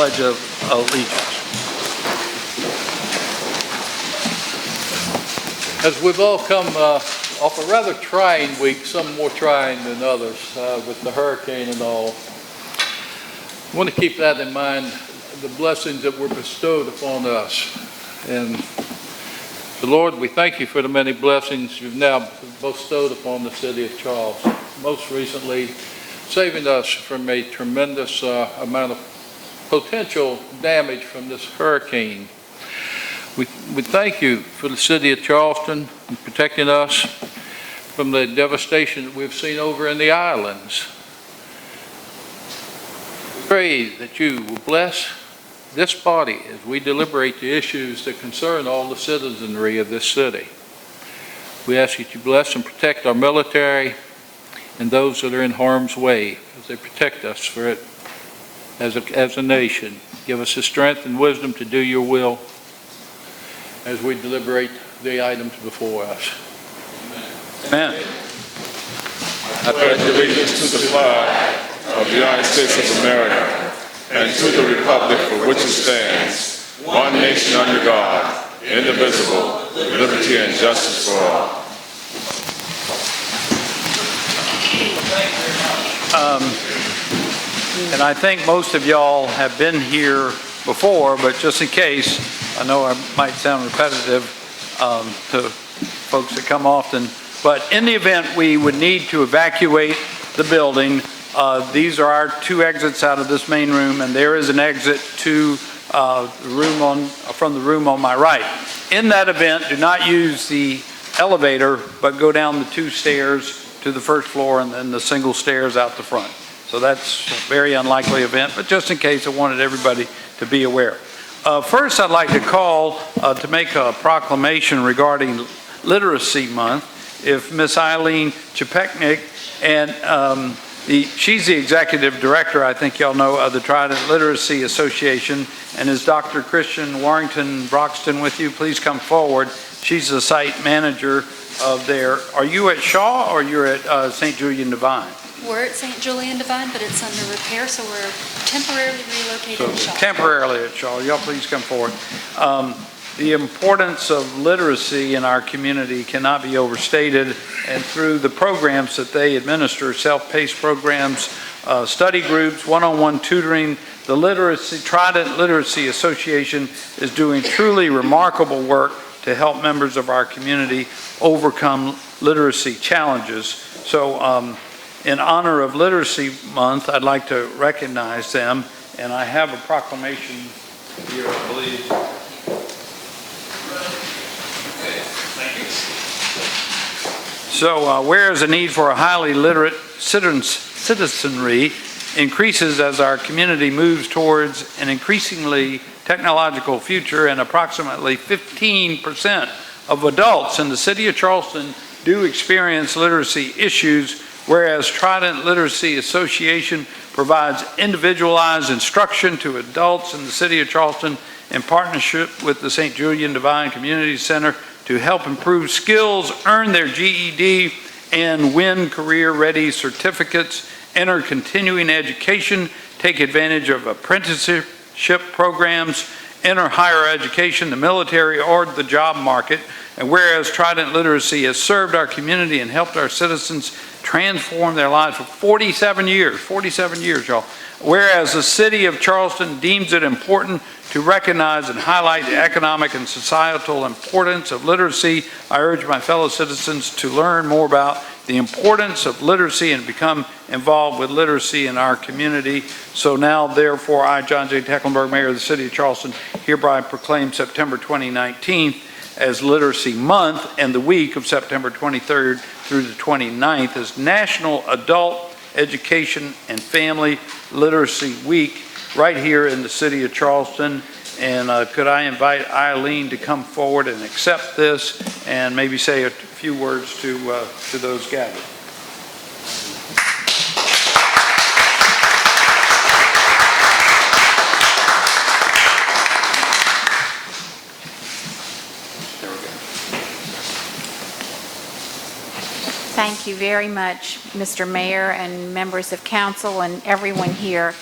Pledge of Allegiance. As we've all come off a rather trying week, some more trying than others, with the hurricane and all, I want to keep that in mind, the blessings that were bestowed upon us. And the Lord, we thank you for the many blessings you've now bestowed upon the city of Charleston. Most recently, saving us from a tremendous amount of potential damage from this hurricane. We thank you for the city of Charleston and protecting us from the devastation that we've seen over in the islands. We pray that you will bless this body as we deliberate the issues that concern all the citizenry of this city. We ask that you bless and protect our military and those that are in harm's way as they protect us for it as a nation. Give us the strength and wisdom to do your will as we deliberate the items before us. Amen. I pledge allegiance to the flag of the United States of America and to the republic for which it stands, one nation under God, indivisible, with liberty and justice for all. And I think most of y'all have been here before, but just in case, I know I might sound repetitive to folks that come often, but in the event we would need to evacuate the building, these are our two exits out of this main room, and there is an exit to from the room on my right. In that event, do not use the elevator, but go down the two stairs to the first floor and then the single stairs out the front. So that's a very unlikely event, but just in case, I wanted everybody to be aware. First, I'd like to call to make a proclamation regarding Literacy Month. If Miss Eileen Chapeknik, and she's the executive director, I think y'all know, of the Trident Literacy Association, and is Dr. Christian Warrington Broxton with you? Please come forward. She's the site manager of their, are you at Shaw or you're at St. Julian Divine? We're at St. Julian Divine, but it's under repair, so we're temporarily relocated to Shaw. Temporarily at Shaw. Y'all please come forward. The importance of literacy in our community cannot be overstated, and through the programs that they administer, self-paced programs, study groups, one-on-one tutoring, the Trident Literacy Association is doing truly remarkable work to help members of our community overcome literacy challenges. So in honor of Literacy Month, I'd like to recognize them, and I have a proclamation here, I believe. So whereas the need for a highly literate citizenry increases as our community moves towards an increasingly technological future, and approximately 15% of adults in the city of Charleston do experience literacy issues, whereas Trident Literacy Association provides individualized instruction to adults in the city of Charleston in partnership with the St. Julian Divine Community Center to help improve skills, earn their GED, and win career-ready certificates, enter continuing education, take advantage of apprenticeship programs, enter higher education, the military, or the job market. And whereas Trident Literacy has served our community and helped our citizens transform their lives for 47 years, y'all. Whereas the city of Charleston deems it important to recognize and highlight the economic and societal importance of literacy, I urge my fellow citizens to learn more about the importance of literacy and become involved with literacy in our community. So now, therefore, I, John J. Tecklenburg, Mayor of the City of Charleston, hereby proclaim September 2019 as Literacy Month, and the week of September 23rd through the 29th as National Adult Education and Family Literacy Week right here in the City of Charleston. And could I invite Eileen to come forward and accept this and maybe say a few words to those gathered. Thank you very much, Mr. Mayor and members of council and everyone here.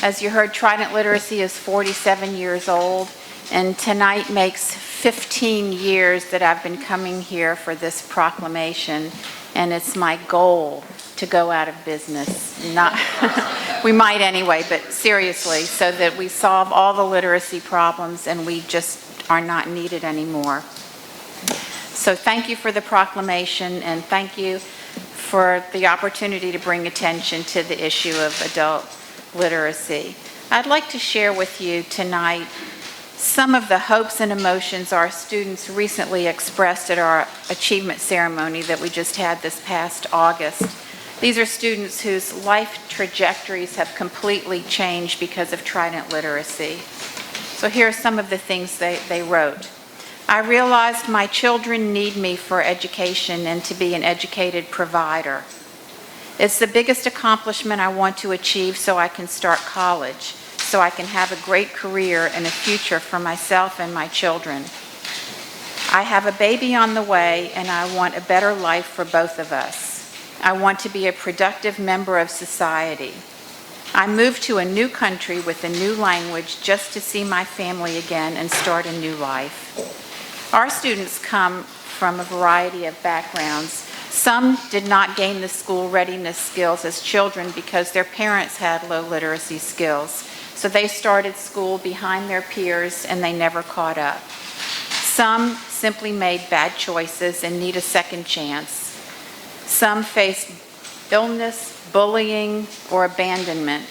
As you heard, Trident Literacy is 47 years old, and tonight makes 15 years that I've been coming here for this proclamation, and it's my goal to go out of business. Not, we might anyway, but seriously, so that we solve all the literacy problems and we just are not needed anymore. So thank you for the proclamation, and thank you for the opportunity to bring attention to the issue of adult literacy. I'd like to share with you tonight some of the hopes and emotions our students recently expressed at our achievement ceremony that we just had this past August. These are students whose life trajectories have completely changed because of Trident Literacy. So here are some of the things they wrote. I realized my children need me for education and to be an educated provider. It's the biggest accomplishment I want to achieve so I can start college, so I can have a great career and a future for myself and my children. I have a baby on the way, and I want a better life for both of us. I want to be a productive member of society. I moved to a new country with a new language just to see my family again and start a new life. Our students come from a variety of backgrounds. Some did not gain the school readiness skills as children because their parents had low literacy skills. So they started school behind their peers and they never caught up. Some simply made bad choices and need a second chance. Some face illness, bullying, or abandonment.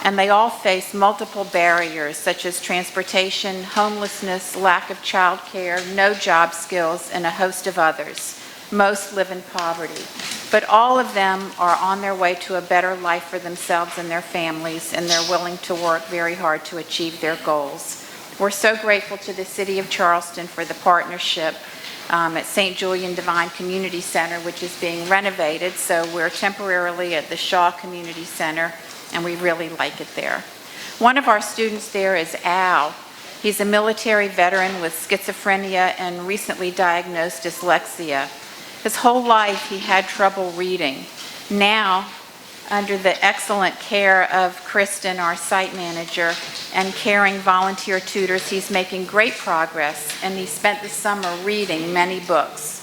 And they all face multiple barriers such as transportation, homelessness, lack of child care, no job skills, and a host of others. Most live in poverty. But all of them are on their way to a better life for themselves and their families, and they're willing to work very hard to achieve their goals. We're so grateful to the City of Charleston for the partnership at St. Julian Divine Community Center, which is being renovated, so we're temporarily at the Shaw Community Center, and we really like it there. One of our students there is Al. He's a military veteran with schizophrenia and recently diagnosed dyslexia. His whole life he had trouble reading. Now, under the excellent care of Kristen, our site manager, and caring volunteer tutors, he's making great progress, and he spent the summer reading many books.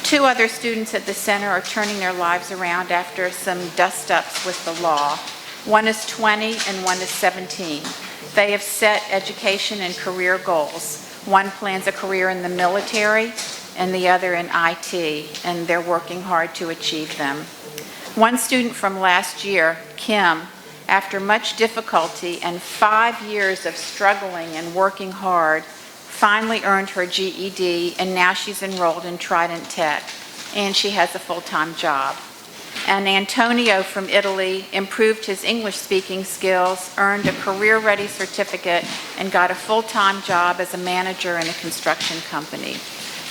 2 other students at the center are turning their lives around after some dust-ups with the law. One is 20 and one is 17. They have set education and career goals. One plans a career in the military and the other in IT, and they're working hard to achieve them. One student from last year, Kim, after much difficulty and 5 years of struggling and working hard, finally earned her GED, and now she's enrolled in Trident Tech, and she has a full-time job. And Antonio from Italy improved his English-speaking skills, earned a career-ready certificate, and got a full-time job as a manager in a construction company.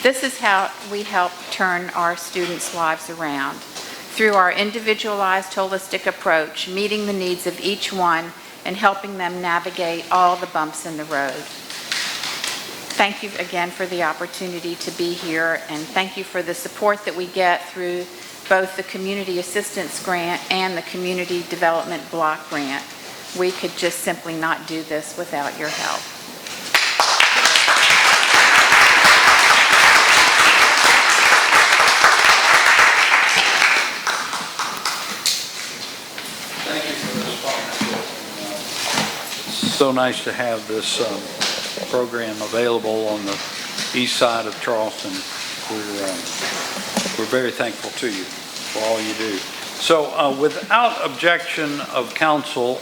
This is how we help turn our students' lives around, through our individualized, holistic approach, meeting the needs of each one and helping them navigate all the bumps in the road. Thank you again for the opportunity to be here, and thank you for the support that we get through both the Community Assistance Grant and the Community Development Block Grant. We could just simply not do this without your help. So nice to have this program available on the east side of Charleston. We're very thankful to you for all you do. So without objection of council,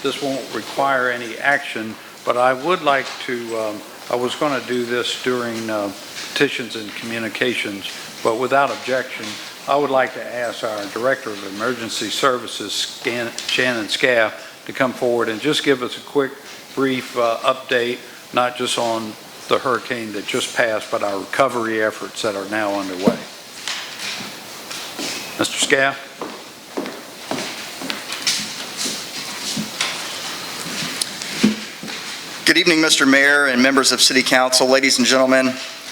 this won't require any action, but I would like to, I was going to do this during petitions and communications, but without objection, I would like to ask our Director of Emergency Services, Shannon Scaff, to come forward and just give us a quick, brief update, not just on the hurricane that just passed, but our recovery efforts that are now underway. Mr. Scaff? Good evening, Mr. Mayor and members of City Council, ladies and gentlemen.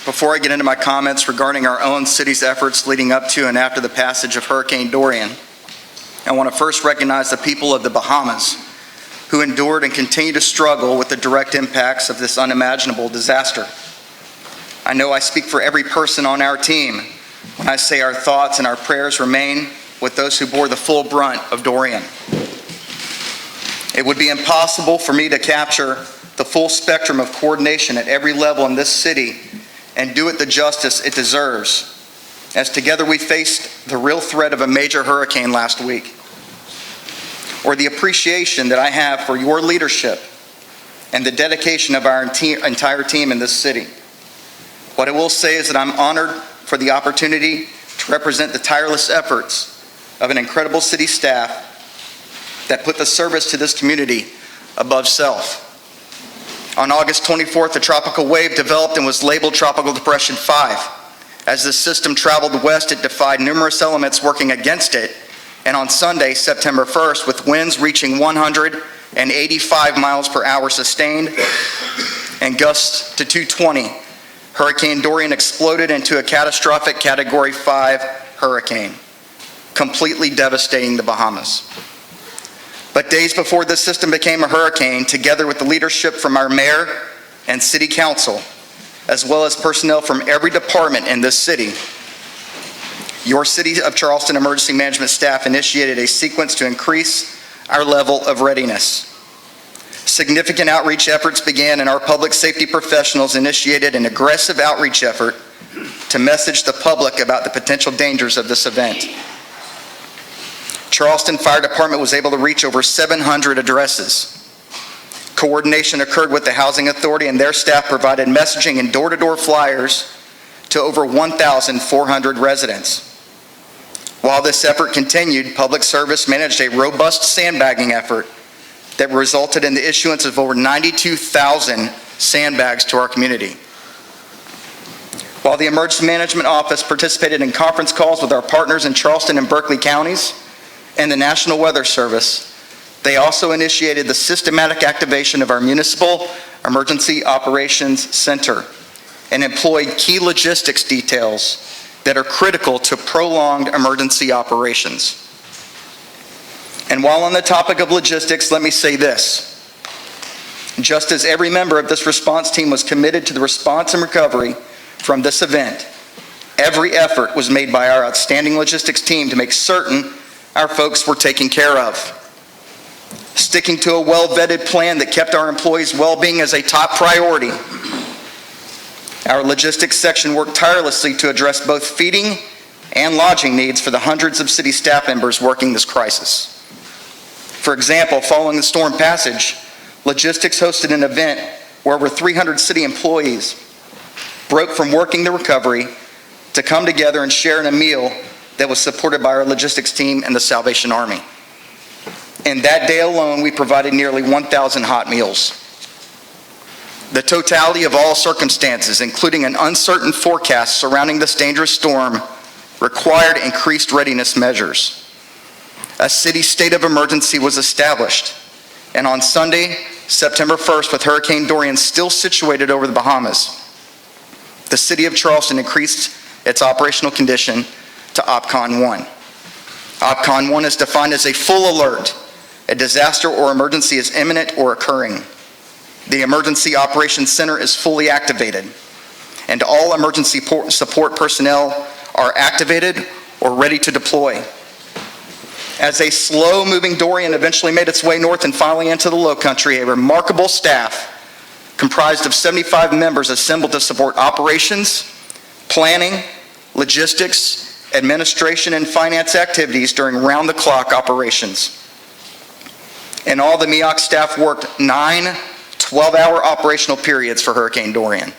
Before I get into my comments regarding our own city's efforts leading up to and after the passage of Hurricane Dorian, I want to first recognize the people of the Bahamas who endured and continue to struggle with the direct impacts of this unimaginable disaster. I know I speak for every person on our team when I say our thoughts and our prayers remain with those who bore the full brunt of Dorian. It would be impossible for me to capture the full spectrum of coordination at every level in this city and do it the justice it deserves, as together we faced the real threat of a major hurricane last week, or the appreciation that I have for your leadership and the dedication of our entire team in this city. What I will say is that I'm honored for the opportunity to represent the tireless efforts of an incredible city staff that put the service to this community above self. On August 24th, a tropical wave developed and was labeled Tropical Depression 5. As the system traveled west, it defied numerous elements working against it, and on Sunday, September 1st, with winds reaching 185 miles per hour sustained and gusts to 220, Hurricane Dorian exploded into a catastrophic Category 5 hurricane, completely devastating the Bahamas. But days before this system became a hurricane, together with the leadership from our mayor and city council, as well as personnel from every department in this city, your City of Charleston Emergency Management staff initiated a sequence to increase our level of readiness. Significant outreach efforts began, and our public safety professionals initiated an aggressive outreach effort to message the public about the potential dangers of this event. Charleston Fire Department was able to reach over 700 addresses. Coordination occurred with the Housing Authority, and their staff provided messaging and door-to-door flyers to over 1,400 residents. While this effort continued, Public Service managed a robust sandbagging effort that resulted in the issuance of over 92,000 sandbags to our community. While the Emergency Management Office participated in conference calls with our partners in Charleston and Berkeley counties and the National Weather Service, they also initiated the systematic activation of our Municipal Emergency Operations Center and employed key logistics details that are critical to prolonged emergency operations. And while on the topic of logistics, let me say this. Just as every member of this response team was committed to the response and recovery from this event, every effort was made by our outstanding logistics team to make certain our folks were taken care of. Sticking to a well-vetted plan that kept our employees' well-being as a top priority, our logistics section worked tirelessly to address both feeding and lodging needs for the hundreds of city staff members working this crisis. For example, following the storm passage, logistics hosted an event where over 300 city employees broke from working the recovery to come together and share in a meal that was supported by our logistics team and the Salvation Army. In that day alone, we provided nearly 1,000 hot meals. The totality of all circumstances, including an uncertain forecast surrounding this dangerous storm, required increased readiness measures. A city state of emergency was established, and on Sunday, September 1st, with Hurricane Dorian still situated over the Bahamas, the City of Charleston increased its operational condition to OPCON 1. OPCON 1 is defined as a full alert. A disaster or emergency is imminent or occurring. The Emergency Operations Center is fully activated, and all emergency support personnel are activated or ready to deploy. As a slow-moving Dorian eventually made its way north and finally into the low country, a remarkable staff comprised of 75 members assembled to support operations, planning, logistics, administration, and finance activities during round-the-clock operations. In all, the MEOC staff worked 9 12-hour operational periods for Hurricane Dorian.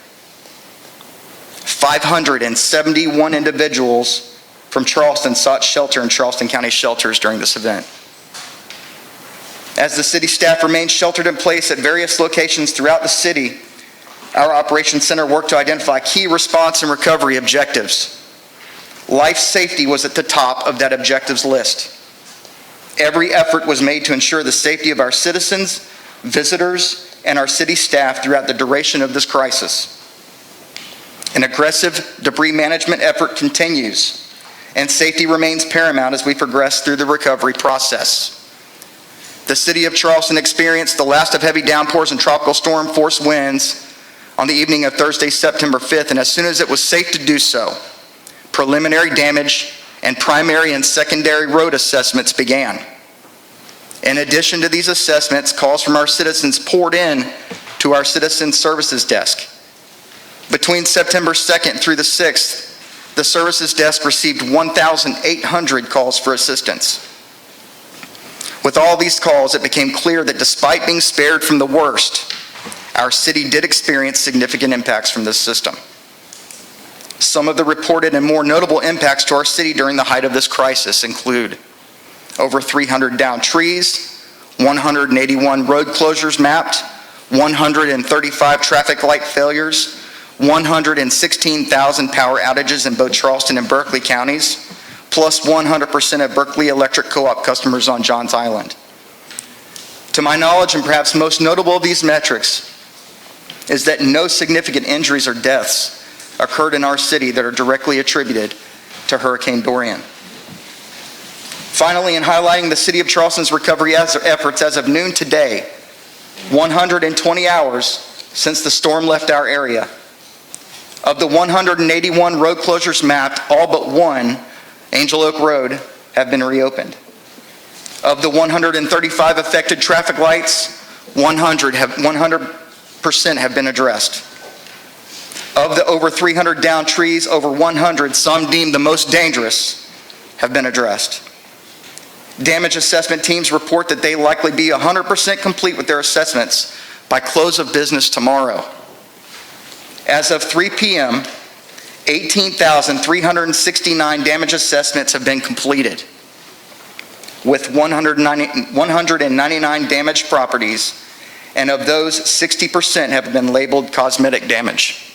571 individuals from Charleston sought shelter in Charleston County shelters during this event. As the city staff remained sheltered in place at various locations throughout the city, our Operations Center worked to identify key response and recovery objectives. Life safety was at the top of that objectives list. Every effort was made to ensure the safety of our citizens, visitors, and our city staff throughout the duration of this crisis. An aggressive debris management effort continues, and safety remains paramount as we progress through the recovery process. the city of Charleston experienced the last of heavy downpours and tropical storm force winds on the evening of Thursday, September 5th, and as soon as it was safe to do so, preliminary damage and primary and secondary road assessments began. In addition to these assessments, calls from our citizens poured in to our Citizen Services Desk. Between September 2nd through the 6th, the Services Desk received 1,800 calls for assistance. With all these calls, it became clear that despite being spared from the worst, our city did experience significant impacts from this system. Some of the reported and more notable impacts to our city during the height of this crisis include over 300 downed trees, 181 road closures mapped, 135 traffic light failures, 116,000 power outages in both Charleston and Berkeley counties, plus 100% of Berkeley Electric Co-op customers on Johns Island. To my knowledge, and perhaps most notable of these metrics, is that no significant injuries or deaths occurred in our city that are directly attributed to Hurricane Dorian. Finally, in highlighting the city of Charleston's recovery efforts as of noon today, 120 hours since the storm left our area. Of the 181 road closures mapped, all but one, Angel Oak Road, have been reopened. Of the 135 affected traffic lights, 100% have been addressed. Of the over 300 downed trees, over 100, some deemed the most dangerous, have been addressed. Damage assessment teams report that they likely be 100% complete with their assessments by close of business tomorrow. As of 3 p.m., 18,369 damage assessments have been completed, with 199 damaged properties, and of those, 60% have been labeled cosmetic damage.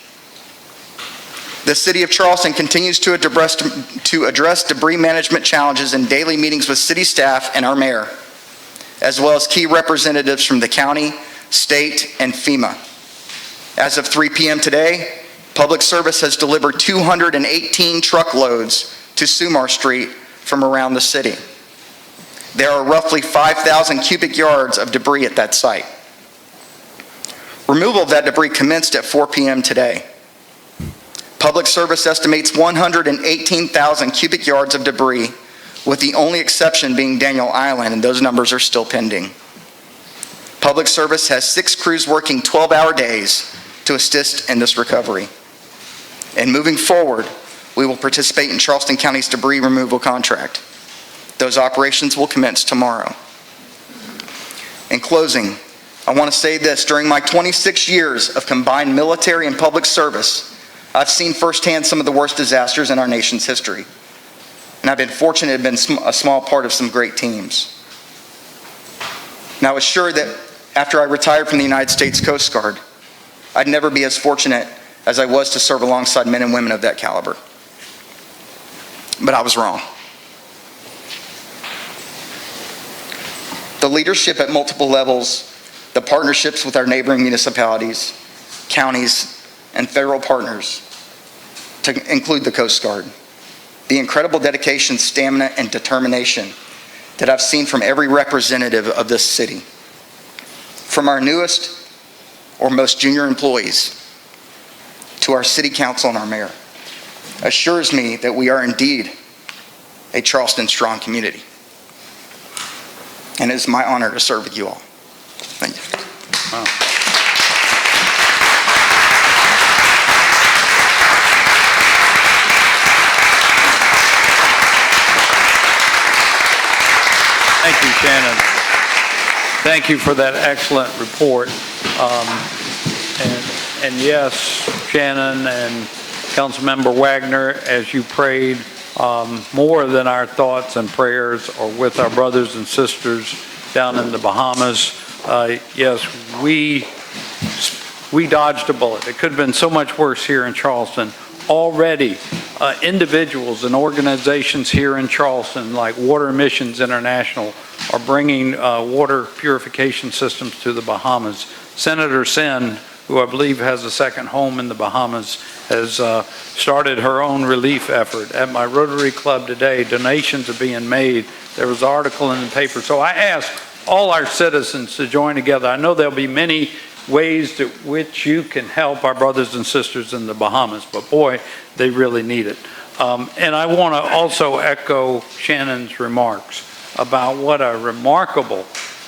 The City of Charleston continues to address debris management challenges in daily meetings with city staff and our mayor, as well as key representatives from the county, state, and FEMA. As of 3 p.m. today, Public Service has delivered 218 truckloads to Sumar Street from around the city. There are roughly 5,000 cubic yards of debris at that site. Removal of that debris commenced at 4 p.m. today. Public Service estimates 118,000 cubic yards of debris, with the only exception being Daniel Island, and those numbers are still pending. Public Service has 6 crews working 12-hour days to assist in this recovery. And moving forward, we will participate in Charleston County's debris removal contract. Those operations will commence tomorrow. In closing, I want to say this: during my 26 years of combined military and public service, I've seen firsthand some of the worst disasters in our nation's history. And I've been fortunate to have been a small part of some great teams. And I was sure that after I retired from the United States Coast Guard, I'd never be as fortunate as I was to serve alongside men and women of that caliber. But I was wrong. The leadership at multiple levels, the partnerships with our neighboring municipalities, counties, and federal partners, to include the Coast Guard, the incredible dedication, stamina, and determination that I've seen from every representative of this city, from our newest or most junior employees to our city council and our mayor, assures me that we are indeed a Charleston strong community. And it is my honor to serve with you all. Thank you. Wow. Thank you, Shannon. Thank you for that excellent report. And yes, Shannon and Councilmember Wagner, as you prayed, more than our thoughts and prayers are with our brothers and sisters down in the Bahamas. Yes, we dodged a bullet. It could have been so much worse here in Charleston. Already, individuals and organizations here in Charleston, like Water Emissions International, are bringing water purification systems to the Bahamas. Senator Sen, who I believe has a second home in the Bahamas, has started her own relief effort. At my Rotary Club today, donations are being made. There was an article in the paper. So I ask all our citizens to join together. I know there'll be many ways to which you can help our brothers and sisters in the Bahamas, but boy, they really need it. And I want to also echo Shannon's remarks about what a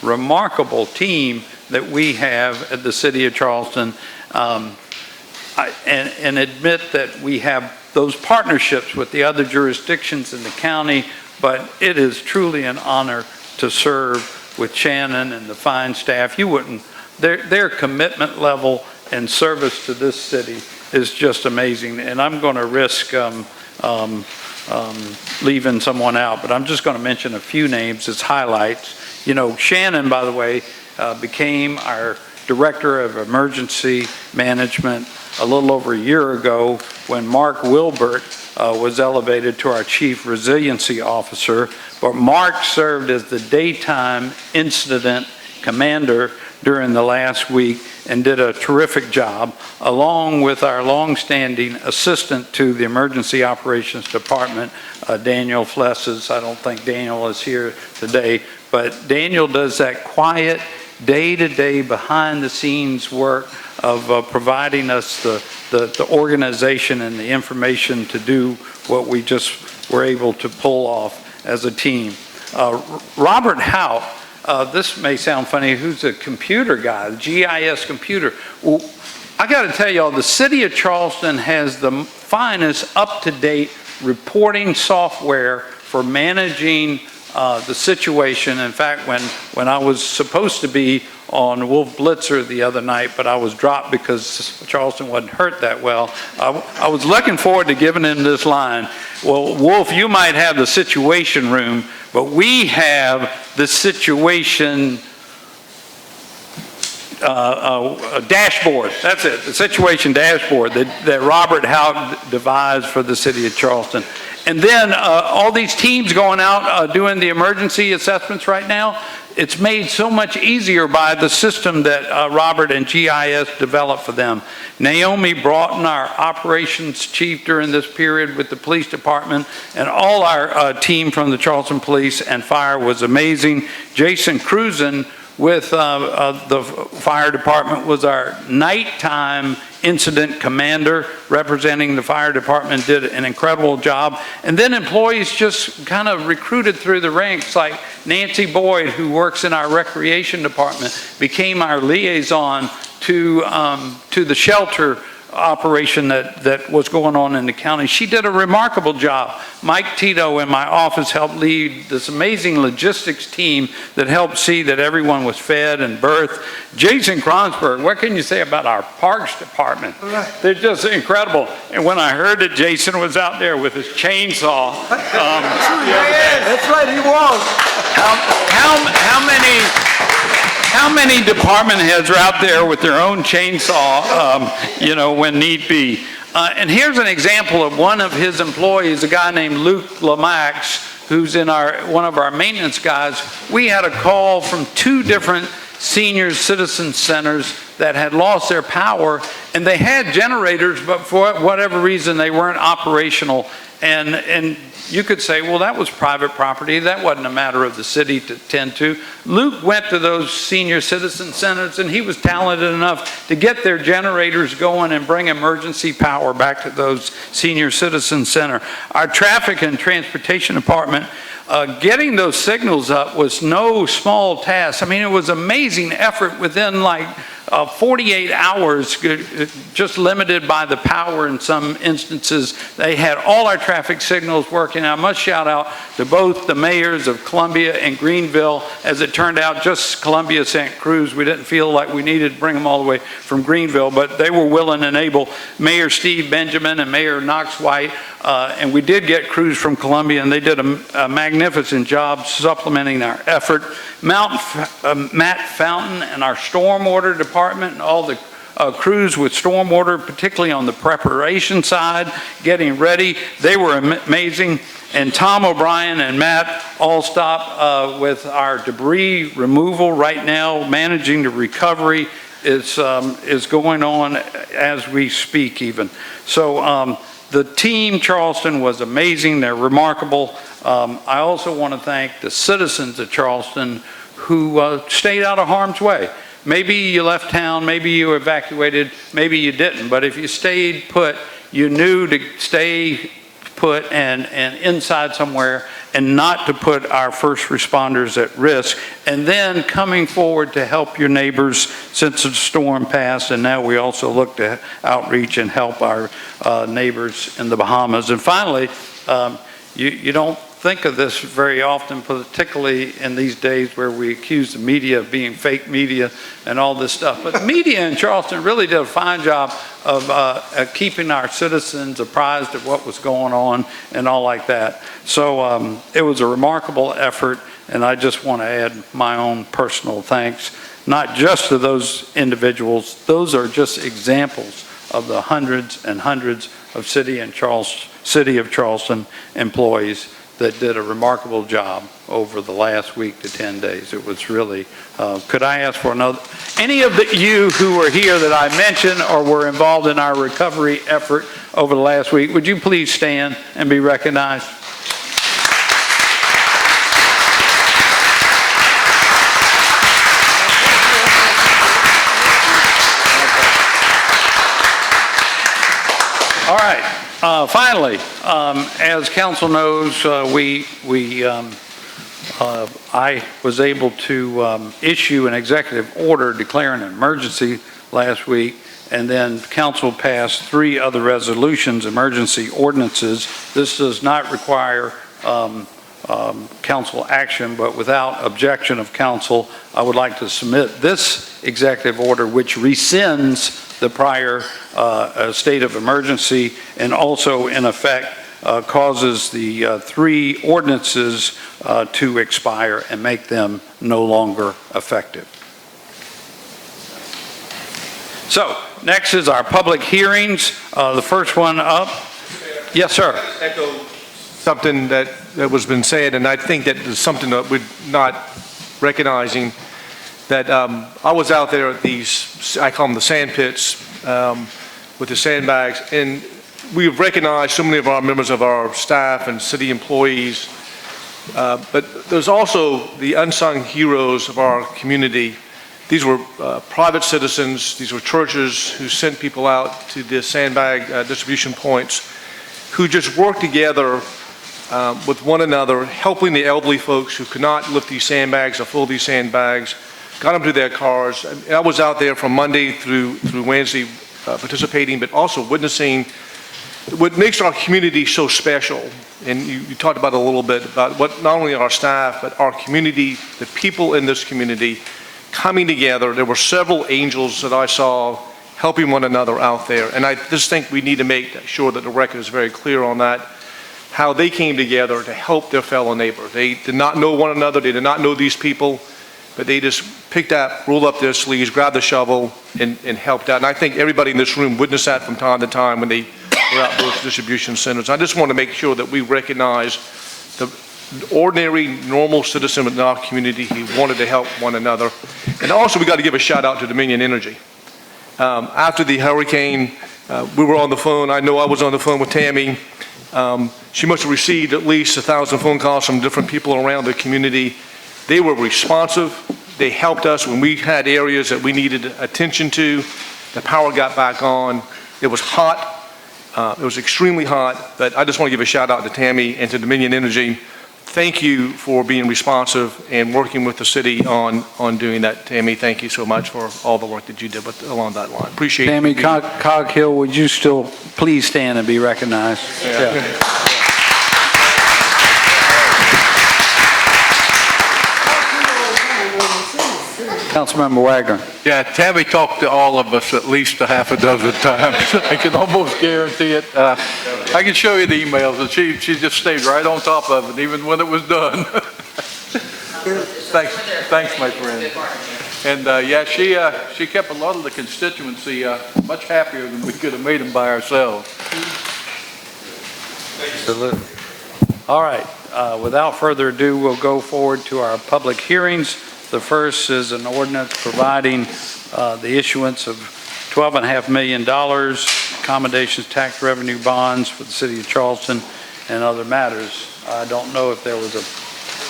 remarkable team that we have at the City of Charleston, and admit that we have those partnerships with the other jurisdictions in the county, but it is truly an honor to serve with Shannon and the fine staff. You wouldn't, their commitment level and service to this city is just amazing, and I'm going to risk leaving someone out, but I'm just going to mention a few names as highlights. You know, Shannon, by the way, became our Director of Emergency Management a little over a year ago when Mark Wilbert was elevated to our Chief Resiliency Officer. But Mark served as the daytime incident commander during the last week and did a terrific job, along with our longstanding assistant to the Emergency Operations Department, Daniel Flesses. I don't think Daniel is here today, but Daniel does that quiet, day-to-day, behind-the-scenes work of providing us the organization and the information to do what we just were able to pull off as a team. Robert Hout, this may sound funny, who's a computer guy, the GIS computer. Well, I got to tell y'all, the City of Charleston has the finest up-to-date reporting software for managing the situation. In fact, when I was supposed to be on Wolf Blitzer the other night, but I was dropped because Charleston wasn't hurt that well, I was looking forward to giving him this line. Well, Wolf, you might have the situation room, but we have the situation dashboard. That's it, the situation dashboard that Robert Hout devised for the City of Charleston. And then all these teams going out doing the emergency assessments right now, it's made so much easier by the system that Robert and GIS developed for them. Naomi Broughton, our operations chief during this period with the police department, and all our team from the Charleston Police and Fire was amazing. Jason Cruzen with the fire department was our nighttime incident commander representing the fire department, did an incredible job. And then employees just kind of recruited through the ranks, like Nancy Boyd, who works in our recreation department, became our liaison to the shelter operation that was going on in the county. She did a remarkable job. Mike Tito in my office helped lead this amazing logistics team that helped see that everyone was fed and berthed. Jason Kronsberg, what can you say about our parks department? They're just incredible. And when I heard that Jason was out there with his chainsaw, that's right, he was. How many department heads are out there with their own chainsaw, you know, when need be? And here's an example of one of his employees, a guy named Luke Lamax, who's in one of our maintenance guys. We had a call from 2 different senior citizen centers that had lost their power, and they had generators, but for whatever reason they weren't operational. And you could say, well, that was private property. That wasn't a matter of the city to tend to. Luke went to those senior citizen centers, and he was talented enough to get their generators going and bring emergency power back to those senior citizen center. Our traffic and transportation department, getting those signals up was no small task. I mean, it was amazing effort within like 48 hours, just limited by the power in some instances. They had all our traffic signals working. I must shout out to both the mayors of Columbia and Greenville. As it turned out, just Columbia sent crews. We didn't feel like we needed to bring them all the way from Greenville, but they were willing and able. Mayor Steve Benjamin and Mayor Knox White, and we did get crews from Columbia, and they did a magnificent job supplementing our effort. Matt Fountain and our stormwater department and all the crews with stormwater, particularly on the preparation side, getting ready, they were amazing. And Tom O'Brien and Matt Allstop with our debris removal right now, managing the recovery is going on as we speak even. So the team Charleston was amazing. They're remarkable. I also want to thank the citizens of Charleston who stayed out of harm's way. Maybe you left town, maybe you evacuated, maybe you didn't, but if you stayed put, you knew to stay put and inside somewhere and not to put our first responders at risk, and then coming forward to help your neighbors since the storm passed, and now we also look to outreach and help our neighbors in the Bahamas. And finally, you don't think of this very often, particularly in these days where we accuse the media of being fake media and all this stuff. But the media in Charleston really did a fine job of keeping our citizens apprised of what was going on and all like that. So it was a remarkable effort, and I just want to add my own personal thanks, not just to those individuals. Those are just examples of the hundreds and hundreds of City of Charleston employees that did a remarkable job over the last week to 10 days. It was really, could I ask for another, any of you who were here that I mentioned or were involved in our recovery effort over the last week, would you please stand and be recognized? All right. Finally, as council knows, I was able to issue an executive order declaring an emergency last week, and then council passed 3 other resolutions, emergency ordinances. This does not require council action, but without objection of council, I would like to submit this executive order, which rescinds the prior state of emergency, and also in effect causes the 3 ordinances to expire and make them no longer effective. So next is our public hearings. The first one up. Yes, sir. Echo something that was been said, and I think that is something that we're not recognizing, that I was out there at these, I call them the sand pits, with the sandbags, and we've recognized so many of our members of our staff and city employees, but there's also the unsung heroes of our community. These were private citizens, these were churches who sent people out to the sandbag distribution points, who just worked together with one another, helping the elderly folks who could not lift these sandbags or fill these sandbags, got them to their cars. I was out there from Monday through Wednesday participating, but also witnessing what makes our community so special. And you talked about it a little bit, about what not only our staff, but our community, the people in this community coming together. There were several angels that I saw helping one another out there. And I just think we need to make sure that the record is very clear on that, how they came together to help their fellow neighbor. They did not know one another, they did not know these people, but they just picked up, rolled up their sleeves, grabbed the shovel, and helped out. And I think everybody in this room witnessed that from time to time when they were out those distribution centers. I just want to make sure that we recognize the ordinary, normal citizen in our community who wanted to help one another. And also, we got to give a shout out to Dominion Energy. After the hurricane, we were on the phone. I know I was on the phone with Tammy. She must have received at least 1,000 phone calls from different people around the community. They were responsive. They helped us when we had areas that we needed attention to. The power got back on. It was hot. It was extremely hot, but I just want to give a shout out to Tammy and to Dominion Energy. Thank you for being responsive and working with the city on doing that. Tammy, thank you so much for all the work that you did along that line. Appreciate it. Tammy Coghill, would you still please stand and be recognized? Yeah. Councilmember Wagner. Yeah, Tammy talked to all of us at least a half a dozen times. I can almost guarantee it. I can show you the emails, and she just stayed right on top of it, even when it was done. Thanks, my friend. And yeah, she kept a lot of the constituency much happier than we could have made them by ourselves. All right. Without further ado, we'll go forward to our public hearings. The first is an ordinance providing the issuance of $12.5 million accommodations tax revenue bonds for the city of Charleston and other matters. I don't know if there was a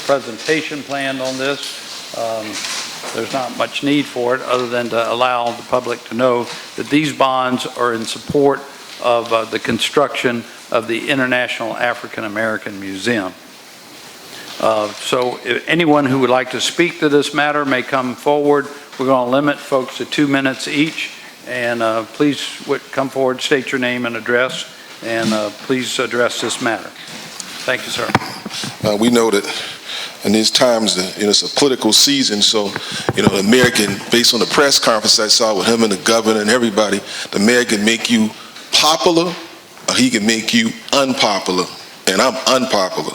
presentation planned on this. there's not much need for it other than to allow the public to know that these bonds are in support of the construction of the International African American Museum. So if anyone who would like to speak to this matter may come forward. We're going to limit folks to 2 minutes each. And please come forward, state your name and address, and please address this matter. Thank you, sir. We know that in these times, it's a political season, so, the mayor can, based on the press conference I saw with him and the governor and everybody, the mayor can make you popular or he can make you unpopular, and I'm unpopular.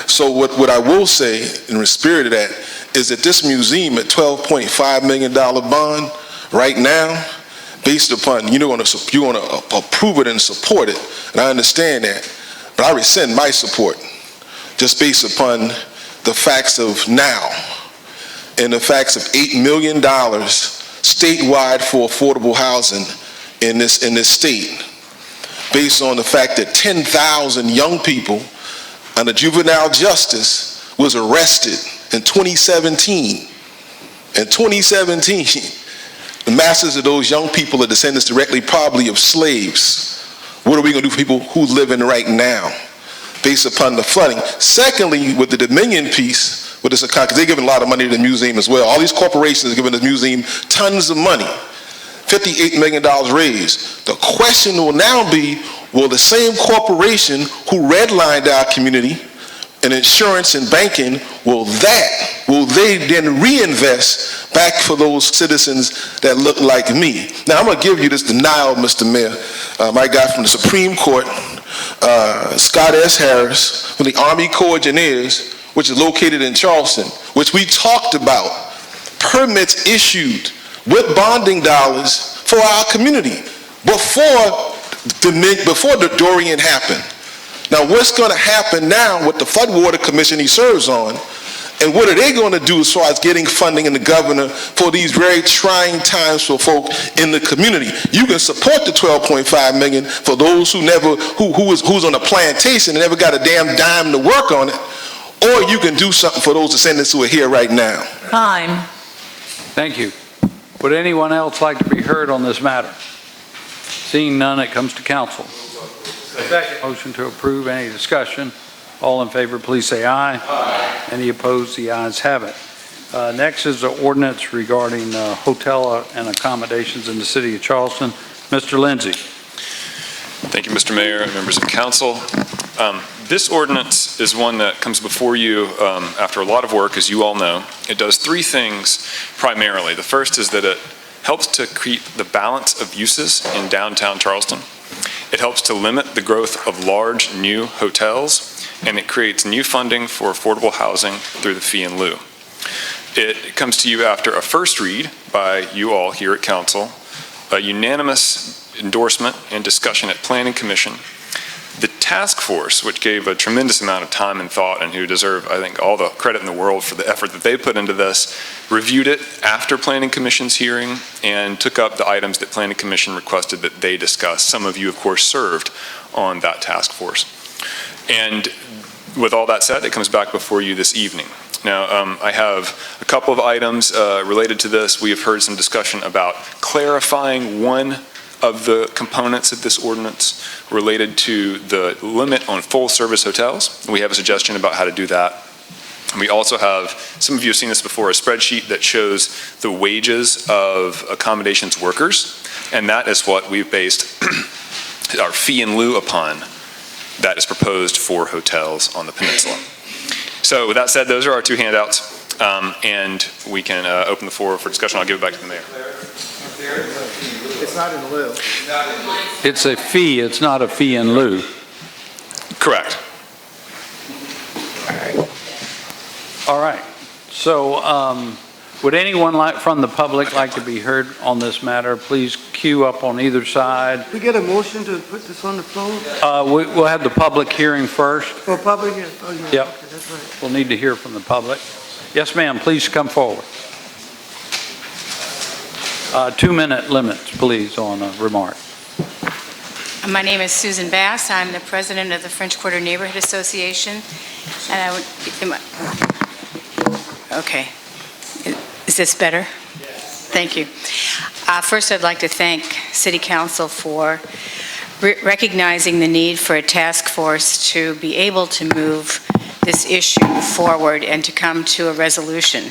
So what I will say in the spirit of that is that this museum at $12.5 million bond right now, based upon, you're going to approve it and support it, and I understand that, but I rescind my support just based upon the facts of now and the facts of $8 million statewide for affordable housing in this state, based on the fact that 10,000 young people under juvenile justice was arrested in 2017. In 2017, the masses of those young people are descendants directly probably of slaves. What are we going to do for people who live in right now based upon the flooding? Secondly, with the Dominion piece, with this account, because they're giving a lot of money to the museum as well. All these corporations are giving the museum tons of money, $58 million raised. The question will now be, will the same corporation who redlined our community in insurance and banking, will they then reinvest back for those citizens that look like me? Now, I'm going to give you this denial, Mr. Mayor. My guy from the Supreme Court, Scott S. Harris, from the Army Corps of Engineers, which is located in Charleston, which we talked about, permits issued with bonding dollars for our community before the Dorian happened. Now, what's going to happen now with the Floodwater Commission he serves on, and what are they going to do as far as getting funding in the governor for these very trying times for folk in the community? You can support the $12.5 million for those who's on a plantation and never got a damn dime to work on it, or you can do something for those descendants who are here right now. Time. Thank you. Would anyone else like to be heard on this matter? Seeing none, it comes to council. Second. Motion to approve. Any discussion? All in favor, please say aye. Aye. Any opposed? The ayes have it. Next is the ordinance regarding hotel and accommodations in the city of Charleston. Mr. Lindsay. Thank you, Mr. Mayor and members of council. This ordinance is one that comes before you after a lot of work, as you all know. It does three things primarily. The first is that it helps to keep the balance of uses in downtown Charleston. It helps to limit the growth of large new hotels, and it creates new funding for affordable housing through the fee in lieu. It comes to you after a first read by you all here at council, a unanimous endorsement and discussion at Planning Commission. The task force, which gave a tremendous amount of time and thought and who deserve, I think, all the credit in the world for the effort that they put into this, reviewed it after Planning Commission's hearing and took up the items that Planning Commission requested that they discuss. Some of you, of course, served on that task force. And with all that said, it comes back before you this evening. Now, I have a couple of items related to this. We have heard some discussion about clarifying one of the components of this ordinance related to the limit on full-service hotels. We have a suggestion about how to do that. And we also have, some of you have seen this before, a spreadsheet that shows the wages of accommodations workers, and that is what we've based our fee in lieu upon that is proposed for hotels on the peninsula. So with that said, those are our two handouts, and we can open the floor for discussion. I'll give it back to the mayor. It's not in lieu. It's a fee, it's not a fee in lieu. Correct. All right. So would anyone from the public like to be heard on this matter? Please queue up on either side. We get a motion to put this on the floor? We'll have the public hearing first. For public hearing? Oh, yeah. Yep. Okay, that's right. We'll need to hear from the public. Yes, ma'am, please come forward. 2-minute limits, please, on a remark. My name is Susan Bass. I'm the president of the French Quarter Neighborhood Association. And I would, okay. Is this better? Thank you. First, I'd like to thank City Council for recognizing the need for a task force to be able to move this issue forward and to come to a resolution.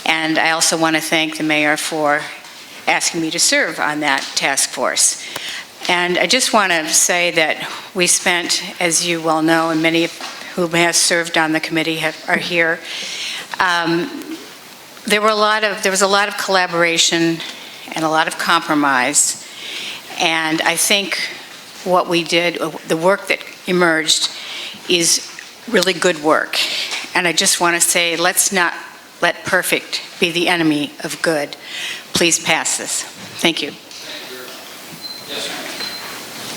And I also want to thank the mayor for asking me to serve on that task force. And I just want to say that we spent, as you well know, and many who have served on the committee are here, there was a lot of collaboration and a lot of compromise. And I think what we did, the work that emerged, is really good work. And I just want to say, let's not let perfect be the enemy of good. Please pass this. Thank you.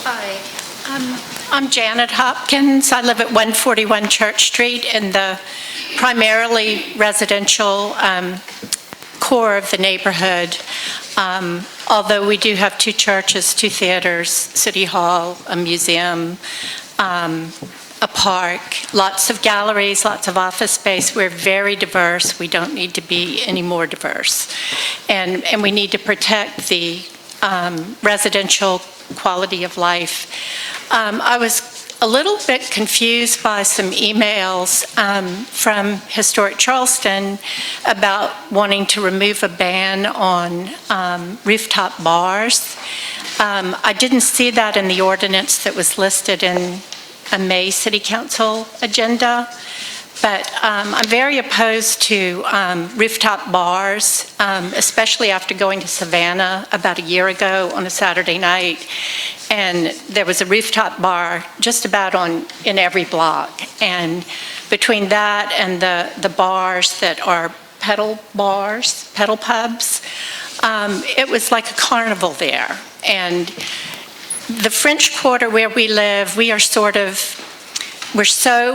Hi, I'm Janet Hopkins. I live at 141 Church Street in the primarily residential core of the neighborhood. Although we do have 2 churches, 2 theaters, City Hall, a museum, a park, lots of galleries, lots of office space. We're very diverse. We don't need to be any more diverse. And we need to protect the residential quality of life. I was a little bit confused by some emails from Historic Charleston about wanting to remove a ban on rooftop bars. I didn't see that in the ordinance that was listed in a May City Council agenda, but I'm very opposed to rooftop bars, especially after going to Savannah about a year ago on a Saturday night, and there was a rooftop bar just about in every block. And between that and the bars that are pedal bars, pedal pubs, it was like a carnival there. And the French Quarter where we live, we're so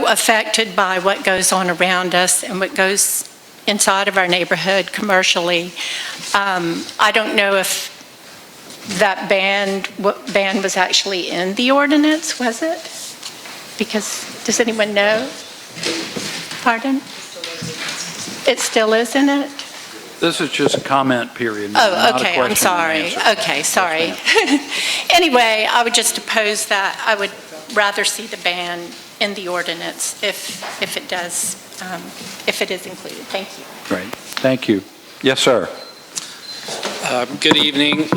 affected by what goes on around us and what goes inside of our neighborhood commercially. I don't know if that ban was actually in the ordinance, was it? Because, does anyone know? Pardon? It still is in it? This is just a comment period. Oh, okay, I'm sorry. Okay, sorry. Anyway, I would just oppose that. I would rather see the ban in the ordinance if it is included. Thank you. Great, thank you. Yes, sir. Good evening.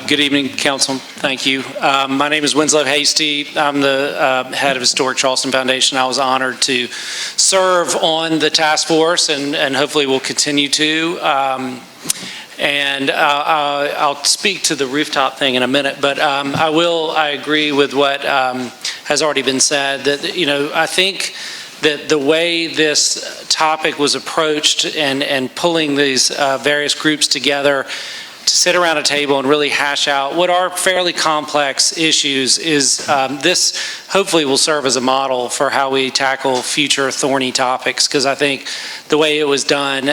Good evening, Council. Thank you. My name is Winslow Hasty. I'm the head of Historic Charleston Foundation. I was honored to serve on the task force and hopefully will continue to. And I'll speak to the rooftop thing in a minute, but I agree with what has already been said, that, I think that the way this topic was approached and pulling these various groups together to sit around a table and really hash out what are fairly complex issues is this hopefully will serve as a model for how we tackle future thorny topics, because I think the way it was done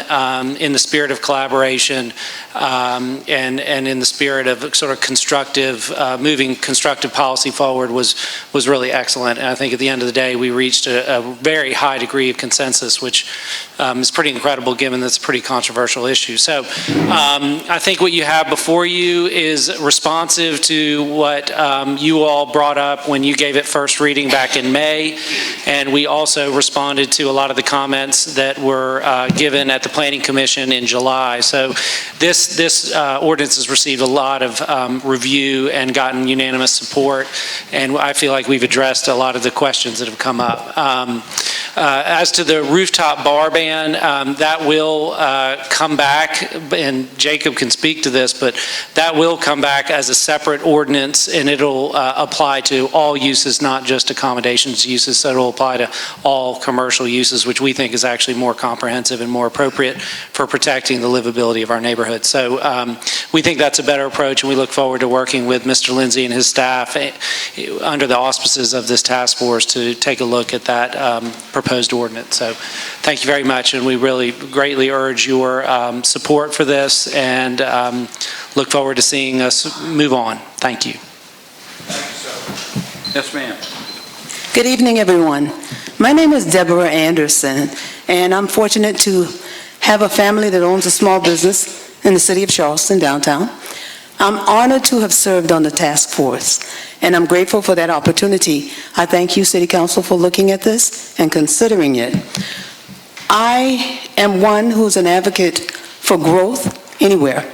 in the spirit of collaboration and in the spirit of sort of constructive, moving constructive policy forward was really excellent. And I think at the end of the day, we reached a very high degree of consensus, which is pretty incredible given that's a pretty controversial issue. So I think what you have before you is responsive to what you all brought up when you gave it first reading back in May, and we also responded to a lot of the comments that were given at the Planning Commission in July. So this ordinance has received a lot of review and gotten unanimous support, and I feel like we've addressed a lot of the questions that have come up. As to the rooftop bar ban, that will come back, and Jacob can speak to this, but that will come back as a separate ordinance, and it'll apply to all uses, not just accommodations uses. So it'll apply to all commercial uses, which we think is actually more comprehensive and more appropriate for protecting the livability of our neighborhood. So we think that's a better approach, and we look forward to working with Mr. Lindsay and his staff under the auspices of this task force to take a look at that proposed ordinance. So thank you very much, and we really greatly urge your support for this, and look forward to seeing us move on. Thank you. Yes, ma'am. Good evening, everyone. My name is Deborah Anderson, and I'm fortunate to have a family that owns a small business in the city of Charleston, downtown. I'm honored to have served on the task force, and I'm grateful for that opportunity. I thank you, City Council, for looking at this and considering it. I am one who's an advocate for growth anywhere.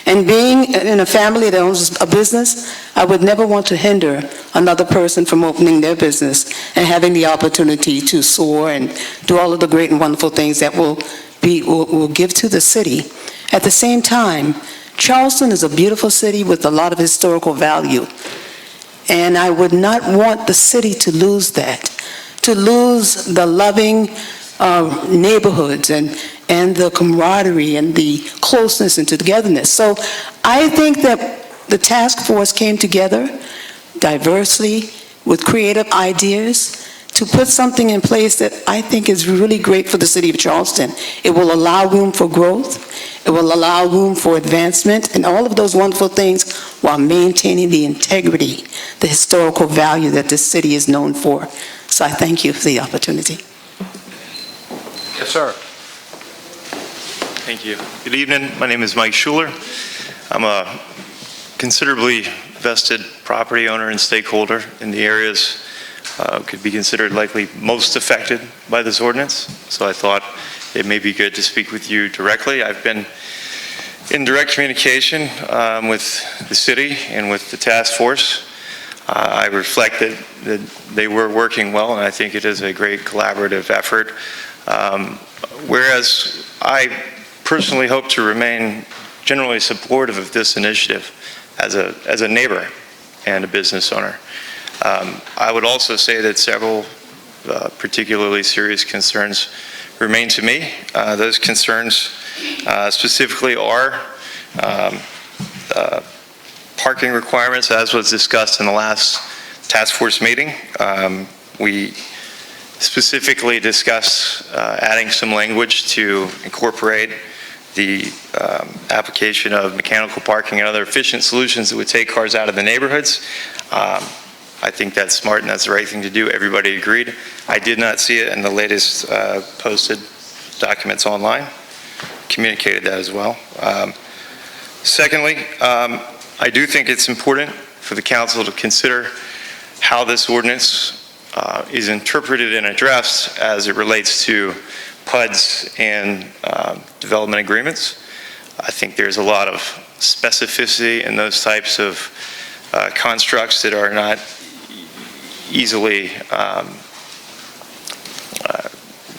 And being in a family that owns a business, I would never want to hinder another person from opening their business and having the opportunity to soar and do all of the great and wonderful things that will give to the city. At the same time, Charleston is a beautiful city with a lot of historical value. And I would not want the city to lose that, to lose the loving neighborhoods and the camaraderie and the closeness and togetherness. So I think that the task force came together diversely with creative ideas to put something in place that I think is really great for the city of Charleston. It will allow room for growth. It will allow room for advancement and all of those wonderful things while maintaining the integrity, the historical value that this city is known for. So I thank you for the opportunity. Yes, sir. Thank you. Good evening. My name is Mike Schuler. I'm a considerably vested property owner and stakeholder in the areas could be considered likely most affected by this ordinance. So I thought it may be good to speak with you directly. I've been in direct communication with the city and with the task force. I reflect that they were working well, and I think it is a great collaborative effort. Whereas I personally hope to remain generally supportive of this initiative as a neighbor and a business owner. I would also say that several particularly serious concerns remain to me. Those concerns specifically are parking requirements, as was discussed in the last task force meeting. We specifically discussed adding some language to incorporate the application of mechanical parking and other efficient solutions that would take cars out of the neighborhoods. I think that's smart and that's the right thing to do. Everybody agreed. I did not see it in the latest posted documents online. Communicated that as well. Secondly, I do think it's important for the council to consider how this ordinance is interpreted and addressed as it relates to PUDs and development agreements. I think there's a lot of specificity in those types of constructs that are not easily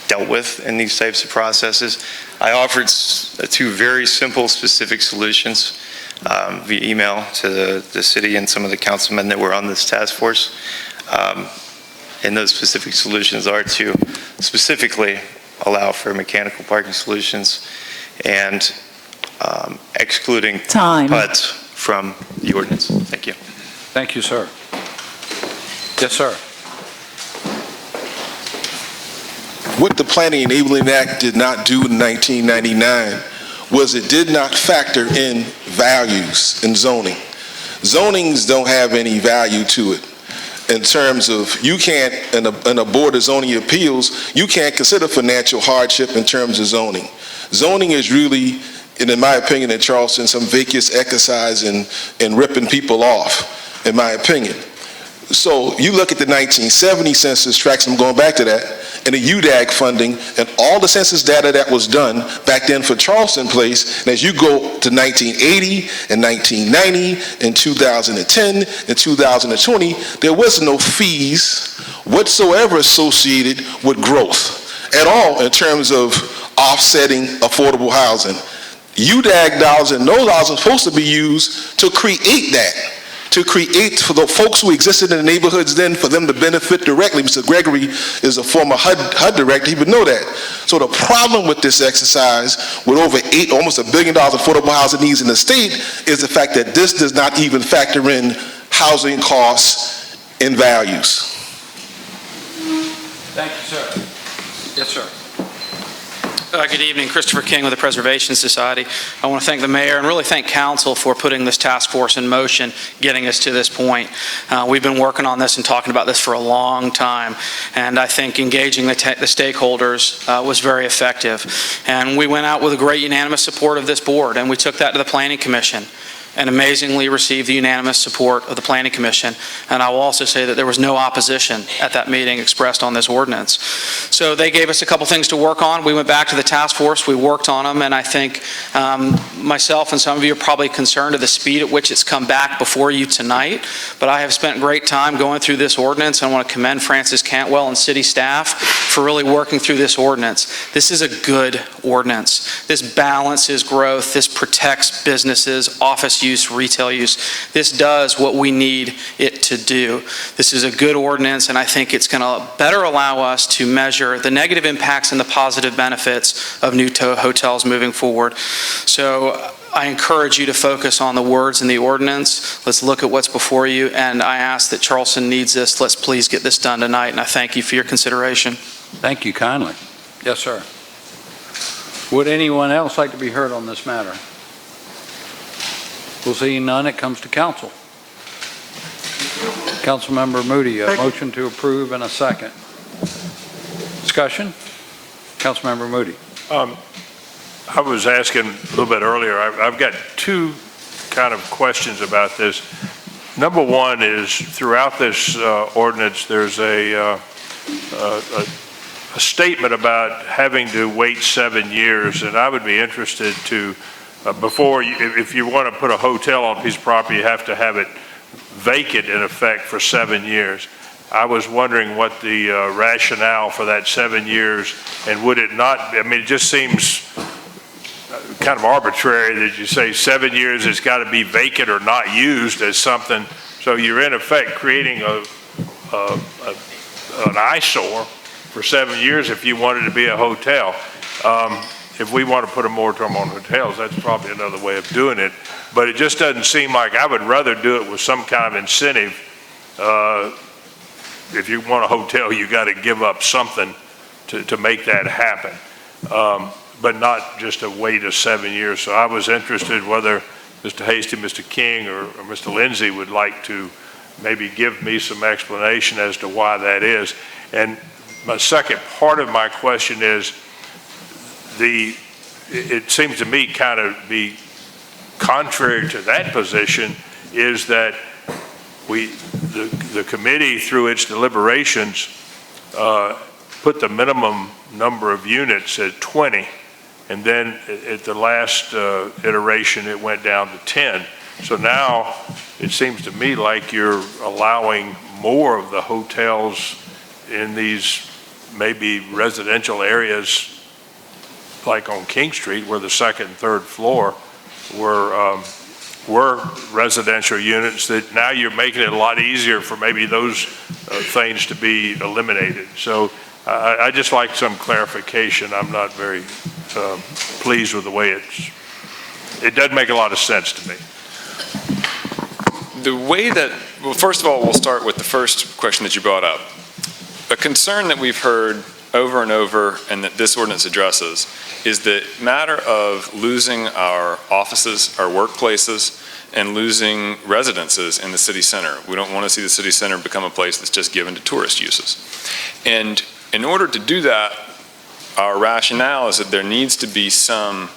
dealt with in these types of processes. I offered two very simple, specific solutions via email to the city and some of the councilmen that were on this task force. And those specific solutions are to specifically allow for mechanical parking solutions and excluding PUDs from the ordinance. Thank you. Thank you, sir. Yes, sir. What the Planning Enabling Act did not do in 1999 was it did not factor in values in zoning. Zonings don't have any value to it. In terms of, you can't, in a board of zoning appeals, you can't consider financial hardship in terms of zoning. Zoning is really, in my opinion, in Charleston, some vacuous exercise in ripping people off, in my opinion. So you look at the 1970 census tracts, I'm going back to that, and the UDAG funding, and all the census data that was done back then for Charleston Place, and as you go to 1980 and 1990 and 2010 and 2020, there was no fees whatsoever associated with growth at all in terms of offsetting affordable housing. UDAG dollars and those dollars are supposed to be used to create that. To create for the folks who existed in the neighborhoods then, for them to benefit directly. Mr. Gregory is a former HUD director, he would know that. So the problem with this exercise, with over almost $1 billion of affordable housing needs in the state, is the fact that this does not even factor in housing costs and values. Thank you, sir. Yes, sir. Good evening, Christopher King with the Preservation Society. I want to thank the mayor and really thank council for putting this task force in motion, getting us to this point. We've been working on this and talking about this for a long time, and I think engaging the stakeholders was very effective. And we went out with a great unanimous support of this board, and we took that to the Planning Commission and amazingly received the unanimous support of the Planning Commission. And I will also say that there was no opposition at that meeting expressed on this ordinance. So they gave us a couple things to work on. We went back to the task force, we worked on them, and I think myself and some of you are probably concerned at the speed at which it's come back before you tonight, but I have spent great time going through this ordinance. I want to commend Francis Cantwell and city staff for really working through this ordinance. This is a good ordinance. This balances growth, this protects businesses, office use, retail use. This does what we need it to do. This is a good ordinance, and I think it's going to better allow us to measure the negative impacts and the positive benefits of new hotels moving forward. So I encourage you to focus on the words in the ordinance. Let's look at what's before you, and I ask that Charleston needs this. Let's please get this done tonight, and I thank you for your consideration. Thank you kindly. Yes, sir. Would anyone else like to be heard on this matter? We'll see none. It comes to council. Councilmember Moody, a motion to approve and a second. Discussion? Councilmember Moody. I was asking a little bit earlier, I've got two kind of questions about this. Number one is throughout this ordinance, there's a statement about having to wait 7 years, and I would be interested to, if you want to put a hotel on a piece of property, you have to have it vacant in effect for 7 years. I was wondering what the rationale for that 7 years, and would it not, I mean, it just seems kind of arbitrary that you say 7 years it's got to be vacant or not used as something, so you're in effect creating an eyesore for 7 years if you wanted to be a hotel. If we want to put a moratorium on hotels, that's probably another way of doing it. But it just doesn't seem like, I would rather do it with some kind of incentive. If you want a hotel, you got to give up something to make that happen. But not just a wait of 7 years. So I was interested whether Mr. Hasty, Mr. King, or Mr. Lindsay would like to maybe give me some explanation as to why that is. And my second part of my question is, it seems to me kind of be contrary to that position is that the committee through its deliberations put the minimum number of units at 20, and then at the last iteration it went down to 10. So now it seems to me like you're allowing more of the hotels in these maybe residential areas like on King Street, where the second and third floor were residential units, that now you're making it a lot easier for maybe those things to be eliminated. So I just like some clarification. I'm not very pleased with the way it doesn't make a lot of sense to me. The way that, well, first of all, we'll start with the first question that you brought up. A concern that we've heard over and over, and that this ordinance addresses, is the matter of losing our offices, our workplaces, and losing residences in the city center. We don't want to see the city center become a place that's just given to tourist uses. And in order to do that, our rationale is that there needs to be some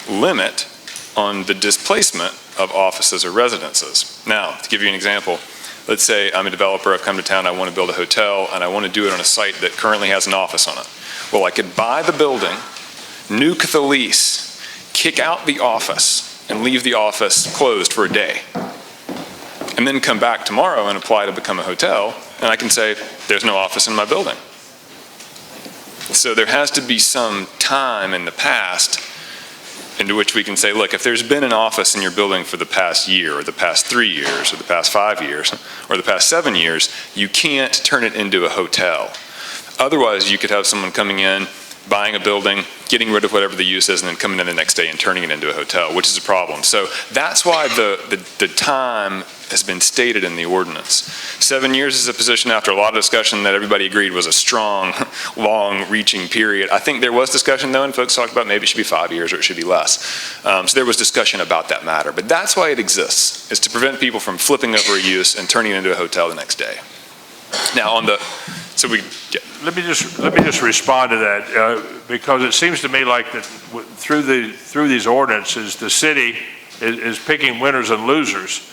limit on the displacement of offices or residences. Now, to give you an example, let's say I'm a developer, I've come to town, I want to build a hotel, and I want to do it on a site that currently has an office on it. Well, I could buy the building, nuke the lease, kick out the office, and leave the office closed for a day. And then come back tomorrow and apply to become a hotel, and I can say, there's no office in my building. So there has to be some time in the past into which we can say, look, if there's been an office in your building for the past year, or the past 3 years, or the past 5 years, or the past 7 years, you can't turn it into a hotel. Otherwise, you could have someone coming in, buying a building, getting rid of whatever the use is, and then coming in the next day and turning it into a hotel, which is a problem. So that's why the time has been stated in the ordinance. 7 years is a position after a lot of discussion that everybody agreed was a strong, long-reaching period. I think there was discussion, though, and folks talked about maybe it should be 5 years or it should be less. So there was discussion about that matter. But that's why it exists, is to prevent people from flipping over a use and turning it into a hotel the next day. Now, Let me just respond to that, because it seems to me like that through these ordinances, the city is picking winners and losers.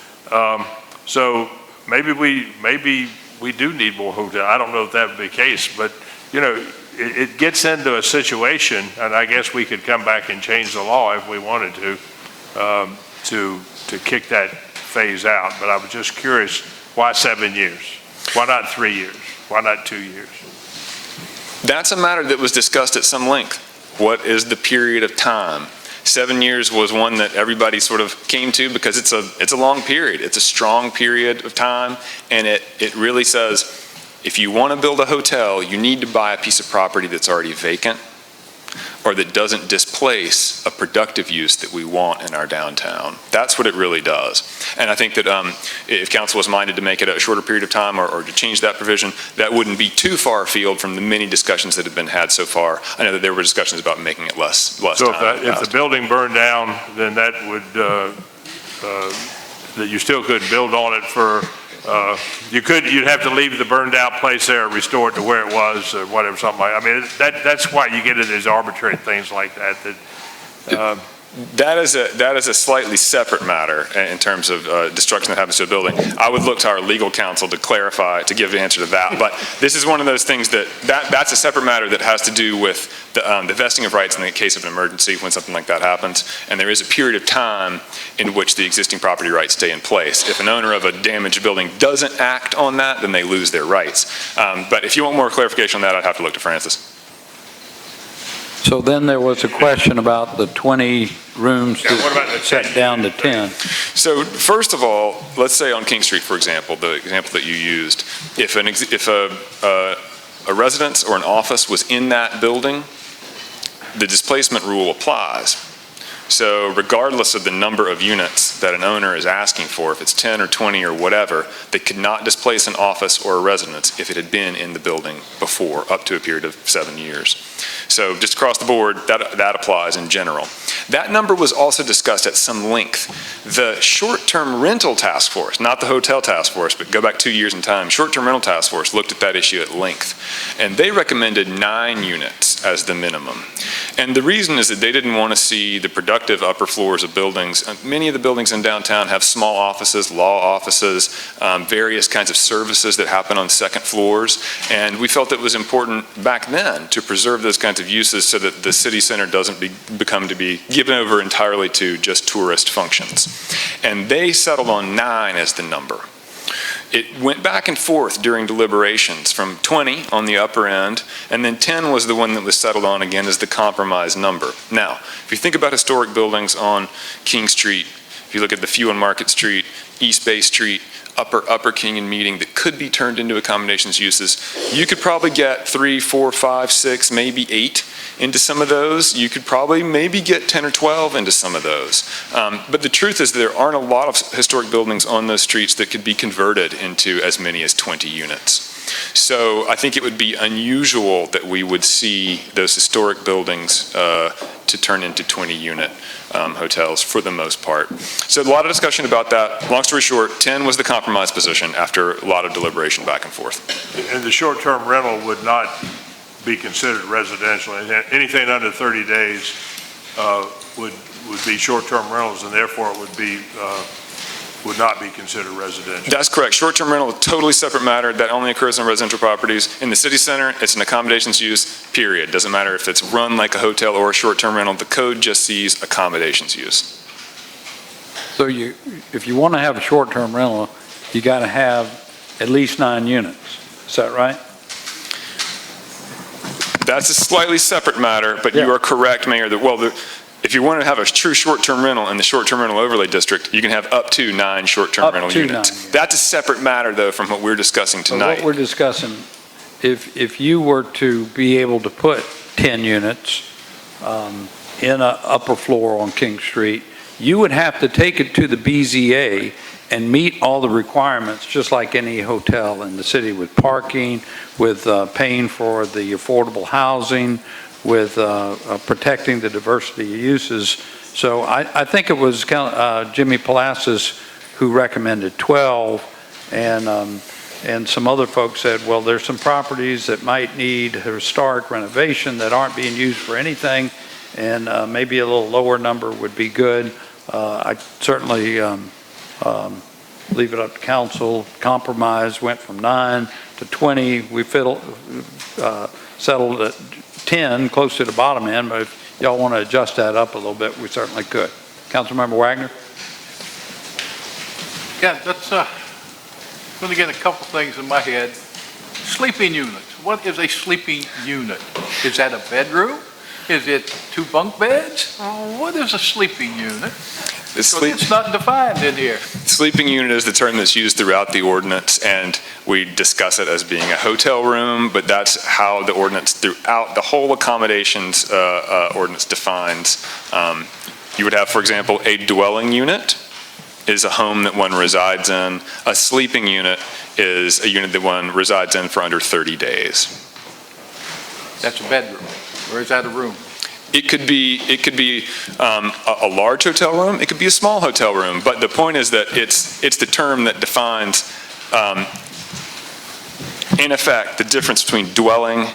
So maybe we do need more hotel. I don't know if that would be the case, but it gets into a situation, and I guess we could come back and change the law if we wanted to kick that phase out. But I was just curious, why 7 years? Why not 3 years? Why not 2 years? That's a matter that was discussed at some length. What is the period of time? 7 years was one that everybody sort of came to because it's a long period. It's a strong period of time, and it really says if you want to build a hotel, you need to buy a piece of property that's already vacant or that doesn't displace a productive use that we want in our downtown. That's what it really does. And I think that if council was minded to make it a shorter period of time or to change that provision, that wouldn't be too far afield from the many discussions that have been had so far. I know that there were discussions about making it less so time. If the building burned down, then that would, that you still could build on it for, you'd have to leave the burned out place there, restore it to where it was, or whatever, something like, I mean, that's why you get into these arbitrary things like that. That is a slightly separate matter in terms of destruction that happens to a building. I would look to our legal counsel to clarify, to give the answer to that. But this is one of those things that's a separate matter that has to do with the vesting of rights in the case of an emergency when something like that happens. And there is a period of time in which the existing property rights stay in place. If an owner of a damaged building doesn't act on that, then they lose their rights. But if you want more clarification on that, I'd have to look to Francis. So then there was a question about the 20 rooms set down to 10. So first of all, let's say on King Street, for example, the example that you used, if a residence or an office was in that building, the displacement rule applies. So regardless of the number of units that an owner is asking for, if it's 10 or 20 or whatever, they could not displace an office or a residence if it had been in the building before, up to a period of 7 years. So just across the board, that applies in general. That number was also discussed at some length. The short-term rental task force, not the hotel task force, but go back 2 years in time, short-term rental task force looked at that issue at length. And they recommended 9 units as the minimum. And the reason is that they didn't want to see the productive upper floors of buildings. Many of the buildings in downtown have small offices, law offices, various kinds of services that happen on second floors. And we felt it was important back then to preserve those kinds of uses so that the city center doesn't become to be given over entirely to just tourist functions. And they settled on 9 as the number. It went back and forth during deliberations from 20 on the upper end, and then 10 was the one that was settled on again as the compromise number. Now, if you think about historic buildings on King Street, if you look at the few on Market Street, East Bay Street, Upper King and Meeting that could be turned into accommodations uses, you could probably get 3, 4, 5, 6, maybe 8 into some of those. You could probably maybe get 10 or 12 into some of those. But the truth is there aren't a lot of historic buildings on those streets that could be converted into as many as 20 units. So I think it would be unusual that we would see those historic buildings to turn into 20-unit hotels for the most part. So a lot of discussion about that. Long story short, 10 was the compromise position after a lot of deliberation back and forth. And the short-term rental would not be considered residential. Anything under 30 days would be short-term rentals, and therefore it would not be considered residential. That's correct. Short-term rental is a totally separate matter. That only occurs on residential properties. In the city center, it's an accommodations use, period. Doesn't matter if it's run like a hotel or a short-term rental. The code just sees accommodations use. So if you want to have a short-term rental, you got to have at least 9 units. Is that right? That's a slightly separate matter, but you are correct, Mayor. If you want to have a true short-term rental in the short-term rental overlay district, you can have up to 9 short-term rental units. That's a separate matter, though, from what we're discussing tonight. What we're discussing, if you were to be able to put 10 units in an upper floor on King Street, you would have to take it to the BZA and meet all the requirements, just like any hotel in the city, with parking, with paying for the affordable housing, with protecting the diversity of uses. So I think it was Jimmy Palacios who recommended 12, and some other folks said, well, there's some properties that might need historic renovation that aren't being used for anything, and maybe a little lower number would be good. I certainly leave it up to council. Compromise went from 9 to 20. We settled at 10, close to the bottom end, but if y'all want to adjust that up a little bit, we certainly could. Councilmember Wagner? Yeah, that's going to get a couple things in my head. Sleeping units. What is a sleeping unit? Is that a bedroom? Is it 2 bunk beds? What is a sleeping unit? It's not defined in here. Sleeping unit is the term that's used throughout the ordinance, and we discuss it as being a hotel room, but that's how the ordinance throughout the whole accommodations ordinance defines. You would have, for example, a dwelling unit is a home that one resides in. A sleeping unit is a unit that one resides in for under 30 days. That's a bedroom, or is that a room? It could be a large hotel room. It could be a small hotel room. But the point is that it's the term that defines, in effect, the difference between dwelling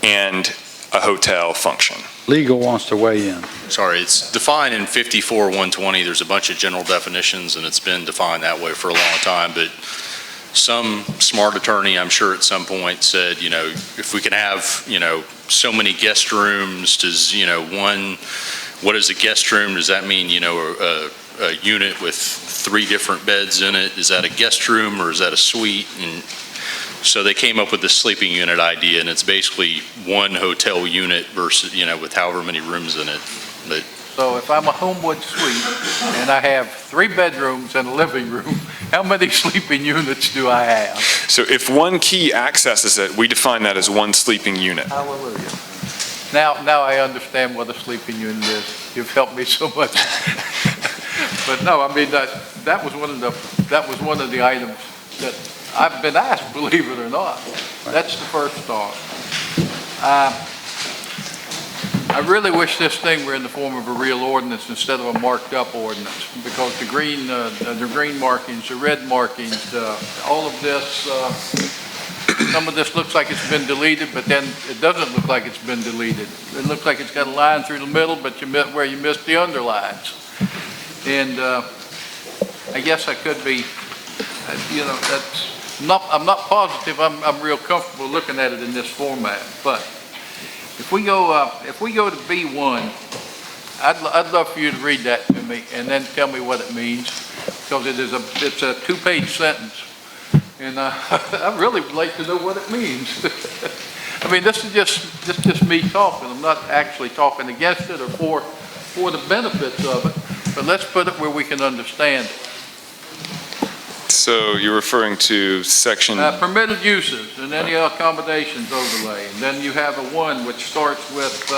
and a hotel function. Legal wants to weigh in. Sorry, it's defined in 54-120. There's a bunch of general definitions, and it's been defined that way for a long time. But some smart attorney, I'm sure at some point, said, you know, if we can have, you know, so many guest rooms, does, you know, what is a guest room? Does that mean, you know, a unit with 3 different beds in it? Is that a guest room or is that a suite? And so they came up with the sleeping unit idea, and it's basically one hotel unit versus, you know, with however many rooms in it. But so if I'm a Homewood suite and I have 3 bedrooms and a living room, how many sleeping units do I have? So if one key accesses it, we define that as one sleeping unit. Hallelujah. Now I understand what a sleeping unit is. You've helped me so much. But no, I mean, that was one of the items that I've been asked, believe it or not. That's the first thought. I really wish this thing were in the form of a real ordinance instead of a marked up ordinance, because the green markings, the red markings, all of this, some of this looks like it's been deleted, but then it doesn't look like it's been deleted. It looks like it's got a line through the middle, but where you missed the underlines. And I guess I could be, you know, I'm not positive I'm real comfortable looking at it in this format, but if we go to B1, I'd love for you to read that to me and then tell me what it means, because it's a 2-page sentence, and I really would like to know what it means. I mean, this is just me talking. I'm not actually talking against it or for the benefits of it, but let's put it where we can understand it. So you're referring to section... permitted uses and any accommodations overlay. And then you have a 1 which starts with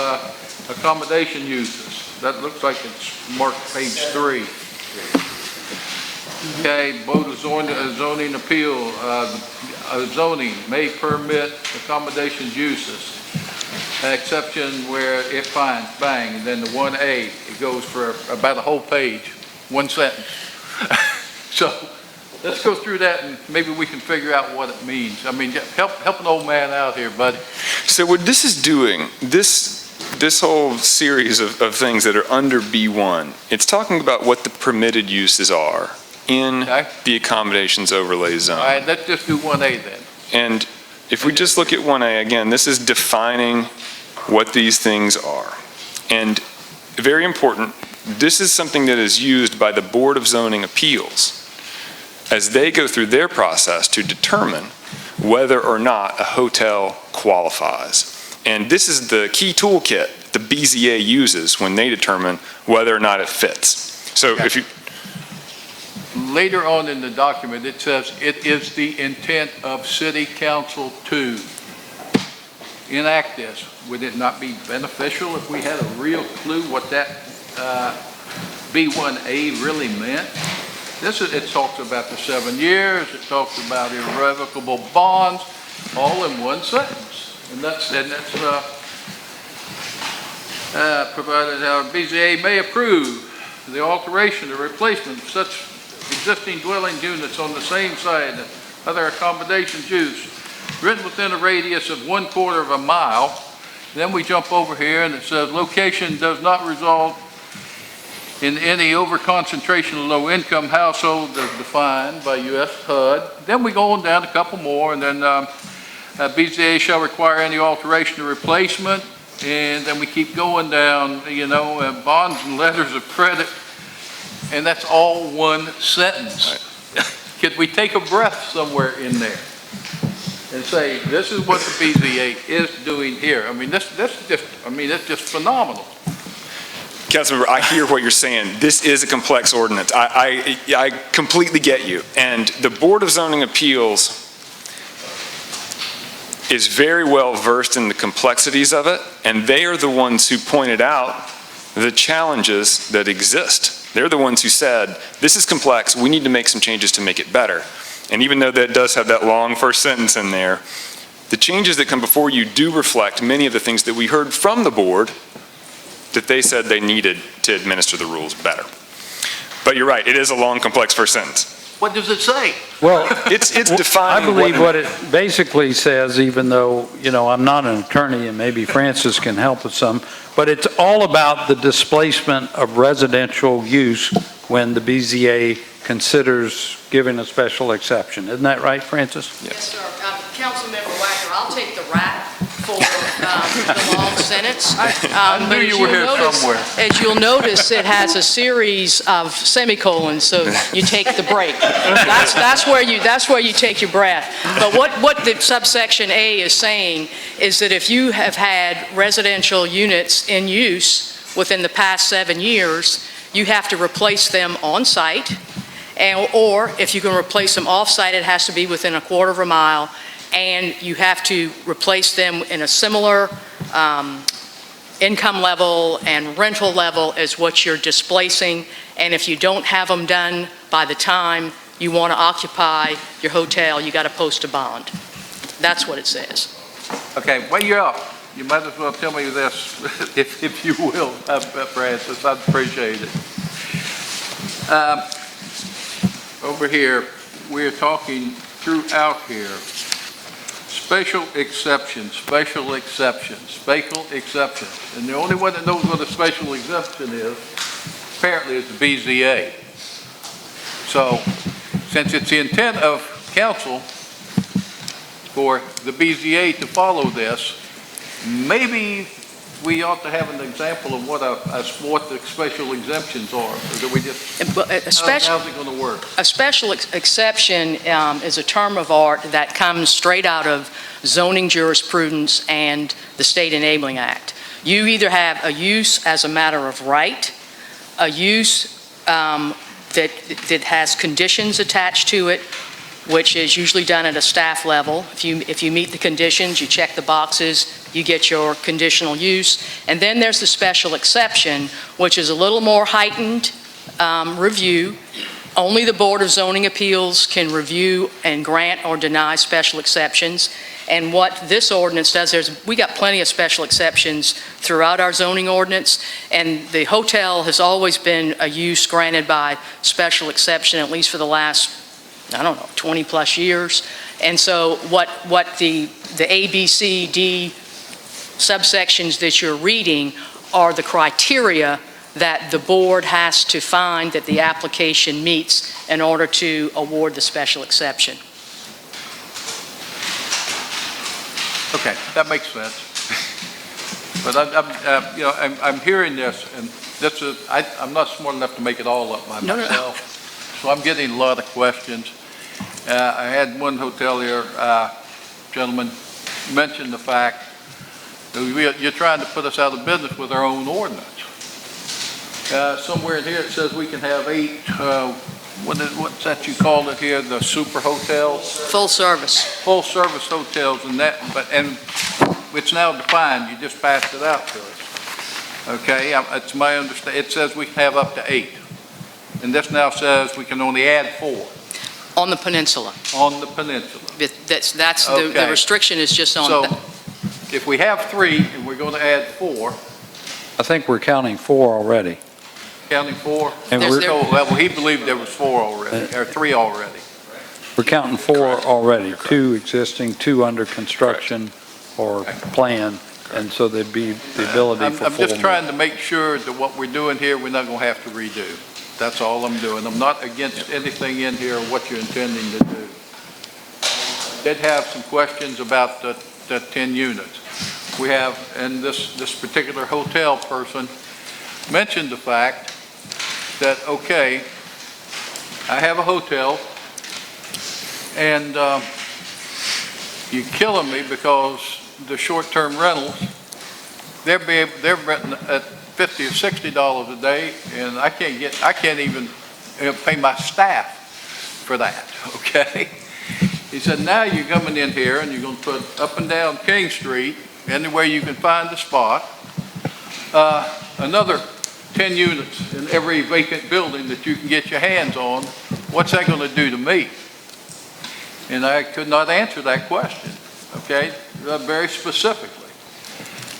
accommodation uses. That looks like it's marked page 3. Okay, Board of Zoning Appeal, zoning may permit accommodations uses. An exception where it finds, bang, and then the 1A, it goes for about a whole page, 1 sentence. So let's go through that and maybe we can figure out what it means. I mean, help an old man out here, buddy. So what this is doing, this whole series of things that are under B1, it's talking about what the permitted uses are in the accommodations overlay zone. All right, let's just do 1A then. And if we just look at 1A, again, this is defining what these things are. And very important, this is something that is used by the Board of Zoning Appeals as they go through their process to determine whether or not a hotel qualifies. And this is the key toolkit the BZA uses when they determine whether or not it fits. So if you... Later on in the document, it says it is the intent of City Council to. enact this, would it not be beneficial if we had a real clue what that B1A really meant? It talks about the 7 years, it talks about irrevocable bonds, all in one sentence. And that's provided our BZA may approve the alteration or replacement of such existing dwelling units on the same side and other accommodations used, written within a radius of 1/4 of a mile. Then we jump over here and it says location does not result in any over-concentration of low-income household as defined by U.S. HUD. Then we go on down a couple more, and then BZA shall require any alteration or replacement, and then we keep going down, bonds and letters of credit, and that's all one sentence. Could we take a breath somewhere in there and say, this is what the BZA is doing here? I mean, it's just phenomenal. Councilmember, I hear what you're saying. This is a complex ordinance. I completely get you. And the Board of Zoning Appeals is very well versed in the complexities of it, and they are the ones who pointed out the challenges that exist. They're the ones who said, this is complex, we need to make some changes to make it better. And even though that does have that long first sentence in there, the changes that come before you do reflect many of the things that we heard from the board that they said they needed to administer the rules better. But you're right, it is a long, complex first sentence. What does it say? Well, it's defining. I believe what it basically says, even though, I'm not an attorney and maybe Francis can help with some, but it's all about the displacement of residential use when the BZA considers giving a special exception. Isn't that right, Francis? Yes, sir. Councilmember Wagner, I'll take the rap for the long sentence. I knew you were here somewhere. As you'll notice, it has a series of semicolons, so you take the break. That's where you take your breath. But what the subsection A is saying is that if you have had residential units in use within the past 7 years, you have to replace them on site, or if you can replace them off site, it has to be within 1/4 of a mile. And you have to replace them in a similar income level and rental level as what you're displacing. And if you don't have them done by the time you want to occupy your hotel, you got to post a bond. That's what it says. Okay, well, you're up. You might as well tell me this, if you will, Francis. I'd appreciate it. Over here, we're talking throughout here. Special exceptions, special exceptions, special exceptions. And the only one that knows what a special exception is, apparently, is the BZA. So, since it's the intent of council for the BZA to follow this, maybe we ought to have an example of what the special exemptions are. Or do we just, how's it going to work? A special exception is a term of art that comes straight out of zoning jurisprudence and the State Enabling Act. You either have a use as a matter of right, a use that has conditions attached to it, which is usually done at a staff level. If you meet the conditions, you check the boxes, you get your conditional use. And then there's the special exception, which is a little more heightened review. Only the Board of Zoning Appeals can review and grant or deny special exceptions. And what this ordinance does, we got plenty of special exceptions throughout our zoning ordinance, and the hotel has always been a use granted by special exception, at least for the last 20 plus years. And so what the A, B, C, D subsections that you're reading are the criteria that the board has to find that the application meets in order to award the special exception. Okay, that makes sense. But I'm hearing this, and I'm not smart enough to make it all up by myself. So I'm getting a lot of questions. I had one hotelier gentleman mention the fact that you're trying to put us out of business with our own ordinance. Somewhere in here it says we can have 8, what's that you called it here, the super hotels? Full service. Full service hotels and that, and it's now defined, you just passed it out to us. Okay, it's my understanding, it says we can have up to 8. And this now says we can only add 4. On the peninsula. On the peninsula. That's the Okay. restriction is just on. So if we have 3 and we're going to add 4, I think we're counting 4 already. counting 4? And we're- Well, he believed there was 4 already, or 3 already. We're counting 4 already, 2 existing, 2 under construction or plan, and so there'd be the ability for 4 I'm just more. trying to make sure that what we're doing here, we're not going to have to redo. That's all I'm doing. I'm not against anything in here, what you're intending to do. Did have some questions about the 10 units. We have, and this particular hotel person mentioned the fact that, okay, I have a hotel, and you're killing me because the short-term rentals, they're renting at $50 or $60 a day, and I can't even pay my staff for that, okay? He said, now you're coming in here and you're going to put up and down King Street, anywhere you can find a spot, another 10 units in every vacant building that you can get your hands on. What's that going to do to me? And I could not answer that question, okay, very specifically.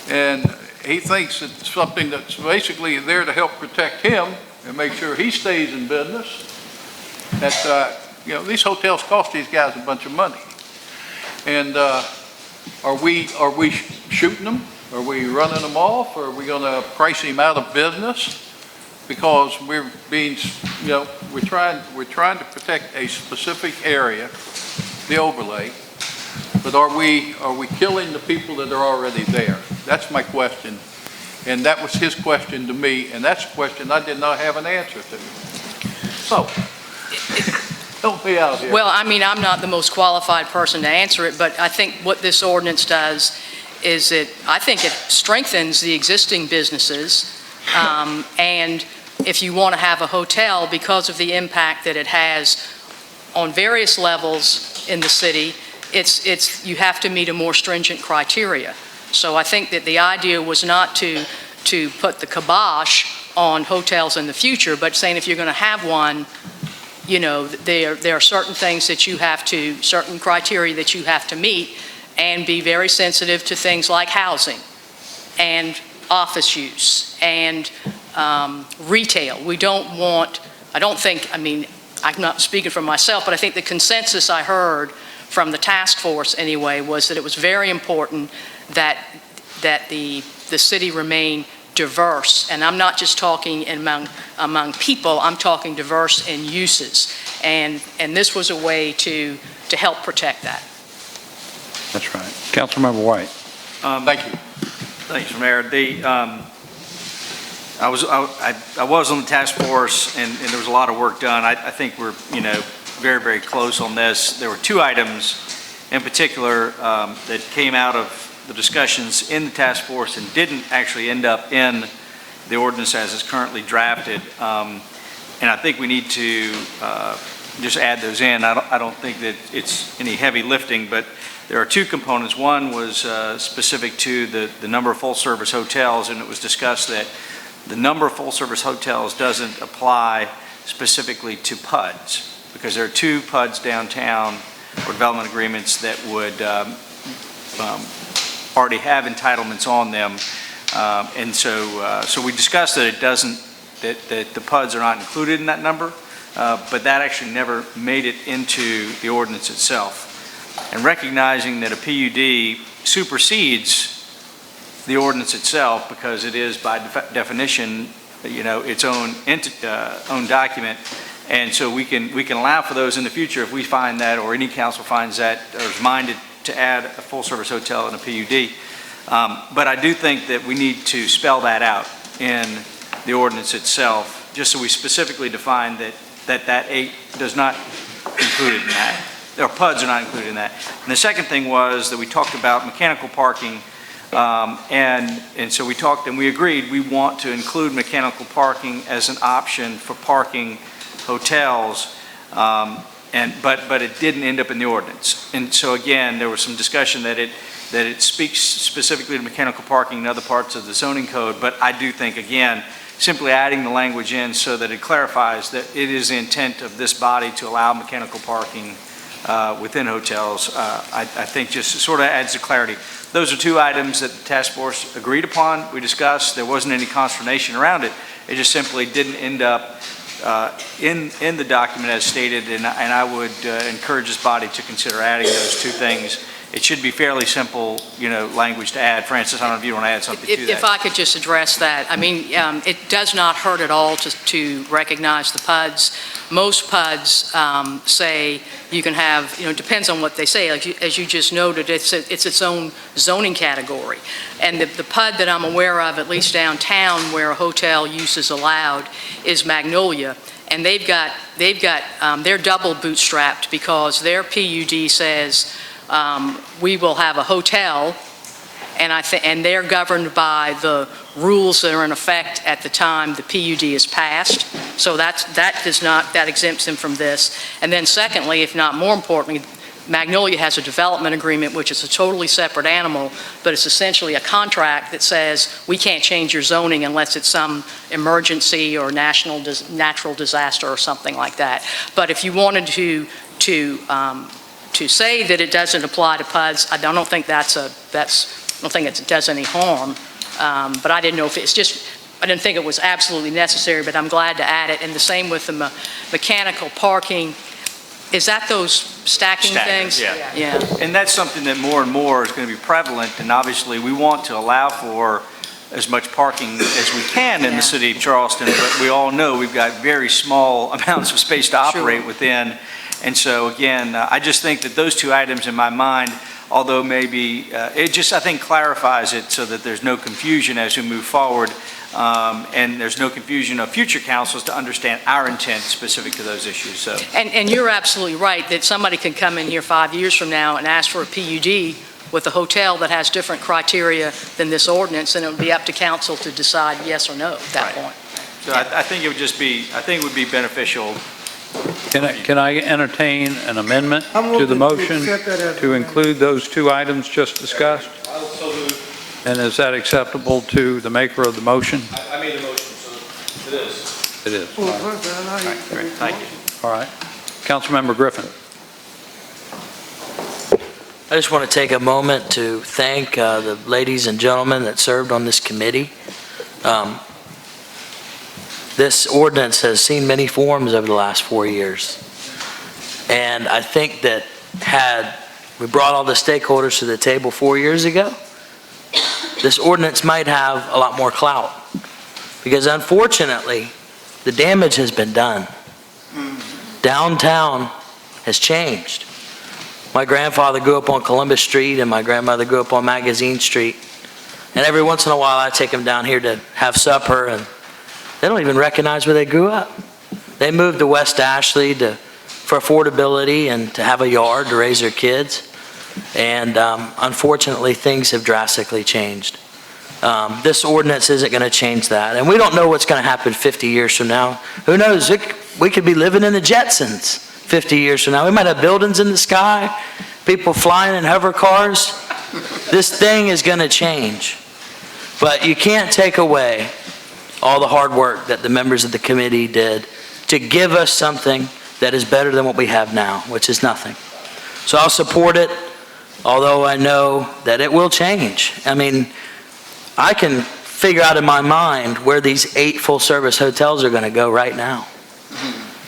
And he thinks it's something that's basically there to help protect him and make sure he stays in business. That, these hotels cost these guys a bunch of money. And are we shooting them? Are we running them off? Or are we going to price him out of business? Because we're being, we're trying to protect a specific area, the overlay, but are we killing the people that are already there? That's my question, and that was his question to me, and that's a question I did not have an answer to. So, help me out here. Well, I mean, I'm not the most qualified person to answer it, but I think what this ordinance does is I think it strengthens the existing businesses, and if you want to have a hotel, because of the impact that it has on various levels in the city, you have to meet a more stringent criteria. So I think that the idea was not to put the kibosh on hotels in the future, but saying if you're going to have one, there are certain things that you have to, certain criteria that you have to meet, and be very sensitive to things like housing and office use and retail. We don't want, I'm not speaking for myself, but I think the consensus I heard from the task force anyway was that it was very important that the city remain diverse. And I'm not just talking among people, I'm talking diverse in uses. And this was a way to help protect that. That's right. Councilmember White. Thank you. Thanks, Mayor. I was on the task force, and there was a lot of work done. I think we're, very, very close on this. There were 2 items in particular that came out of the discussions in the task force and didn't actually end up in the ordinance as it's currently drafted. And I think we need to just add those in. I don't think that it's any heavy lifting, but there are 2 components. One was specific to the number of full-service hotels, and it was discussed that the number of full-service hotels doesn't apply specifically to PUDs, because there are 2 PUDs downtown or development agreements that would already have entitlements on them. And so we discussed that that the PUDs are not included in that number, but that actually never made it into the ordinance itself. And recognizing that a PUD supersedes the ordinance itself, because it is by definition, its own document, and so we can allow for those in the future if we find that, or any council finds that, or is minded to add a full-service hotel and a PUD. But I do think that we need to spell that out in the ordinance itself, just so we specifically define that 8 does not include in that, or PUDs are not included in that. And the second thing was that we talked about mechanical parking, and so we talked and we agreed we want to include mechanical parking as an option for parking hotels. But it didn't end up in the ordinance. And so again, there was some discussion that it speaks specifically to mechanical parking in other parts of the zoning code, but I do think, again, simply adding the language in so that it clarifies that it is the intent of this body to allow mechanical parking within hotels, I think just sort of adds the clarity. Those are two items that the task force agreed upon, we discussed, there wasn't any consternation around it, it just simply didn't end up in the document as stated, and I would encourage this body to consider adding those two things. It should be fairly simple, language to add. Francis, I don't know if you want to add something to that. If I could just address that, I mean, it does not hurt at all to recognize the PUDs. Most PUDs say you can have, depends on what they say. Like as you just noted, it's its own zoning category. And the PUD that I'm aware of, at least downtown, where a hotel use is allowed, is Magnolia. And they're double bootstrapped because their PUD says we will have a hotel, and they're governed by the rules that are in effect at the time the PUD is passed. So that exempts them from this. And then secondly, if not more importantly, Magnolia has a development agreement, which is a totally separate animal, but it's essentially a contract that says we can't change your zoning unless it's some emergency or natural disaster or something like that. But if you wanted to say that it doesn't apply to PUDs, I don't think it does any harm. But I didn't know if I didn't think it was absolutely necessary, but I'm glad to add it. And the same with the mechanical parking. Is that those stacking things? Yeah. And that's something that more and more is going to be prevalent, and obviously we want to allow for as much parking as we can in the city of Charleston, but we all know we've got very small amounts of space to operate within. And so again, I just think that those two items in my mind, although maybe it just, I think, clarifies it so that there's no confusion as we move forward, and there's no confusion of future councils to understand our intent specific to those issues. So. And you're absolutely right that somebody can come in here 5 years from now and ask for a PUD with a hotel that has different criteria than this ordinance, and it would be up to council to decide yes or no at that point. So I think it would just be, I think it would be beneficial. Can I entertain an amendment to the motion to include those two items just discussed? And is that acceptable to the maker of the motion? I made the motion, so it is. It is. All right, great, thank you. All right. Councilmember Griffin. I just want to take a moment to thank the ladies and gentlemen that served on this committee. This ordinance has seen many forms over the last 4 years. And I think that had we brought all the stakeholders to the table 4 years ago, this ordinance might have a lot more clout. Because unfortunately, the damage has been done. Downtown has changed. My grandfather grew up on Columbus Street and my grandmother grew up on Magazine Street. And every once in a while I take them down here to have supper and they don't even recognize where they grew up. They moved to West Ashley for affordability and to have a yard to raise their kids. And unfortunately, things have drastically changed. This ordinance isn't going to change that. And we don't know what's going to happen 50 years from now. Who knows? We could be living in the Jetsons 50 years from now. We might have buildings in the sky, people flying in hover cars. This thing is going to change. But you can't take away all the hard work that the members of the committee did to give us something that is better than what we have now, which is nothing. So I'll support it, although I know that it will change. I mean, I can figure out in my mind where these 8 full-service hotels are going to go right now.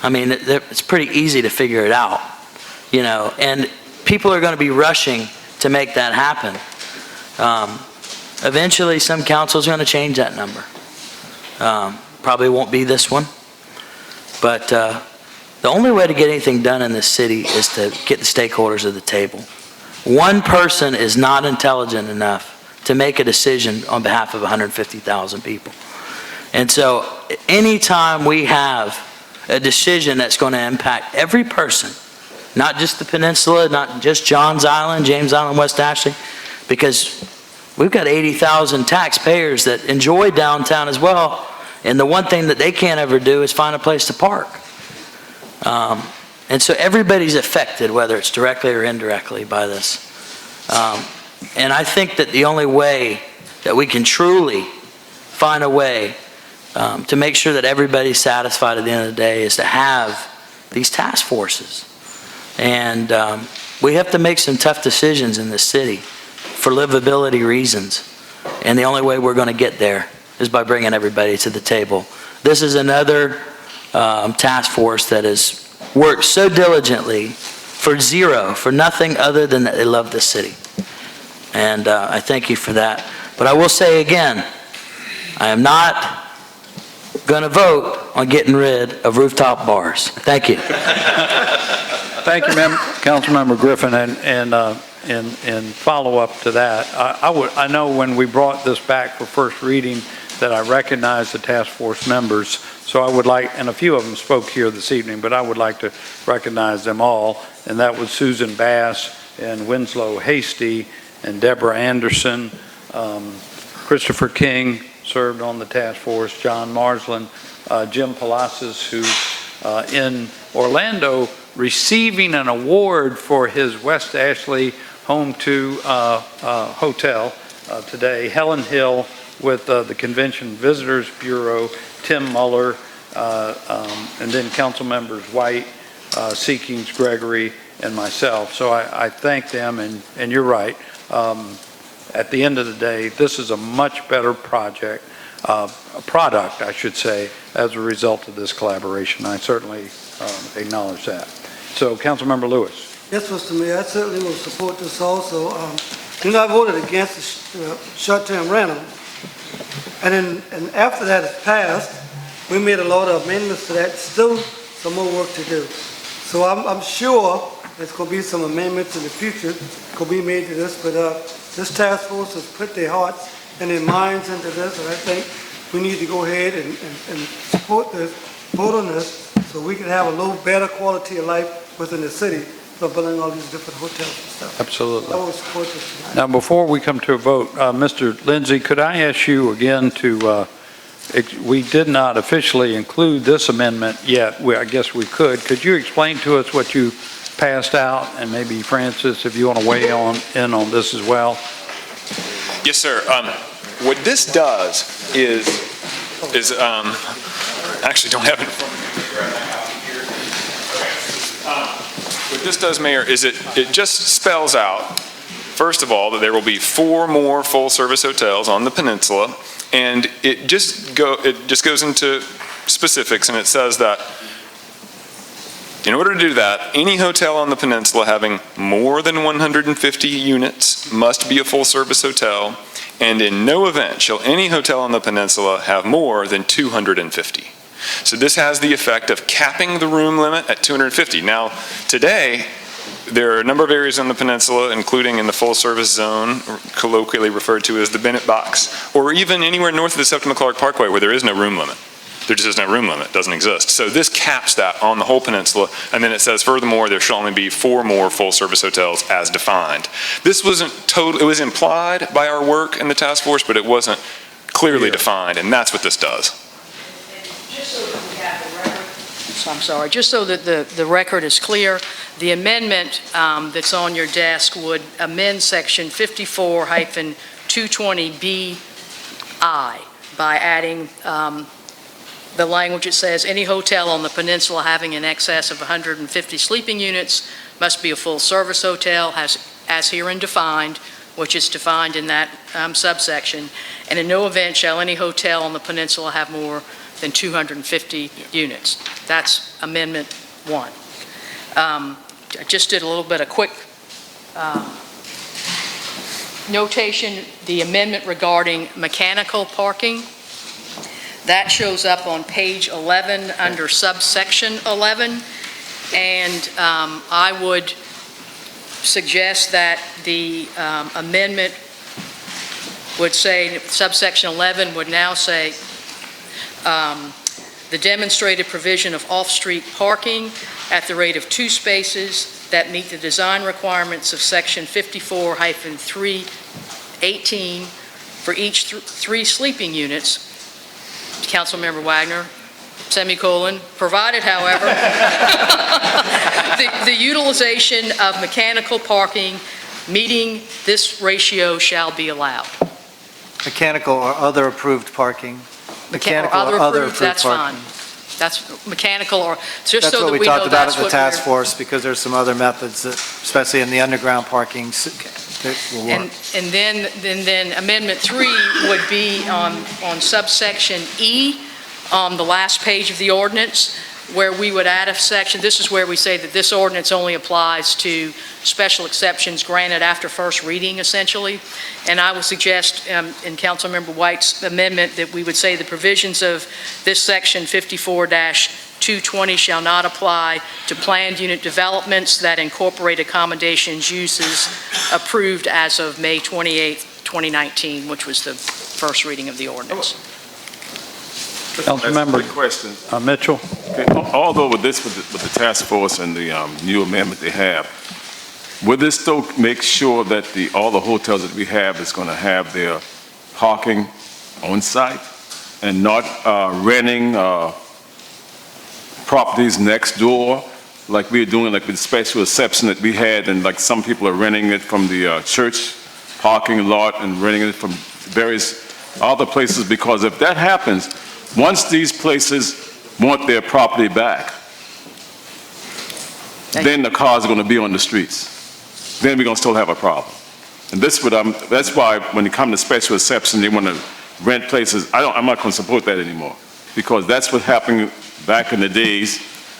I mean, it's pretty easy to figure it out, and people are going to be rushing to make that happen. Eventually, some council is going to change that number. Probably won't be this one, but the only way to get anything done in this city is to get the stakeholders at the table. One person is not intelligent enough to make a decision on behalf of 150,000 people. And so anytime we have a decision that's going to impact every person, not just the peninsula, not just Johns Island, James Island, West Ashley, because we've got 80,000 taxpayers that enjoy downtown as well, and the one thing that they can't ever do is find a place to park. And so everybody's affected, whether it's directly or indirectly by this. And I think that the only way that we can truly find a way to make sure that everybody's satisfied at the end of the day is to have these task forces. And we have to make some tough decisions in this city for livability reasons. And the only way we're going to get there is by bringing everybody to the table. This is another task force that has worked so diligently for nothing other than that they love this city. And I thank you for that. But I will say again, I am not going to vote on getting rid of rooftop bars. Thank you. Thank you, Councilmember Griffin, and follow up to that. I know when we brought this back for first reading that I recognized the task force members, so I would like, and a few of them spoke here this evening, but I would like to recognize them all, and that was Susan Bass and Winslow Hasty and Deborah Anderson, Christopher King served on the task force, John Marsland, Jim Palacios, who's in Orlando receiving an award for his West Ashley Home 2 hotel today, Helen Hill with the Convention Visitors Bureau, Tim Muller, and then council members White, Seekings, Gregory, and myself. So I thank them, and you're right. At the end of the day, this is a much better project, a product, I should say, as a result of this collaboration. I certainly acknowledge that. So, Councilmember Lewis. Yes, Mr. Mayor, I certainly will support this also. I voted against the short-term rental, and after that is passed, we made a lot of amendments to that. Still some more work to do. So I'm sure there's going to be some amendments in the future could be made to this, but this task force has put their hearts and their minds into this, and I think we need to go ahead and support this, vote on this, so we can have a little better quality of life within the city for building all these different hotels and stuff. Absolutely. I will support this tonight. Now, before we come to a vote, Mr. Lindsay, could I ask you again to, we did not officially include this amendment yet. I guess we could. Could you explain to us what you passed out, and maybe Francis, if you want to weigh in on this as well? Yes, sir. What this does is actually don't have it in front of me right now. What this does, Mayor, is it just spells out, first of all, that there will be 4 more full-service hotels on the peninsula, and it just goes into specifics, and it says that in order to do that, any hotel on the peninsula having more than 150 units must be a full-service hotel, and in no event shall any hotel on the peninsula have more than 250. So this has the effect of capping the room limit at 250. Now, today, there are a number of areas on the peninsula, including in the full-service zone, colloquially referred to as the Bennett Box, or even anywhere north of the Septima Clark Parkway where there is no room limit. There just is no room limit, it doesn't exist. So this caps that on the whole peninsula, and then it says, furthermore, there shall only be 4 more full-service hotels as defined. This wasn't total, it was implied by our work in the task force, but it wasn't clearly defined, and that's what this does. Just so that we have the record, so I'm sorry, just so that the record is clear, the amendment that's on your desk would amend section 54-220BI by adding the language. It says, any hotel on the peninsula having in excess of 150 sleeping units must be a full-service hotel, as herein defined, which is defined in that subsection, and in no event shall any hotel on the peninsula have more than 250 units. That's Amendment 1. I just did a little bit of quick notation. The amendment regarding mechanical parking, that shows up on page 11 under subsection 11, and I would suggest that the amendment would say, subsection 11 would now say, the demonstrated provision of off-street parking at the rate of 2 spaces that meet the design requirements of section 54-318 for each 3 sleeping units. Councilmember Wagner, semicolon, provided, however, the utilization of mechanical parking meeting this ratio shall be allowed. Mechanical or other approved parking. Mechanical or other approved That's parking. fine. That's mechanical or, just That's so what that we we know talked about that's at the what task we're... force, because there's some other methods that, especially in the underground parking, that will work. And then Amendment 3 would be on subsection E, on the last page of the ordinance, where we would add a section. This is where we say that this ordinance only applies to special exceptions granted after first reading, essentially. And I would suggest in Councilmember White's amendment that we would say the provisions of this section 54-220 shall not apply to planned unit developments that incorporate accommodations uses approved as of May 28, 2019, which was the first reading of the ordinance. Councilmember question. Mitchell. Okay. Although with the task force and the new amendment they have, will this still make sure that all the hotels that we have is going to have their parking on site and not renting properties next door like we're doing, like with special exception that we had, and like some people are renting it from the church parking lot and renting it from various other places? Because if that happens, once these places want their property back, then the cars are going to be on the streets. Then we're going to still have a problem. And that's why when it comes to special exception, they want to rent places. I'm not going to support that anymore, because that's what happened back in the days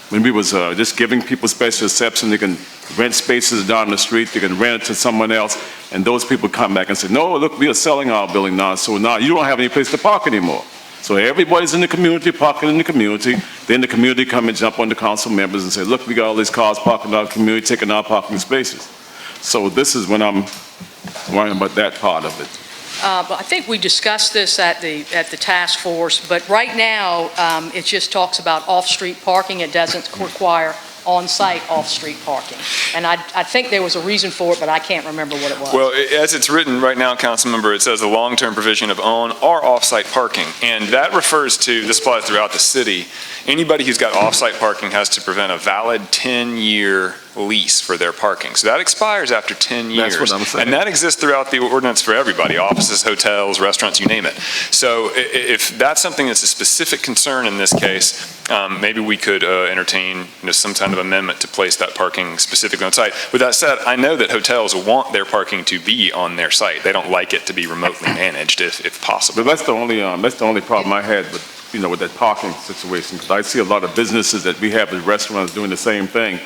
when we was just giving people special exception. They can rent spaces down the street, they can rent it to someone else, and those people come back and say, no, look, we are selling our building now, so now you don't have any place to park anymore. So everybody's in the community, parking in the community. Then the community come and jump on the council members and say, look, we got all these cars parking in our community, taking our parking spaces. So this is when I'm worrying about that part of it. But I think we discussed this at the task force, but right now, it just talks about off-street parking. It doesn't require on-site off-street parking. And I think there was a reason for it, but I can't remember what it was. Well, as it's written right now, Councilmember, it says the long-term provision of on or off-site parking. And that refers to, this applies throughout the city, anybody who's got off-site parking has to prevent a valid 10-year lease for their parking. So that expires after 10 years. That's what I'm saying. And that exists throughout the ordinance for everybody, offices, hotels, restaurants, you name it. So if that's something that's a specific concern in this case, maybe we could entertain some kind of amendment to place that parking specifically on site. With that said, I know that hotels want their parking to be on their site. They don't like it to be remotely managed if possible. But that's the only problem I had with that parking situation, because I see a lot of businesses that we have as restaurants doing the same thing,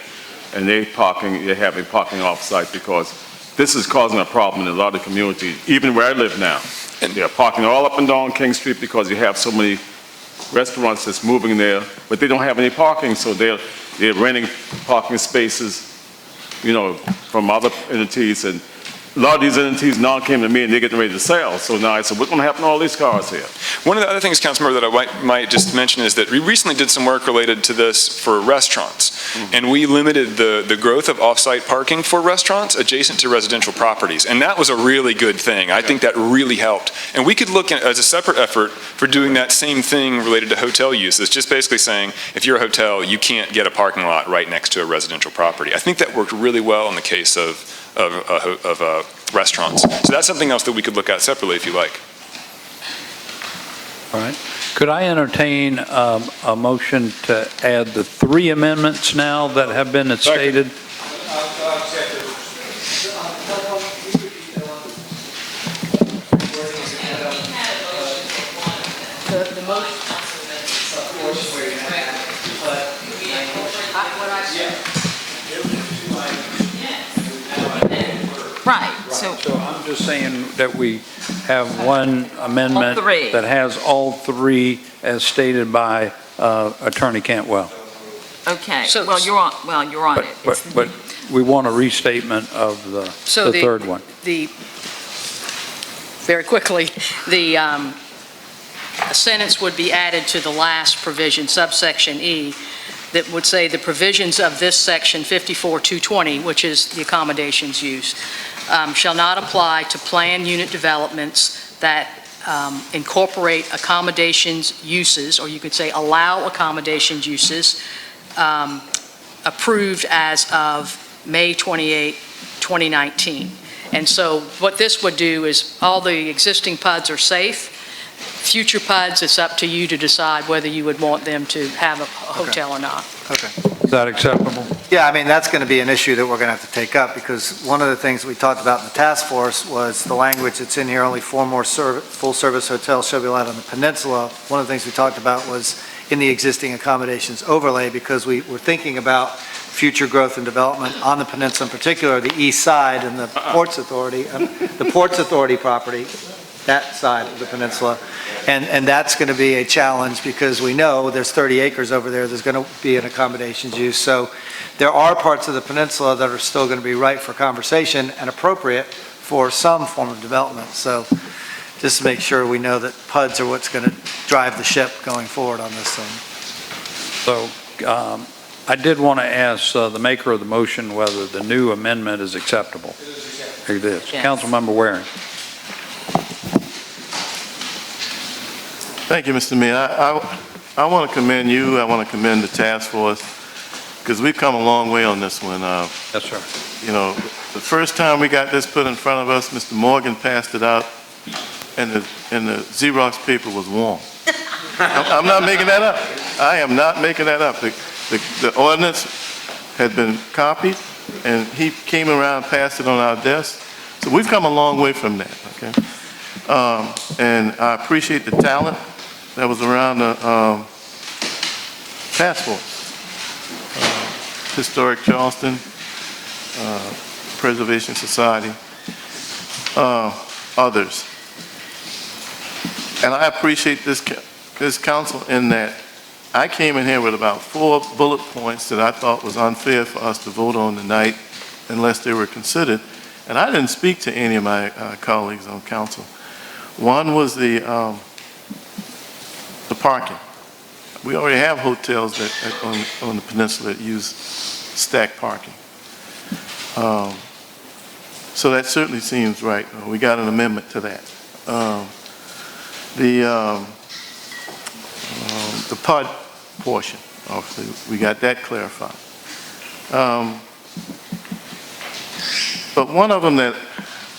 and they're having parking off-site, because this is causing a problem in a lot of communities, even where I live now. And they're parking all up and down King Street because you have so many restaurants that's moving there, but they don't have any parking, so they're renting parking spaces, from other entities. And a lot of these entities now came to me and they're getting ready to sell. So now I said, what's going to happen to all these cars here? One of the other things, Councilmember, that I might just mention is that we recently did some work related to this for restaurants. Mm-hmm. And we limited the growth of off-site parking for restaurants adjacent to residential properties. And that was a really good thing. I think that really helped. And we could look at as a separate effort for doing that same thing related to hotel use. It's just basically saying, if you're a hotel, you can't get a parking lot right next to a residential property. I think that worked really well in the case of restaurants. So that's something else that we could look at separately if you like. All right. Could I entertain a motion to add the 3 amendments now that have been stated? Right. So I'm just saying that we have one amendment All 3. that has all 3 as stated by Attorney Cantwell. Okay. So- You're on it. But we want a restatement of the third one. Very quickly, a sentence would be added to the last provision, subsection E, that would say the provisions of this section 54-220, which is the accommodations use, shall not apply to planned unit developments that incorporate accommodations uses, or you could say allow accommodations uses, approved as of May 28, 2019. And so what this would do is all the existing PUDs are safe. Future PUDs, it's up to you to decide whether you would want them to have a hotel or not. Okay. Is that acceptable? Yeah, I mean, that's going to be an issue that we're going to have to take up, because one of the things we talked about in the task force was the language that's in here, only 4 more full-service hotels shall be allowed on the peninsula. One of the things we talked about was in the existing accommodations overlay, because we were thinking about future growth and development on the peninsula, in particular the east side and the Ports Authority property, that side of the peninsula. And that's going to be a challenge, because we know there's 30 acres over there, there's going to be an accommodations use. So there are parts of the peninsula that are still going to be ripe for conversation and appropriate for some form of development. So just to make sure we know that PUDs are what's going to drive the ship going forward on this thing. So I did want to ask the maker of the motion whether the new amendment is acceptable. It is. Yes. Councilmember Waring. Thank you, Mr. Mayor. I want to commend you. I want to commend the task force, because we've come a long way on this one. Yes, sir. You know, the first time we got this put in front of us, Mr. Morgan passed it out, and the Xerox paper was warm. I'm not making that up. I am not making that up. The ordinance had been copied, and he came around, passed it on our desk. So we've come a long way from that, okay? And I appreciate the talent that was around the task force. Historic Charleston, Preservation Society, others. And I appreciate this council in that I came in here with about 4 bullet points that I thought was unfair for us to vote on tonight unless they were considered. And I didn't speak to any of my colleagues on council. One was the parking. We already have hotels on the peninsula that use stacked parking. So that certainly seems right. We got an amendment to that. The PUD portion, obviously, we got that clarified. But one of them that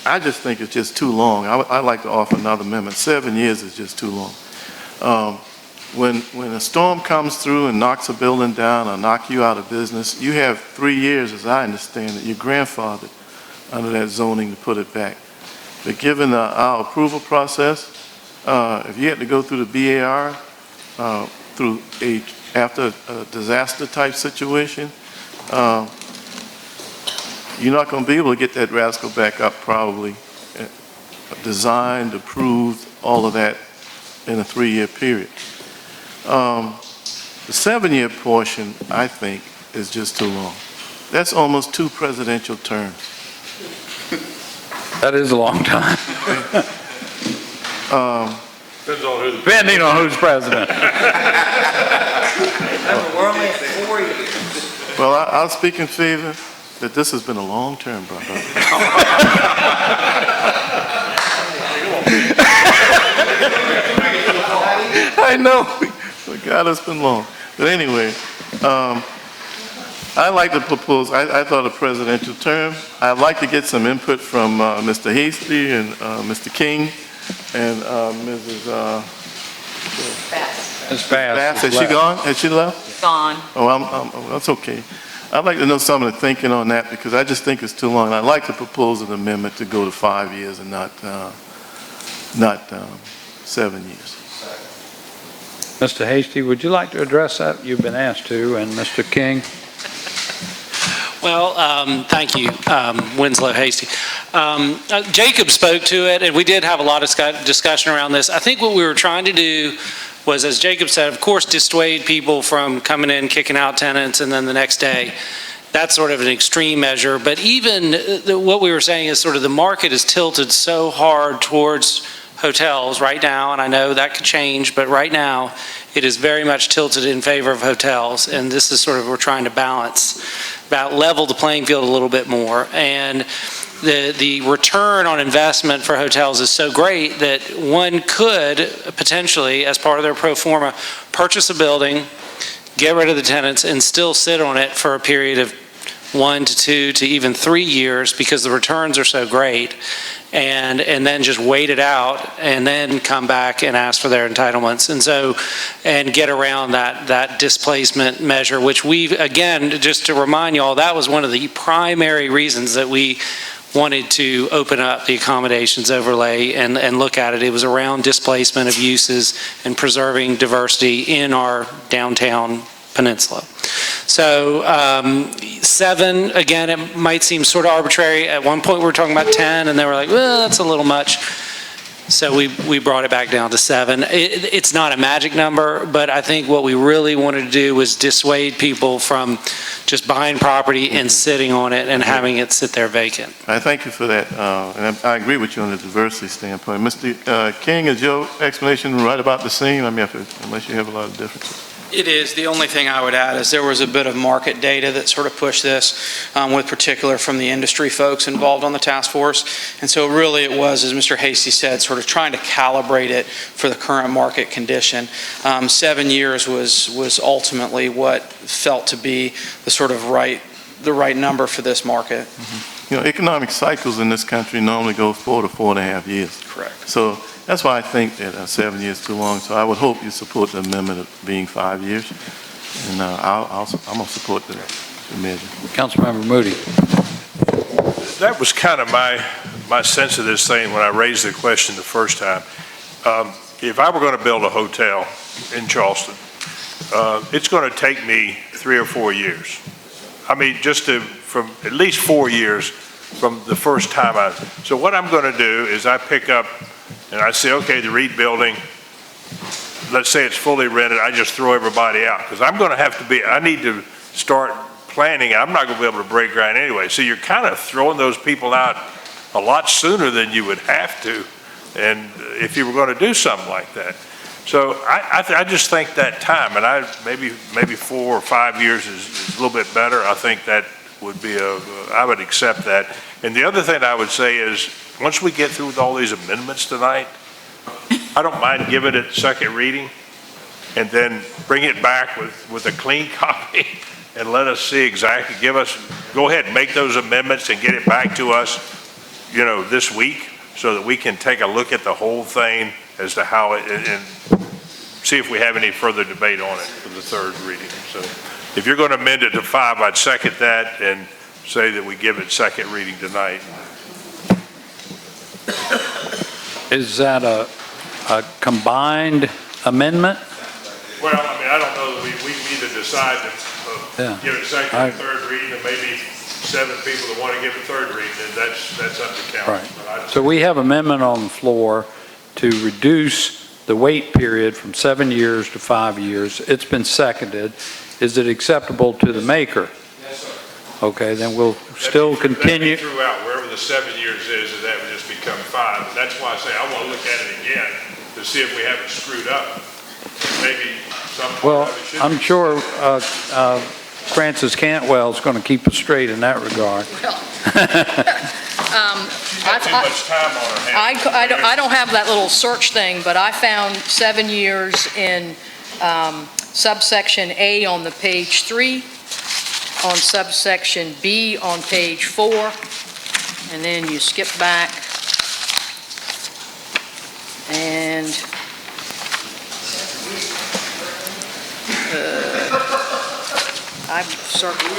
I just think is just too long, I'd like to offer another amendment. 7 years is just too long. When a storm comes through and knocks a building down or knock you out of business, you have 3 years, as I understand it, you're grandfathered under that zoning to put it back. But given our approval process, if you had to go through the BAR, after a disaster type situation, you're not going to be able to get that rascal back up probably, designed, approved, all of that in a 3-year period. The 7-year portion, I think, is just too long. That's almost 2 presidential terms. That is a long time. Depending on who's president. Well, I'll speak in favor that this has been a long term, brother. I know, but God, it's been long. But anyway, I like to propose, I thought a presidential term. I'd like to get some input from Mr. Hasty and Mr. King and Mrs. Bass. Has she gone? Has she left? Gone. Oh, that's okay. I'd like to know some of the thinking on that, because I just think it's too long. I'd like to propose an amendment to go to 5 years and not 7 years. Mr. Hasty, would you like to address that? You've been asked to, and Mr. King. Well, thank you, Winslow Hasty. Jacob spoke to it, and we did have a lot of discussion around this. I think what we were trying to do was, as Jacob said, of course, dissuade people from coming in, kicking out tenants, and then the next day. That's sort of an extreme measure. But even what we were saying is sort of the market is tilted so hard towards hotels right now, and I know that could change, but right now it is very much tilted in favor of hotels, and this is sort of, we're trying to balance, about level the playing field a little bit more. And the return on investment for hotels is so great that one could potentially, as part of their pro forma, purchase a building, get rid of the tenants, and still sit on it for a period of 1 to 2 to even 3 years because the returns are so great, and then just wait it out and then come back and ask for their entitlements. And get around that displacement measure, which again, just to remind you all, that was one of the primary reasons that we wanted to open up the accommodations overlay and look at it. It was around displacement of uses and preserving diversity in our downtown peninsula. So 7, again, it might seem sort of arbitrary. At one point we were talking about 10 and they were like, well, that's a little much. So we brought it back down to 7. It's not a magic number, but I think what we really wanted to do was dissuade people from just buying property and sitting on it and having it sit there vacant. I thank you for that, and I agree with you on the diversity standpoint. Mr. King, is your explanation right about the same? I mean, unless you have a lot of differences. It is. The only thing I would add is there was a bit of market data that sort of pushed this, with particular from the industry folks involved on the task force. And so really it was, as Mr. Hasty said, sort of trying to calibrate it for the current market condition. 7 years was ultimately what felt to be the sort of the right number for this market. Mm-hmm. You know, economic cycles in this country normally go 4 to 4.5 years. Correct. So that's why I think that 7 years is too long. So I would hope you support the amendment of being 5 years. And I'm going to support the measure. Councilmember Moody. That was kind of my sense of this thing when I raised the question the first time. If I were going to build a hotel in Charleston, it's going to take me 3 or 4 years. I mean, from at least 4 years from the first time so what I'm going to do is I pick up and I say, okay, the Reed building, let's say it's fully rented, I just throw everybody out. Because I'm going to have to I need to start planning. I'm not going to be able to break ground anyway. So you're kind of throwing those people out a lot sooner than you would have to, and if you were going to do something like that. So I just think that time, and maybe 4 or 5 years is a little bit better. I think that would be I would accept that. And the other thing I would say is, once we get through with all these amendments tonight, I don't mind giving it second reading and then bring it back with a clean copy and let us see exactly, go ahead and make those amendments and get it back to us, this week so that we can take a look at the whole thing as to how and see if we have any further debate on it for the third reading. So if you're going to amend it to 5, I'd second that and say that we give it second reading tonight. Is that a combined amendment? Well, I mean, I don't know that we can either decide to give it second and third reading, and maybe 7 people that want to give it third reading, and that's up to council. Right. So we have amendment on the floor to reduce the wait period from 7 years to 5 years. It's been seconded. Is it acceptable to the maker? Yes, sir. Okay, then we'll still continue. That throughout wherever the 7 years is, and that would just become 5. And that's why I say I want to look at it again to see if we haven't screwed up. Maybe some. Well, I'm sure Francis Cantwell is going to keep us straight in that regard. I don't have that little search thing, but I found 7 years in subsection A on the page 3, on subsection B on page 4, and then you skip back and I've circled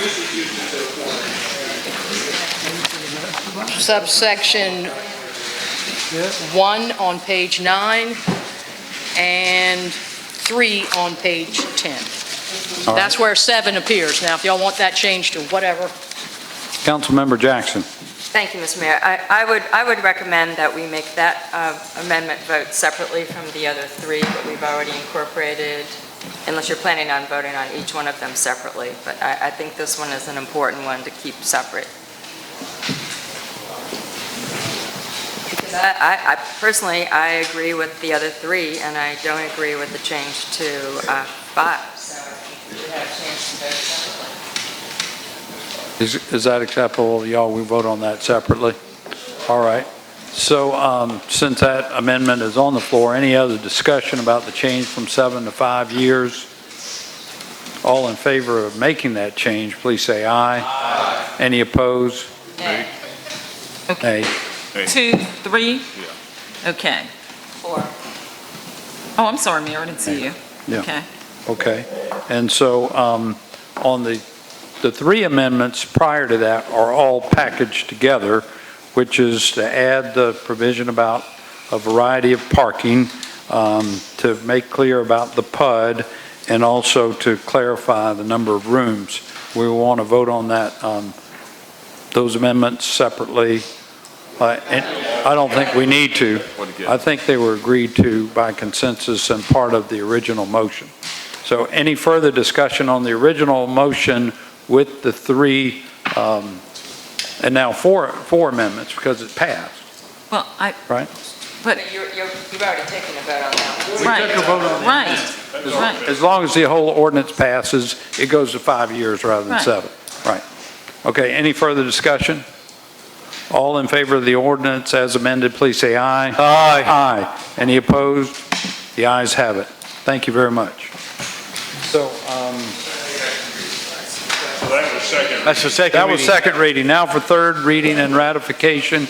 subsection 1 on page 9 and 3 on page 10. All right. That's where 7 appears. Now, if y'all want that changed to whatever. Councilmember Jackson. Thank you, Mr. Mayor. I would recommend that we make that amendment vote separately from the other 3 that we've already incorporated, unless you're planning on voting on each one of them separately. But I think this one is an important one to keep separate. Because I personally, I agree with the other 3, and I don't agree with the change to 5. So we have a chance to vote separately. Is that acceptable, y'all? We vote on that separately? All right. So since that amendment is on the floor, any other discussion about the change from 7 to 5 years? All in favor of making that change, please say aye. Aye. Any opposed? Nay. Nay. 2, 3? Yeah. Okay. 4. Oh, I'm sorry, Mayor, I didn't see you. Yeah. Okay. Okay. And so on the 3 amendments prior to that are all packaged together, which is to add the provision about a variety of parking, to make clear about the PUD, and also to clarify the number of rooms. We want to vote on that, those amendments separately. And I don't think we need to. I think they were agreed to by consensus and part of the original motion. So any further discussion on the original motion with the 3, and now four amendments because it passed, Well, right? But You've already taken a vote on that one. Right. took a vote on Right. Right. As long as the whole ordinance passes, it goes to 5 years rather than Right. 7. Right. Okay, any further discussion? All in favor of the ordinance as amended, please say aye. Aye. Aye. Any opposed? The ayes have it. Thank you very much. So, that was second. That's the second that reading. was second reading. Now for third reading and ratification.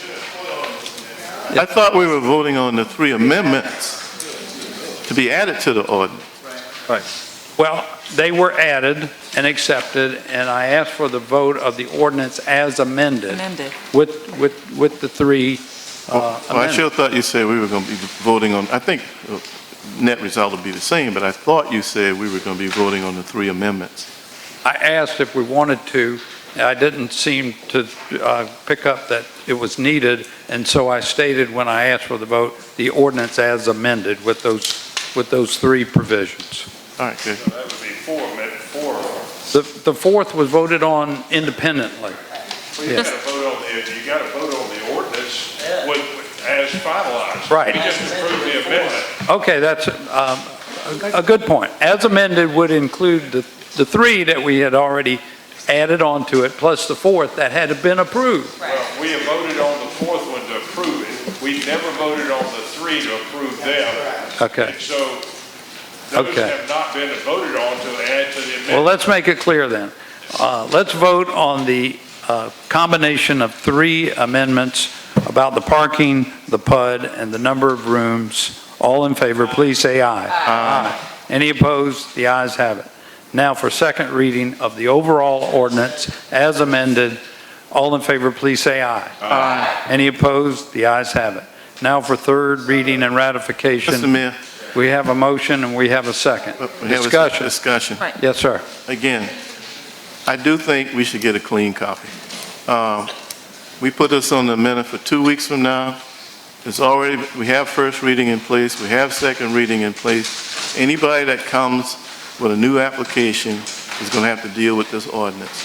I thought we were voting on the 3 amendments to be added to the ordinance. Right. Well, they were added and accepted, and I asked for the vote of the ordinance as amended. Amended. With the 3 I amendments. sure thought you said we were going to be voting on, I think net result would be the same, but I thought you said we were going to be voting on the 3 amendments. I asked if we wanted to. I didn't seem to pick up that it was needed, and so I stated when I asked for the vote, the ordinance as amended with those 3 provisions. All right, good. So that would be 4. The 4th was voted on independently. Well, you got to vote on the ordinance as finalized. Right. We just approved the amendment. Okay, that's a good point. As amended would include the 3 that we had already added onto it, plus the 4th that had been approved. Well, we have voted on the 4th one to approve it. We never voted on the 3 to approve them. Okay. And so those have not been voted on to add to the amendment. Well, let's make it clear then. Let's vote on the combination of 3 amendments about the parking, the PUD, and the number of rooms. All in favor, please say aye. Aye. Any opposed? The ayes have it. Now for second reading of the overall ordinance as amended. All in favor, please say aye. Aye. Any opposed? The ayes have it. Now for third reading and ratification. Mr. Mayor. We have a motion and we have a second. Discussion. Discussion. Right. Yes, sir. Again, I do think we should get a clean copy. We put this on the minute for 2 weeks from now. We have first reading in place, we have second reading in place. Anybody that comes with a new application is going to have to deal with this ordinance.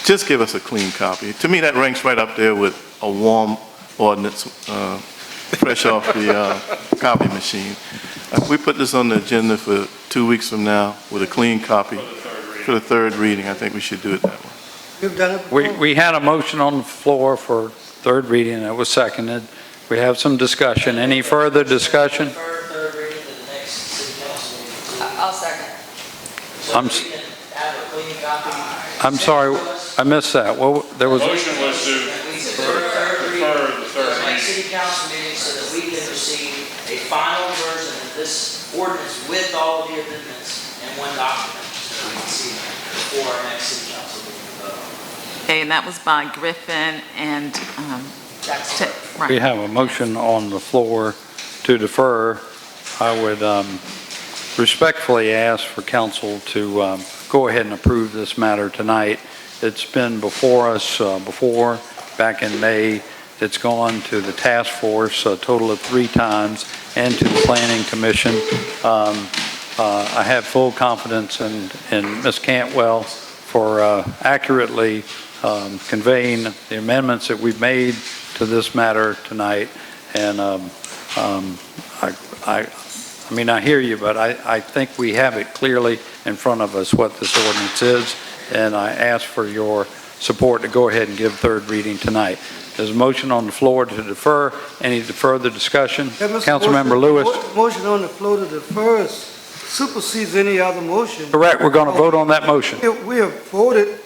Just give us a clean copy. To me, that ranks right up there with a warm ordinance, fresh off the copy machine. If we put this on the agenda for 2 weeks from now with a clean copy for the third reading, I think we should do it that way. You've done it before? We had a motion on the floor for third reading and it was seconded. We have some discussion. Any further discussion? Third reading to the next city council meeting. I'll second. I'm So we can have a clean copy. I'm sorry, I missed that. Well, there was, Motion was to defer the third Next reading. city council meeting so that we can receive a final version of this ordinance with all of the amendments in one document so that we can see it before our next city council meeting. Okay, and that was by Griffin and, we have a motion on the floor to defer. I would respectfully ask for council to go ahead and approve this matter tonight. It's been before us before, back in May. It's gone to the task force a total of 3 times and to the planning commission. I have full confidence in Ms. Cantwell for accurately conveying the amendments that we've made to this matter tonight. And I mean, I hear you, but I think we have it clearly in front of us what this ordinance is. And I ask for your support to go ahead and give third reading tonight. There's a motion on the floor to defer. Any further discussion? Yeah, Mr. Councilmember Lewis? Motion on the floor to defer supersedes any other motion. Correct, we're going to vote on that motion. We have voted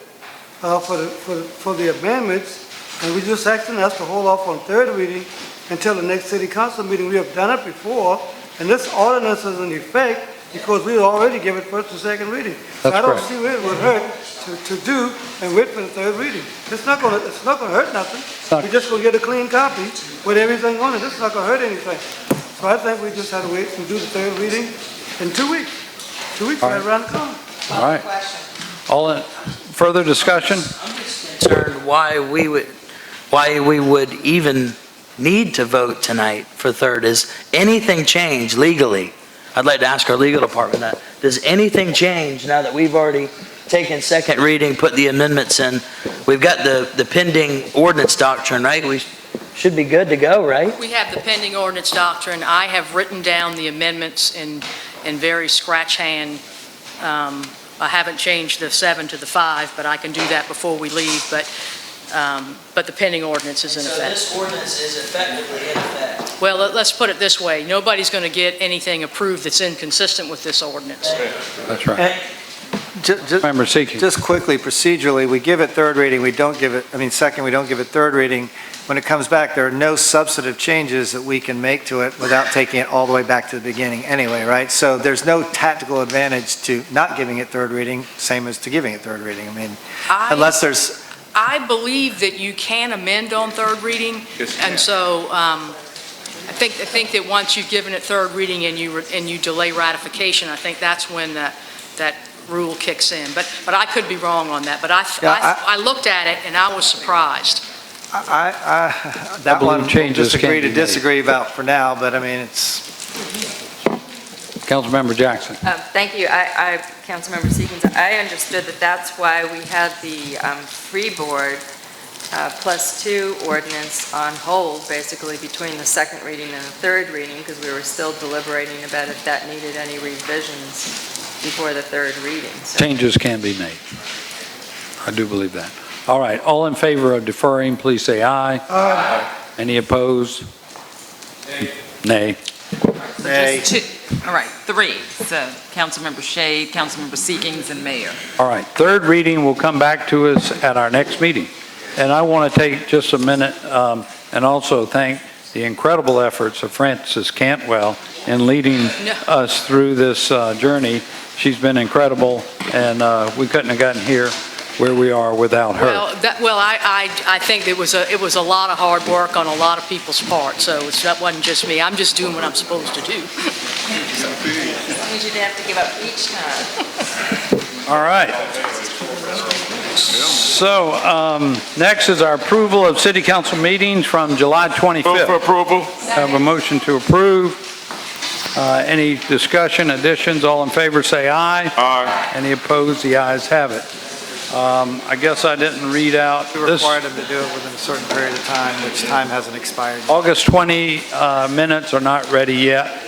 for the amendments, and we're just asking us to hold off on third reading until the next city council meeting. We have done it before, and this ordinance is in effect because we already gave it first and second reading. So I don't see where it would hurt to do and wait for the third reading. It's not gonna hurt nothing. We're just gonna get a clean copy with everything on it. This is not gonna hurt anything. So I think we just have to wait and do the third reading in 2 weeks. 2 weeks right around the corner. All right. All in further discussion? Concerned why we would even need to vote tonight for third. Is anything change legally? I'd like to ask our legal department that. Does anything change now that we've already taken second reading, put the amendments in? We've got the pending ordinance doctrine, right? We should be good to go, right? We have the pending ordinance doctrine. I have written down the amendments in very scratch hand. I haven't changed the 7 to the 5, but I can do that before we leave. But the pending ordinance is in effect. So this ordinance is effectively in effect. Well, let's put it this way. Nobody's going to get anything approved that's inconsistent with this ordinance. That's right. Just quickly, procedurally, we give it third reading, we don't give it, second, we don't give it third reading. When it comes back, there are no substantive changes that we can make to it without taking it all the way back to the beginning anyway, right? So there's no tactical advantage to not giving it third reading, same as to giving it third reading. Unless there's... I believe that you can amend on third reading, and so I think that once you've given it third reading and you delay ratification, I think that's when that rule kicks in. But I could be wrong on that. But I looked at it and I was surprised. That one changes to disagree about for now, but it's... Councilmember Jackson. Thank you. Councilmember Seekins, I understood that that's why we had the freeboard +2 ordinance on hold, basically between the second reading and the third reading, because we were still deliberating about if that needed any revisions before the third reading. So. Changes can be made. I do believe that. All right, all in favor of deferring, please say aye. Aye. Any opposed? Nay. Nay. All right, 3. So Councilmember Shade, Councilmember Seekins, and Mayor. All right, third reading will come back to us at our next meeting. And I want to take just a minute and also thank the incredible efforts of Frances Cantwell in leading us through this journey. She's been incredible, and we couldn't have gotten here where we are without her. I think it was a lot of hard work on a lot of people's part, so that wasn't just me. I'm just doing what I'm supposed to do. So, that means you'd have to give up each time. All right. So next is our approval of city council meetings from July 25th. Move for approval. Have a motion to approve. Any discussion, additions? All in favor say aye. Aye. Any opposed? The ayes have it. I guess I didn't read out We required them to do it within a certain period of time, which time hasn't expired. August 20 minutes are not ready yet.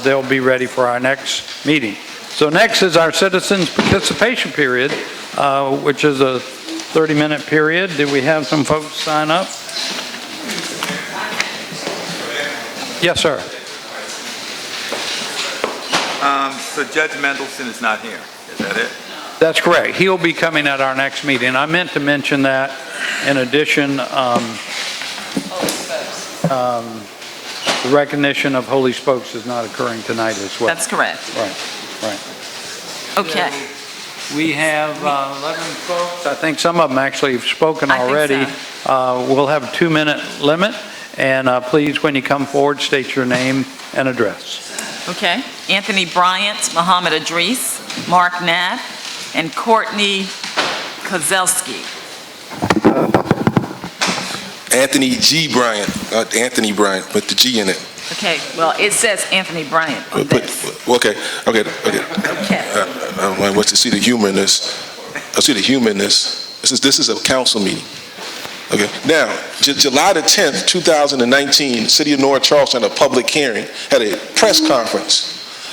They'll be ready for our next meeting. So next is our citizens participation period, which is a 30-minute period. Did we have some folks sign up? Yes, sir. So Judge Mendelson is not here, is that it? That's correct. He'll be coming at our next meeting. I meant to mention that. In addition, the recognition of Holy Spokes is not occurring tonight as well. That's correct. Right. Okay. We have 11 folks. I think some of them actually have spoken already. So. We'll have a 2-minute limit. And please, when you come forward, state your name and address. Okay. Anthony Bryant, Muhammad Idris, Mark Knapp, and Courtney Kozelski. Anthony G. Bryant, not Anthony Bryant, but the G in it. Okay, well, it says Anthony Bryant on this. Okay. I want to see the humor in this. I see the humor in this. This is a council meeting. Okay. Now, July the 10th, 2019, City of North Charleston had a public hearing, had a press conference.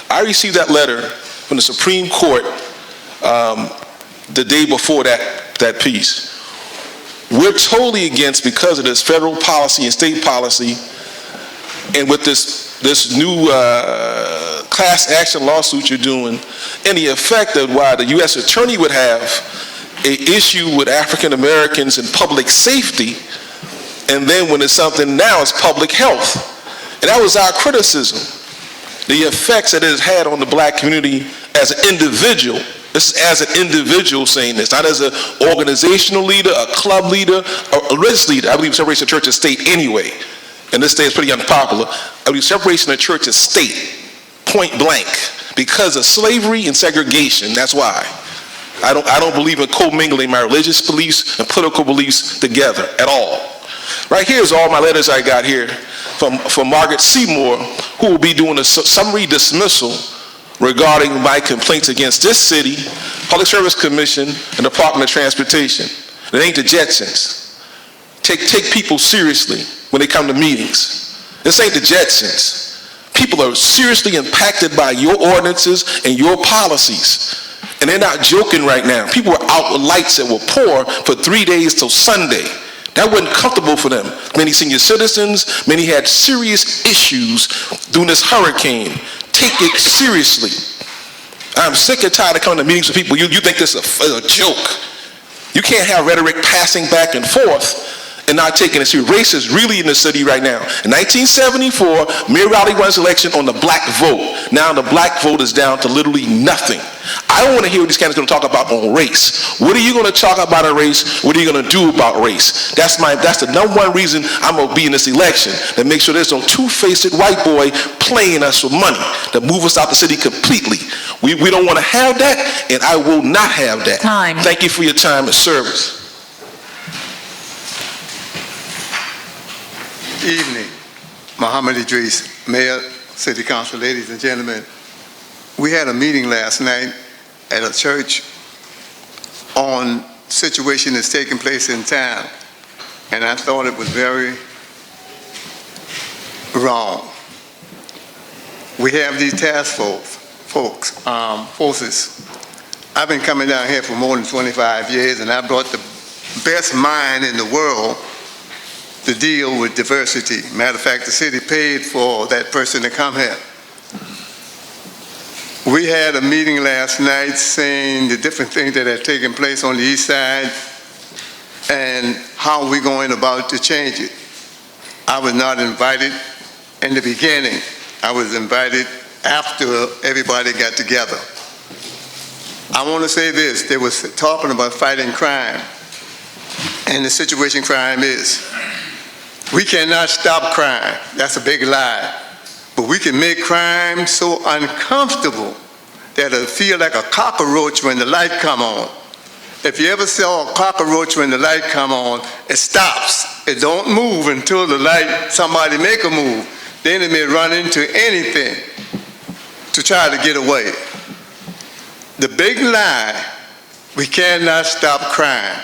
I received that letter from the Supreme Court the day before that piece. we're totally against, because of this federal policy and state policy, and with this new class action lawsuit you're doing, and the effect of why the U.S. Attorney would have an issue with African Americans and public safety, and then when it's something now, it's public health. And that was our criticism, the effects that it has had on the black community as an individual. This is as an individual saying this, not as an organizational leader, a club leader, a religious leader. I believe separation of church and state anyway. And this state is pretty unpopular. I believe separation of church and state, point blank, because of slavery and segregation. That's why. I don't believe in commingling my religious beliefs and political beliefs together at all. Right here is all my letters I got here from Margaret Seymour, who will be doing a summary dismissal regarding my complaints against this city, Public Service Commission, and Department of Transportation. It ain't the Jetsons. Take people seriously when they come to meetings. This ain't the Jetsons. People are seriously impacted by your ordinances and your policies. And they're not joking right now. People were out with lights that were poor for 3 days till Sunday. That wasn't comfortable for them. Many senior citizens, many had serious issues during this hurricane. Take it seriously. I'm sick and tired of coming to meetings with people. You think this is a joke. You can't have rhetoric passing back and forth and not taking it seriously. Race is really in the city right now. In 1974, Mayor Rowley won his election on the black vote. Now the black vote is down to literally nothing. I don't want to hear what these candidates are going to talk about on race. What are you going to talk about on race? What are you going to do about race? That's the number one reason I'm going to be in this election, to make sure there's no two-faced white boy playing us for money, to move us out the city completely. We don't want to have that, and I will not have that. Time. Thank you for your time and service. Evening, Muhammad Idris, Mayor, City Council, ladies and gentlemen. We had a meeting last night at a church on situation that's taking place in town, and I thought it was very wrong. We have these task forces. I've been coming down here for more than 25 years, and I brought the best mind in the world to deal with diversity. Matter of fact, the city paid for that person to come here. We had a meeting last night saying the different things that had taken place on the east side and how we're going about to change it. I was not invited in the beginning. I was invited after everybody got together. I want to say this, they was talking about fighting crime, and the situation crime is. We cannot stop crime. That's a big lie. But we can make crime so uncomfortable that it'll feel like a cockroach when the light come on. If you ever saw a cockroach when the light come on, it stops. It don't move until the light, somebody make a move. Then it may run into anything to try to get away. The big lie, we cannot stop crime.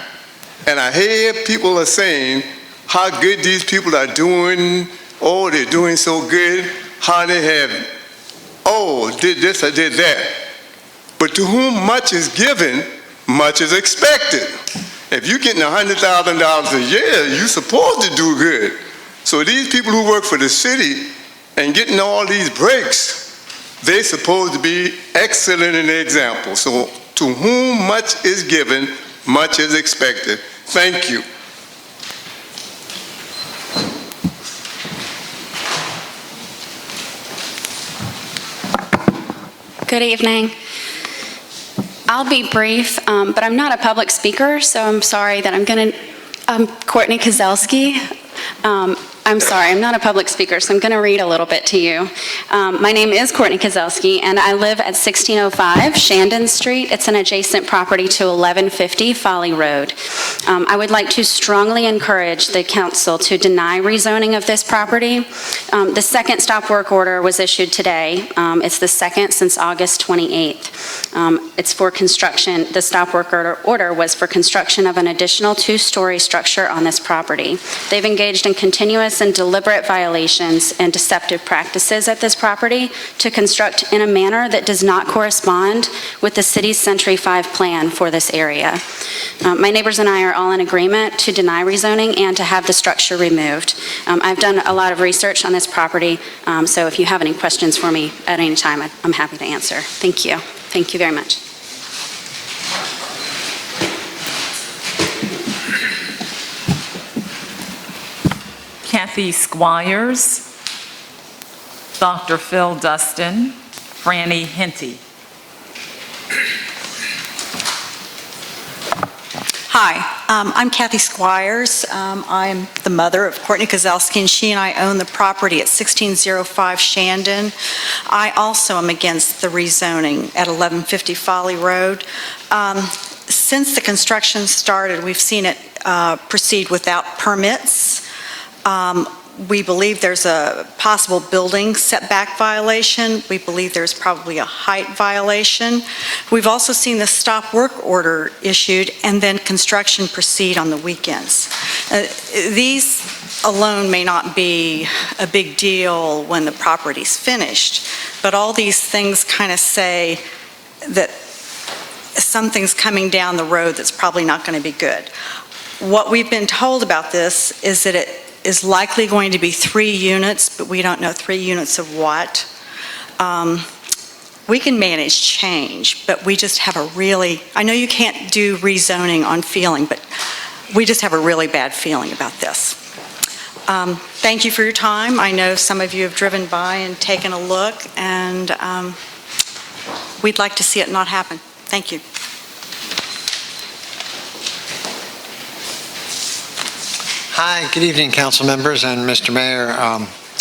And I hear people are saying how good these people are doing. Oh, they're doing so good. How they have, did this or did that. But to whom much is given, much is expected. If you're getting $100,000 a year, you're supposed to do good. So these people who work for the city and getting all these breaks, they're supposed to be excellent in the example. So to whom much is given, much is expected. Thank you. Good evening. I'll be brief, but I'm not a public speaker, so I'm sorry that I'm Courtney Kozelski. I'm sorry, I'm not a public speaker, so I'm going to read a little bit to you. My name is Courtney Kozelski, and I live at 1605 Shandon Street. It's an adjacent property to 1150 Folly Road. I would like to strongly encourage the council to deny rezoning of this property. The second stop work order was issued today. It's the second since August 28th. It's for construction, the stop work order was for construction of an additional 2-story structure on this property. They've engaged in continuous and deliberate violations and deceptive practices at this property to construct in a manner that does not correspond with the city's Century 5 plan for this area. My neighbors and I are all in agreement to deny rezoning and to have the structure removed. I've done a lot of research on this property, so if you have any questions for me at any time, I'm happy to answer. Thank you. Thank you very much. Kathy Squires, Dr. Phil Dustin, Franny Henty. Hi, I'm Kathy Squires. I'm the mother of Courtney Kozelski, and she and I own the property at 1605 Shandon. I also am against the rezoning at 1150 Folly Road. Since the construction started, we've seen it proceed without permits. We believe there's a possible building setback violation. We believe there's probably a height violation. We've also seen the stop work order issued and then construction proceed on the weekends. These alone may not be a big deal when the property's finished, but all these things kind of say that something's coming down the road that's probably not going to be good. What we've been told about this is that it is likely going to be 3 units, but we don't know 3 units of what. We can manage change, but we just have a really, I know you can't do rezoning on feeling, but we just have a really bad feeling about this. Thank you for your time. I know some of you have driven by and taken a look, and we'd like to see it not happen. Thank you. Hi, good evening, council members and Mr. Mayor.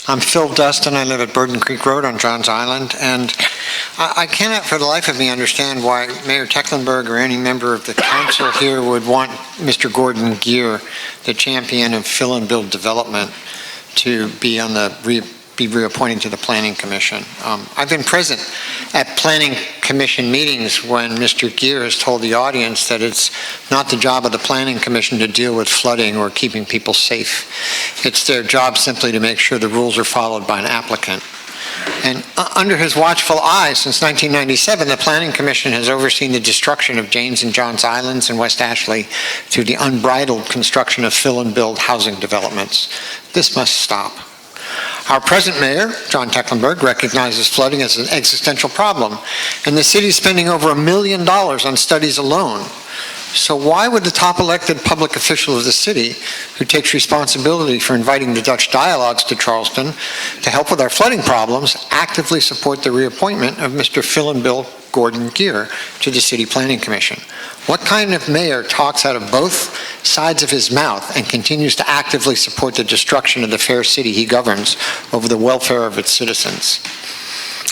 I'm Phil Dustin. I live at Burden Creek Road on Johns Island, and I cannot for the life of me understand why Mayor Tecklenburg or any member of the council here would want Mr. Gordon Geer, the champion of fill and build development, to be on the be reappointed to the Planning Commission. I've been present at Planning Commission meetings when Mr. Geer has told the audience that it's not the job of the Planning Commission to deal with flooding or keeping people safe. It's their job simply to make sure the rules are followed by an applicant. And under his watchful eye since 1997, the Planning Commission has overseen the destruction of James and Johns Islands and West Ashley through the unbridled construction of fill and build housing developments. This must stop. Our present mayor, John Tecklenburg, recognizes flooding as an existential problem, and the city is spending over $1 million on studies alone. So why would the top elected public official of the city, who takes responsibility for inviting the Dutch dialogues to Charleston to help with our flooding problems, actively support the reappointment of Mr. Phil and Bill Gordon Geer to the City Planning Commission? What kind of mayor talks out of both sides of his mouth and continues to actively support the destruction of the fair city he governs over the welfare of its citizens?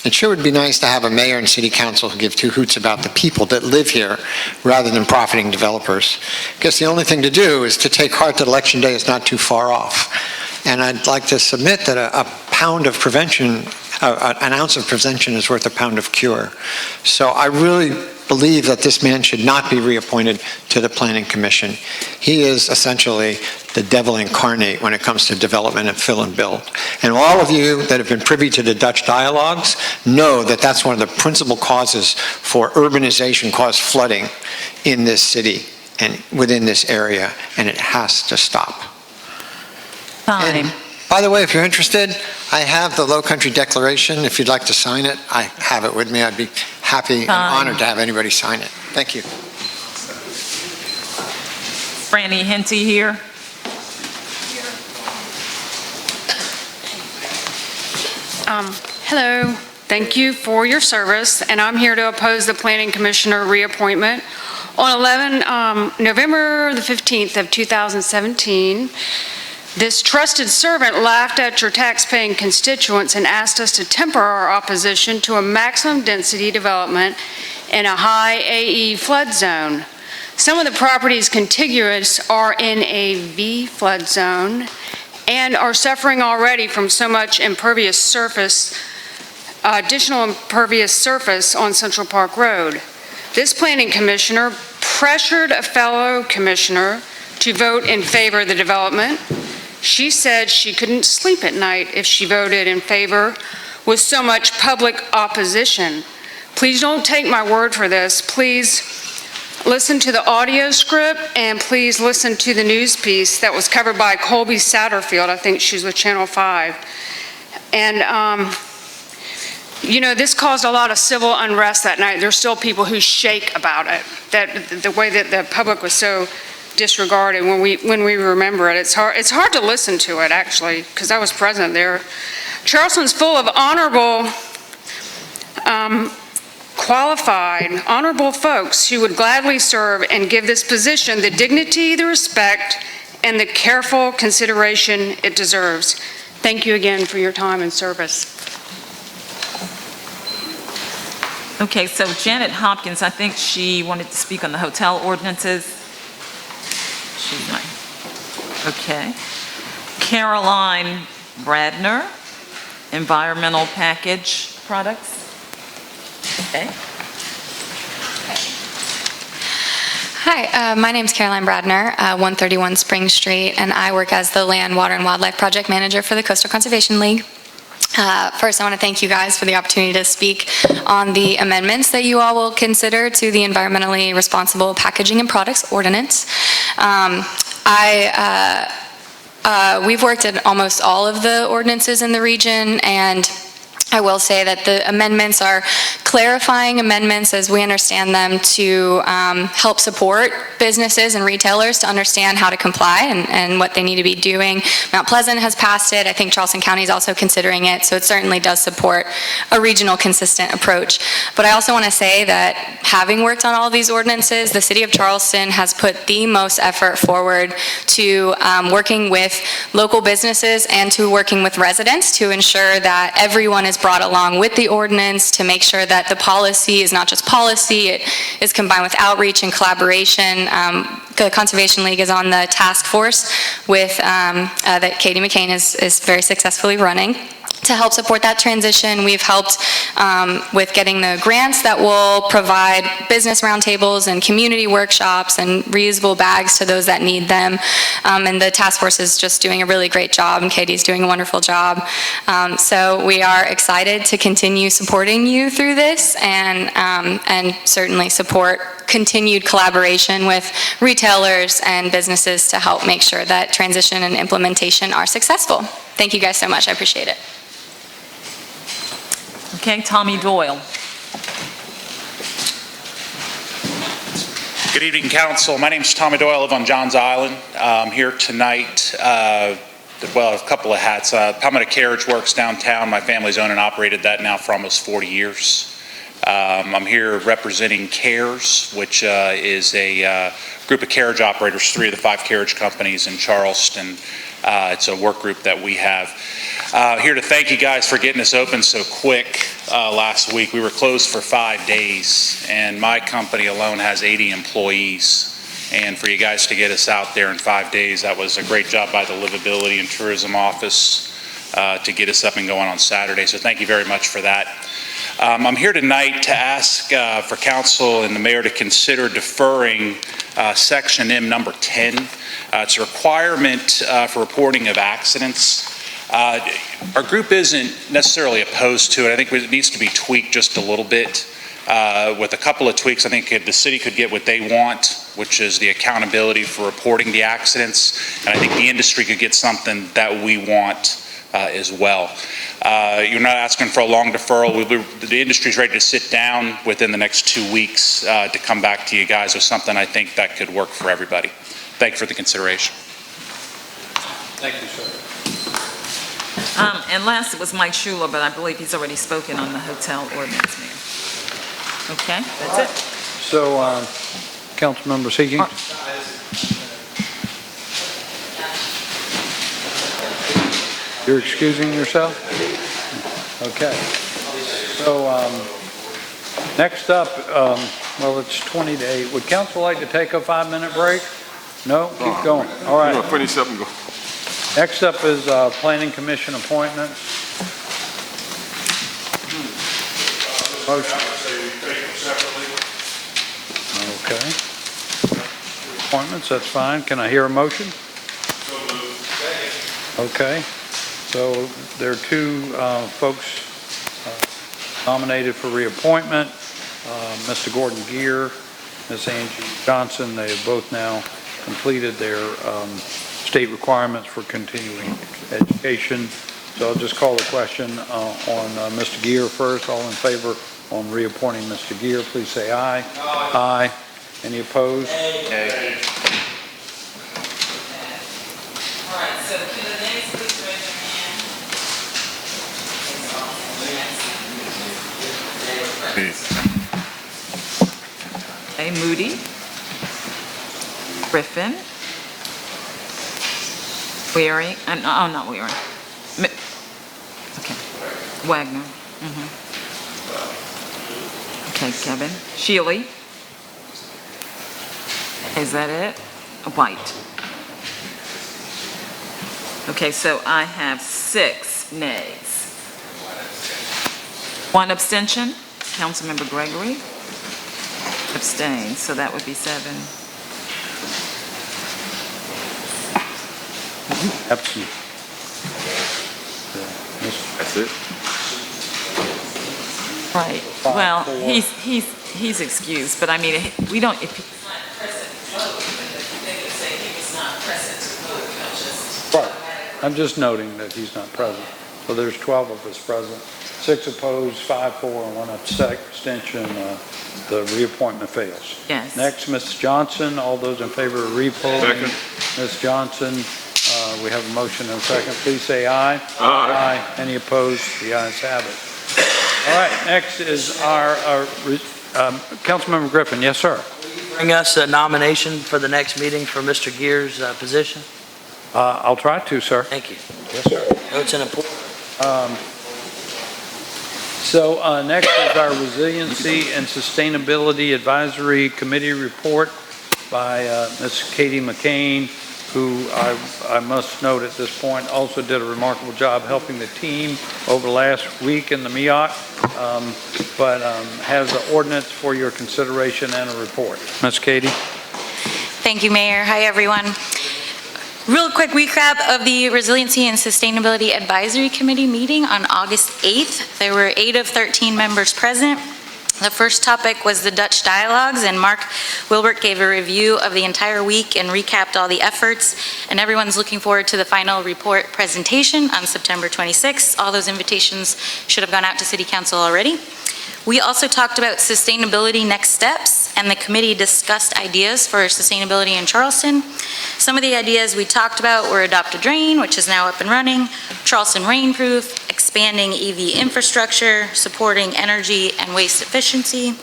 It sure would be nice to have a mayor and city council who give 2 hoots about the people that live here rather than profiting developers. I guess the only thing to do is to take heart that Election Day is not too far off. And I'd like to submit that a pound of prevention, an ounce of prevention is worth a pound of cure. So I really believe that this man should not be reappointed to the Planning Commission. He is essentially the devil incarnate when it comes to development and fill and build. And all of you that have been privy to the Dutch dialogues know that that's one of the principal causes for urbanization caused flooding in this city and within this area, and it has to stop. Time. And by the way, if you're interested, I have the Low Country Declaration. If you'd like to sign it, I have it with me. I'd be happy and honored to have anybody sign it. Thank you. Franny Henty here. Hello, thank you for your service, and I'm here to oppose the Planning Commissioner reappointment. On November the 15th of 2017, this trusted servant laughed at your tax-paying constituents and asked us to temper our opposition to a maximum density development in a high AE flood zone. Some of the properties contiguous are in a V flood zone and are suffering already from so much impervious surface, additional impervious surface on Central Park Road. This planning commissioner pressured a fellow commissioner to vote in favor of the development. She said she couldn't sleep at night if she voted in favor with so much public opposition. Please don't take my word for this. Please listen to the audio script, and please listen to the news piece that was covered by Colby Satterfield. I think she's with Channel 5. And, you know, this caused a lot of civil unrest that night. There's still people who shake about it, that the way that the public was so disregarded when we remember it. It's hard to listen to it, actually, because I was present there. Charleston's full of honorable, qualified, honorable folks who would gladly serve and give this position the dignity, the respect, and the careful consideration it deserves. Thank you again for your time and service. Okay, so Janet Hopkins, I think she wanted to speak on the hotel ordinances. She's not. Okay. Caroline Bradner, environmental package products. Okay. Hi, my name's Caroline Bradner, 131 Spring Street, and I work as the Land, Water, and Wildlife Project Manager for the Coastal Conservation League. First, I want to thank you guys for the opportunity to speak on the amendments that you all will consider to the Environmentally Responsible Packaging and Products Ordinance. We've worked at almost all of the ordinances in the region, and I will say that the amendments are clarifying amendments as we understand them to help support businesses and retailers to understand how to comply and what they need to be doing. Mount Pleasant has passed it. I think Charleston County is also considering it, so it certainly does support a regional consistent approach. But I also want to say that having worked on all of these ordinances, the City of Charleston has put the most effort forward to working with local businesses and to working with residents to ensure that everyone is brought along with the ordinance, to make sure that the policy is not just policy, it is combined with outreach and collaboration. The Conservation League is on the task force with that Katie McCain is very successfully running. To help support that transition, we've helped with getting the grants that will provide business roundtables and community workshops and reusable bags to those that need them. And the task force is just doing a really great job, and Katie's doing a wonderful job. So we are excited to continue supporting you through this, and certainly support continued collaboration with retailers and businesses to help make sure that transition and implementation are successful. Thank you guys so much. I appreciate it. Okay, Tommy Doyle. Good evening, Council. My name is Tommy Doyle. I live on Johns Island. I'm here tonight, well, a couple of hats. Palmetto Carriage Works downtown. My family's owned and operated that now for almost 40 years. I'm here representing CARES, which is a group of carriage operators, 3 of the 5 carriage companies in Charleston. It's a work group that we have. Here to thank you guys for getting us open so quick last week. We were closed for 5 days, and my company alone has 80 employees. And for you guys to get us out there in 5 days, that was a great job by the Livability and Tourism Office to get us up and going on Saturday. So thank you very much for that. I'm here tonight to ask for council and the mayor to consider deferring section M number 10. It's a requirement for reporting of accidents. Our group isn't necessarily opposed to it. I think it needs to be tweaked just a little bit. With a couple of tweaks, I think the city could get what they want, which is the accountability for reporting the accidents. And I think the industry could get something that we want as well. You're not asking for a long deferral. The industry's ready to sit down within the next 2 weeks to come back to you guys with something I think that could work for everybody. Thank you for the consideration. Thank you, sir. And last, it was Mike Schuler, but I believe he's already spoken on the hotel ordinance, Mayor. Okay, that's it. So, Councilmember Seeking. You're excusing yourself? Okay. So, next up, well, it's 20 to 8. Would council like to take a 5-minute break? No? Keep going. All right. Finish up and go. Next up is Planning Commission appointments. Motion. reappointments, that's fine. Can I hear a motion? Okay, so there are two folks nominated for reappointment, Mr. Gordon Gear, Ms. Angie Johnson. They have both now completed their state requirements for continuing education. So I'll just call the question on Mr. Gear first. All in favor on reappointing Mr. Gear, please say aye. Aye. Any opposed? Aye. All right, so can the names please raise your hand? Okay, Moody, Griffin, Waring, oh, not Waring. Okay, Wagner. Okay, Kevin, Shealy. Is that it? White. Okay, so I have 6 nays. 1 abstention, Councilmember Gregory. Abstained, so that would be 7. Absent. That's it? Right, well, he's excused, but I mean, we don't, if he's not present to vote, they would say he was not present to vote, not just. Right. I'm just noting that he's not present. So there's 12 of us present, 6 opposed, 5 for, and 1 abstention. The reappointment fails. Yes. Next, Ms. Johnson. All those in favor of reappointing Second. Ms. Johnson. We have a motion and a second. Please say aye. Aye. Any opposed? The ayes have it. All right, next is our Councilmember Griffin. Yes, sir. Bring us a nomination for the next meeting for Mr. Gear's position? I'll try to, sir. Thank you. Yes, sir. No, it's an important. So next is our Resiliency and Sustainability Advisory Committee report by Ms. Katie McCain, who I must note at this point also did a remarkable job helping the team over the last week in the MEOC, but has an ordinance for your consideration and a report. Ms. Katie. Thank you, Mayor. Hi, everyone. Real quick recap of the Resiliency and Sustainability Advisory Committee meeting on August 8th. There were 8 of 13 members present. The first topic was the Dutch dialogues, and Mark Wilbert gave a review of the entire week and recapped all the efforts, and everyone's looking forward to the final report presentation on September 26th. All those invitations should have gone out to City Council already. We also talked about sustainability next steps, and the committee discussed ideas for sustainability in Charleston. Some of the ideas we talked about were Adopt a Drain, which is now up and running, Charleston Rainproof, expanding EV infrastructure, supporting energy and waste efficiency,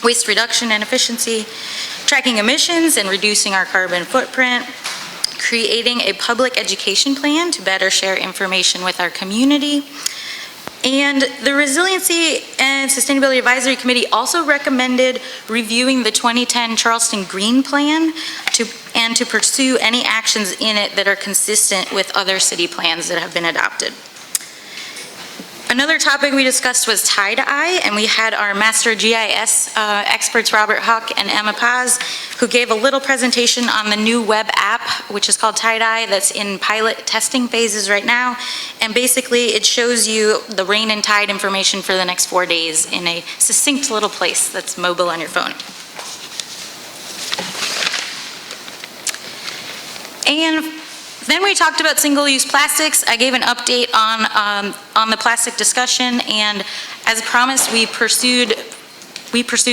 waste reduction and efficiency, tracking emissions and reducing our carbon footprint, creating a public education plan to better share information with our community. And the Resiliency and Sustainability Advisory Committee also recommended reviewing the 2010 Charleston Green Plan to pursue any actions in it that are consistent with other city plans that have been adopted. Another topic we discussed was tie-dye, and we had our Master GIS experts, Robert Huck and Emma Paz, who gave a little presentation on the new web app, which is called tie-dye, that's in pilot testing phases right now. And basically, it shows you the rain and tide information for the next 4 days in a succinct little place that's mobile on your phone. And then we talked about single-use plastics. I gave an update on the plastic discussion, and as promised, we pursued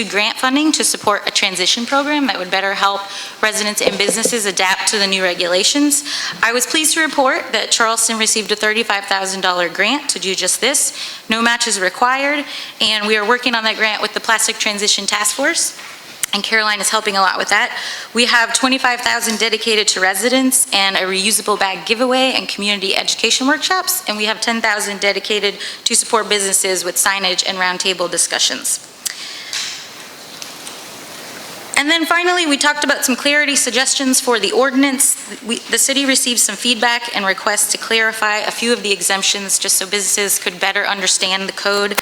grant funding to support a transition program that would better help residents and businesses adapt to the new regulations. I was pleased to report that Charleston received a $35,000 grant to do just this. No match is required, and we are working on that grant with the Plastic Transition Task Force, and Caroline is helping a lot with that. We have $25,000 dedicated to residents and a reusable bag giveaway and community education workshops, and we have $10,000 dedicated to support businesses with signage and roundtable discussions. And then finally, we talked about some clarity suggestions for the ordinance. The city received some feedback and requests to clarify a few of the exemptions just so businesses could better understand the code.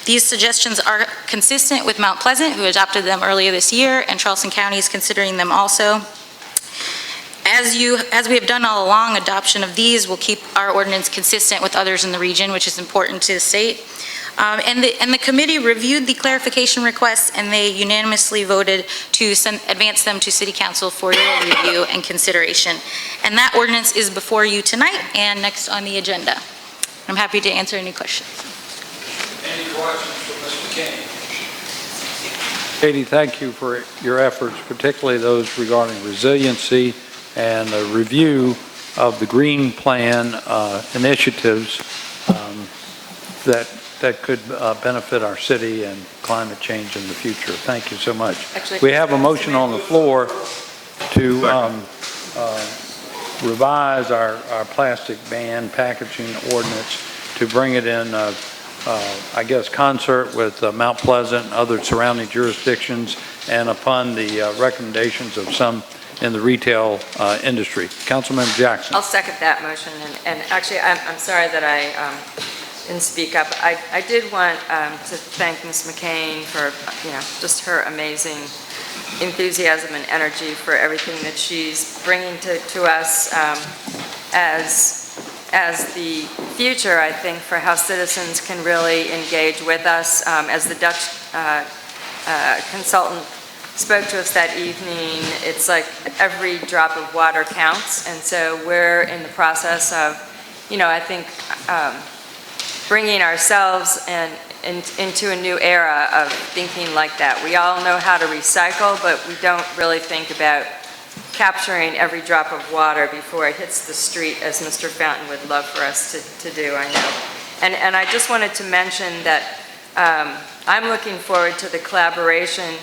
These suggestions are consistent with Mount Pleasant, who adopted them earlier this year, and Charleston County is considering them also. as we have done all along, adoption of these will keep our ordinance consistent with others in the region, which is important to the state. And the committee reviewed the clarification requests, and they unanimously voted to advance them to City Council for your review and consideration. And that ordinance is before you tonight and next on the agenda. I'm happy to answer any questions. Any questions for Mr. King? Katie, thank you for your efforts, particularly those regarding resiliency and the review of the green plan initiatives that could benefit our city and climate change in the future. Thank you so much. Actually, we have a motion on the floor to revise our plastic ban packaging ordinance to bring it in, I guess, concert with Mount Pleasant and other surrounding jurisdictions and upon the recommendations of some in the retail industry. Councilmember Jackson. I'll second that motion. And actually, I'm sorry that I didn't speak up. I did want to thank Ms. McCain for, just her amazing enthusiasm and energy for everything that she's bringing to us as the future, I think, for how citizens can really engage with us. As the Dutch consultant spoke to us that evening, it's like every drop of water counts. And so we're in the process of, I think, bringing ourselves into a new era of thinking like that. We all know how to recycle, but we don't really think about capturing every drop of water before it hits the street, as Mr. Fountain would love for us to do, I know. And I just wanted to mention that I'm looking forward to the collaboration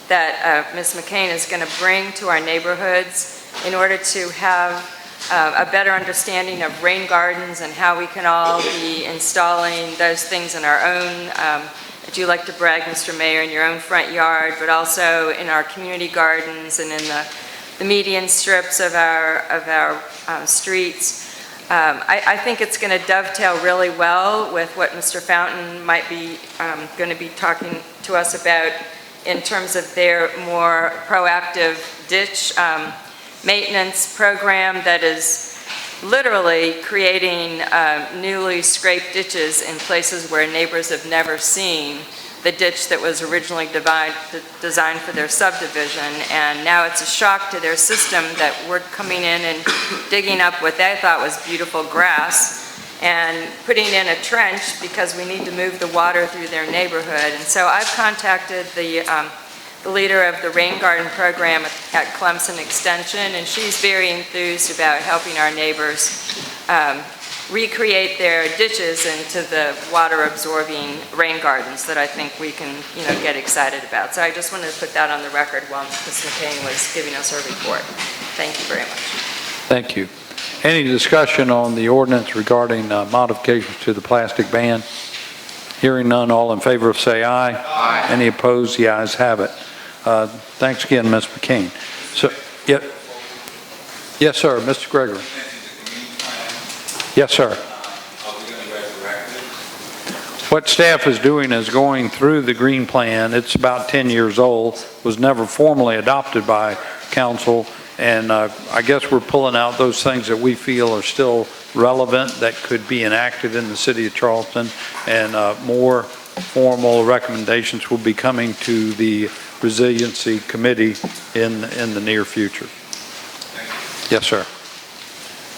that Ms. McCain is going to bring to our neighborhoods in order to have a better understanding of rain gardens and how we can all be installing those things in our own, if you like to brag, Mr. Mayor, in your own front yard, but also in our community gardens and in the median strips of our streets. I think it's going to dovetail really well with what Mr. Fountain might be going to be talking to us about in terms of their more proactive ditch maintenance program that is literally creating newly scraped ditches in places where neighbors have never seen the ditch that was originally designed for their subdivision. And now it's a shock to their system that we're coming in and digging up what they thought was beautiful grass and putting in a trench because we need to move the water through their neighborhood. And so I've contacted the leader of the rain garden program at Clemson Extension, and she's very enthused about helping our neighbors recreate their ditches into the water-absorbing rain gardens that I think we can, get excited about. So I just wanted to put that on the record while Ms. McCain was giving us her report. Thank you very much. Thank you. Any discussion on the ordinance regarding modifications to the plastic ban? Hearing none, all in favor say aye. Aye. Any opposed? The ayes have it. Thanks again, Ms. McCain. So, yes, sir, Mr. Gregory. Yes, sir. What staff is doing is going through the green plan. It's about 10 years old, was never formally adopted by council, and I guess we're pulling out those things that we feel are still relevant that could be enacted in the city of Charleston, and more formal recommendations will be coming to the Resiliency Committee in the near future. Yes, sir.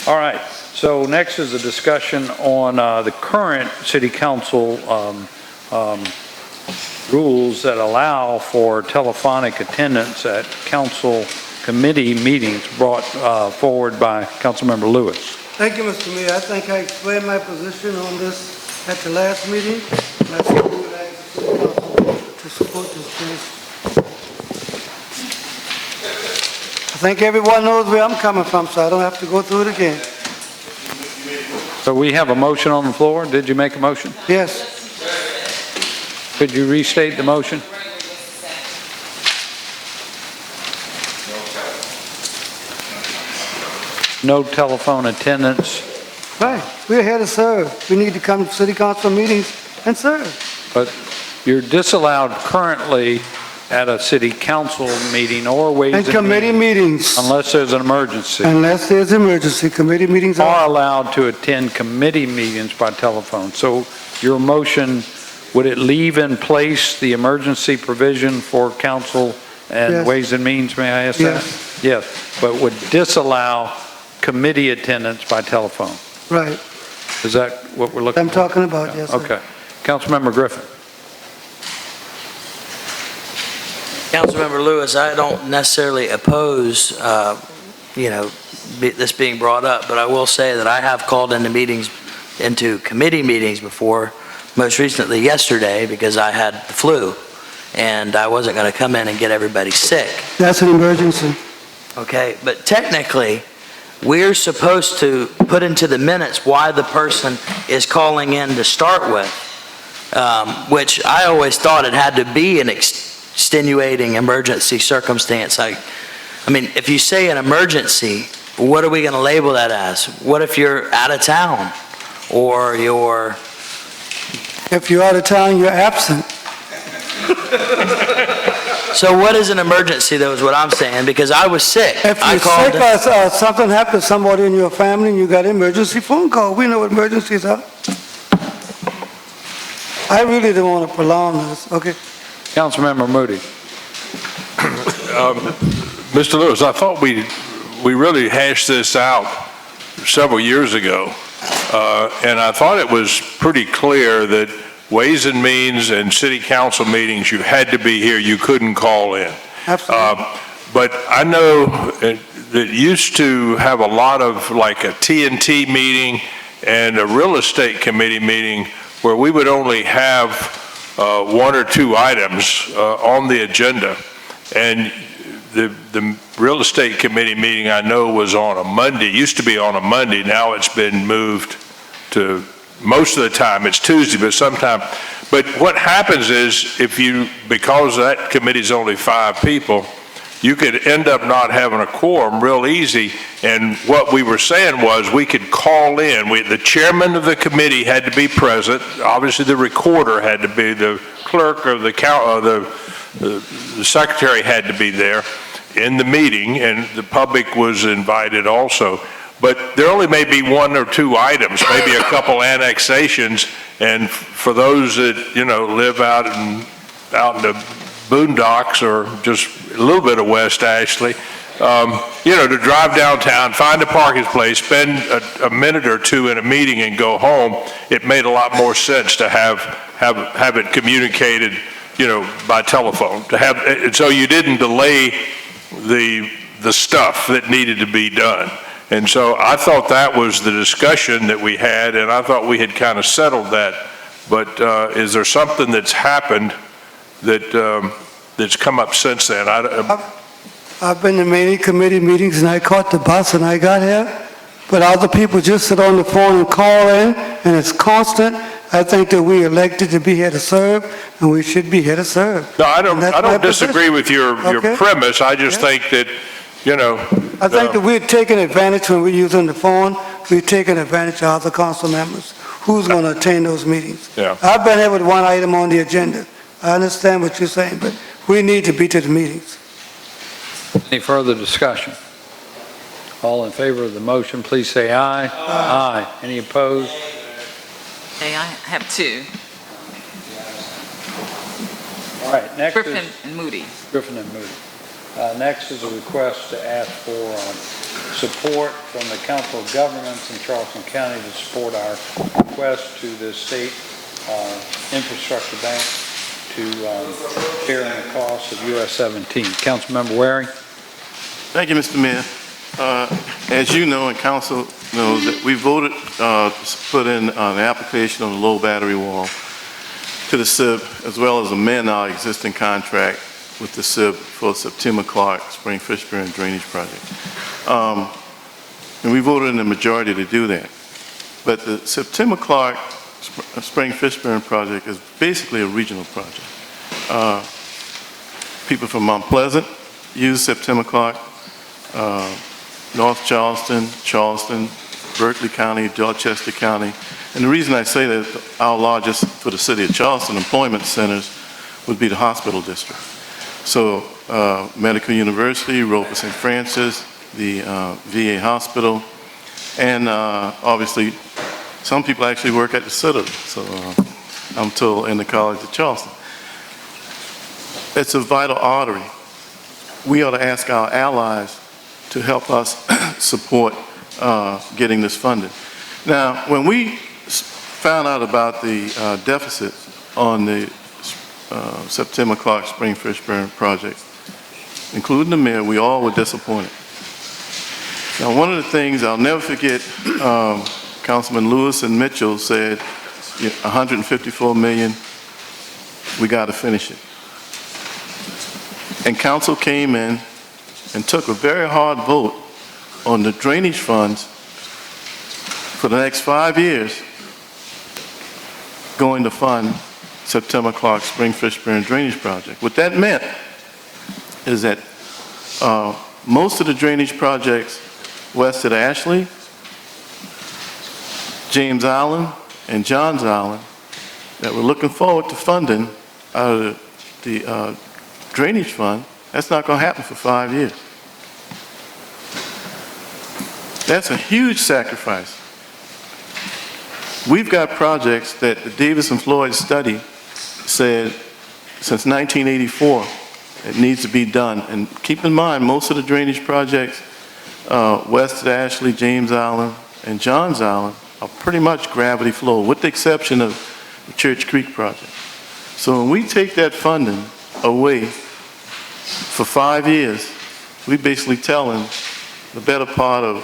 All right. So next is a discussion on the current City Council rules that allow for telephonic attendance at council committee meetings brought forward by Councilmember Lewis. Thank you, Mr. Mayor. I think I explained my position on this at the last meeting. And I think we would ask the City Council to support this change. I think everyone knows where I'm coming from, so I don't have to go through it again. So we have a motion on the floor. Did you make a motion? Yes. Could you restate the motion? No telephone attendance. Right. We're here to serve. We need to come to city council meetings and serve. But you're disallowed currently at a city council meeting or ways And and committee means, meetings, unless there's an emergency, unless there's emergency, committee meetings are. are allowed to attend committee meetings by telephone. So your motion, would it leave in place the emergency provision for council and Yes. ways and means, may I ask that? Yes, but would disallow committee attendance by telephone. Right, Is that what we're looking I'm for? talking about, yes, sir. Okay. Councilmember Griffin. Councilmember Lewis, I don't necessarily oppose, this being brought up, but I will say that I have called into committee meetings before, most recently yesterday, because I had the flu, and I wasn't going to come in and get everybody sick. That's an emergency. Okay, but technically, we're supposed to put into the minutes why the person is calling in to start with, which I always thought it had to be an extenuating emergency circumstance. I mean, if you say an emergency, what are we going to label that as? What if you're out of town or you're... If you're out of town, you're absent. So what is an emergency, though, is what I'm saying, because I was sick. If I you're called sick or something happened to somebody in your family and you got an emergency phone call, we know what emergencies are. I really don't want to prolong this, okay? Councilmember Moody. Mr. Lewis, I thought we really hashed this out several years ago, and I thought it was pretty clear that Ways and Means and city council meetings, you had to be here, you couldn't call in. Absolutely. But I know that used to have a lot of like a T&T meeting and a real estate committee meeting where we would only have one or two items on the agenda. And the real estate committee meeting I know was on a Monday, used to be on a Monday, now it's been moved to, most of the time it's Tuesday, but sometimes, but what happens is because that committee's only 5 people, you could end up not having a quorum real easy. And what we were saying was we could call in. The chairman of the committee had to be present. Obviously, the recorder had to be, the clerk or the secretary had to be there in the meeting, and the public was invited also. But there only may be 1 or 2 items, maybe a couple annexations, and for those that, live out in the boondocks or just a little bit of West Ashley, to drive downtown, find a parking place, spend a minute or 2 in a meeting and go home, it made a lot more sense to have it communicated, by telephone, so you didn't delay the stuff that needed to be done. And so I thought that was the discussion that we had, and I thought we had kind of settled that. But is there something that's happened that's come up since then? I've been to many committee meetings and I caught the bus and I got here, but other people just sit on the phone and call in, and it's constant. I think that we elected to be here to serve, and we should be here to serve. No, I don't disagree with your premise. I just think that, I think that we're taking advantage when we're using the phone. We're taking advantage of other council members. Who's going to attend those meetings? Yeah. I've been here with 1 item on the agenda. I understand what you're saying, but we need to be to the meetings. Any further discussion? All in favor of the motion, please say aye. Aye. Any opposed? Okay, I have 2. All right, next Griffin is and Moody. Griffin and Moody. Next is a request to ask for support from the Council of Governments in Charleston County to support our request to the state infrastructure bank to share in the cost of US 17. Councilmember Waring. Thank you, Mr. Mayor. As you know, and council knows, that we voted to put in an application on the low battery wall to the SIB, as well as amend our existing contract with the SIB for Septima Clark Spring Fishburne Drainage Project. And we voted in the majority to do that. But the Septima Clark Spring Fishburne Project is basically a regional project. People from Mount Pleasant use Septima Clark, North Charleston, Berkeley County, Dorchester County. And the reason I say that our largest, for the city of Charleston, employment centers would be the hospital district. So Medical University, Roper St. Francis, the VA hospital, and obviously some people actually work at the Citadel, so I'm told, in the College of Charleston. It's a vital artery. We ought to ask our allies to help us support getting this funded. Now, when we found out about the deficit on the September Clark Spring Fishburne project, including the mayor, we all were disappointed. Now, one of the things I'll never forget, Councilman Lewis and Mitchell said, 154 million, we got to finish it. And council came in and took a very hard vote on the drainage funds for the next 5 years going to fund September Clark Spring Fishburne Drainage Project. What that meant is that most of the drainage projects west of Ashley, James Island, and Johns Island that we're looking forward to funding out of the drainage fund, that's not going to happen for 5 years. That's a huge sacrifice. We've got projects that the Davis and Floyd study said since 1984 it needs to be done. And keep in mind, most of the drainage projects west of Ashley, James Island, and Johns Island are pretty much gravity flow, with the exception of the Church Creek project. So when we take that funding away for 5 years, we basically telling the better part of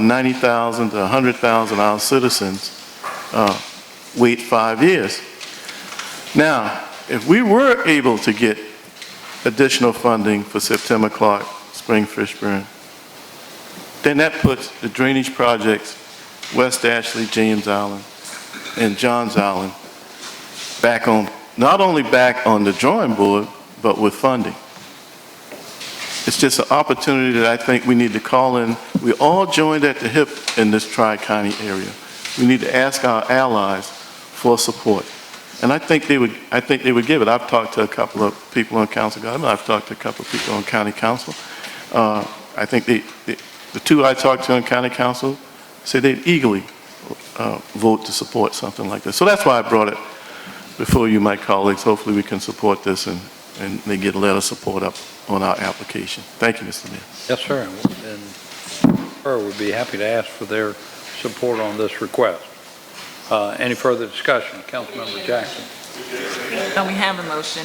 90,000 to 100,000 our citizens wait 5 years. Now, if we were able to get additional funding for September Clark Spring Fishburne, then that puts the drainage projects West Ashley, James Island, and Johns Island back on, not only back on the drawing board, but with funding. It's just an opportunity that I think we need to call in. We all joined at the hip in this Tri-County area. We need to ask our allies for support. And I think they would give it. I've talked to a couple of people on council government. I've talked to a couple of people on county council. I think the two I talked to on county council said they'd eagerly vote to support something like this. So that's why I brought it before you, my colleagues. Hopefully we can support this and they get a letter of support up on our application. Thank you, Mr. Mayor. Yes, sir. And we'd be happy to ask for their support on this request. Any further discussion? Councilmember Jackson. Don't we have a motion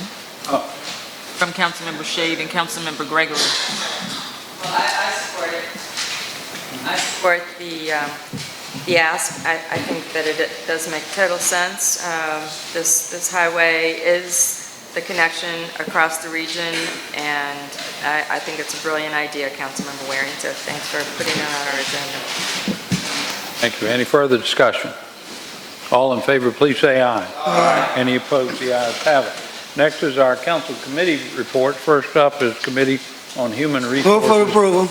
from Councilmember Shade and Councilmember Gregory? Well, I support it. I support the ask. I think that it does make total sense. This highway is the connection across the region, and I think it's a brilliant idea, Councilmember Waring, so thanks for putting it on our agenda. Thank you. Any further discussion? All in favor, please say aye. Aye. Any opposed? The ayes have it. Next is our council committee report. First up is Committee on Human Resources. Move for approval.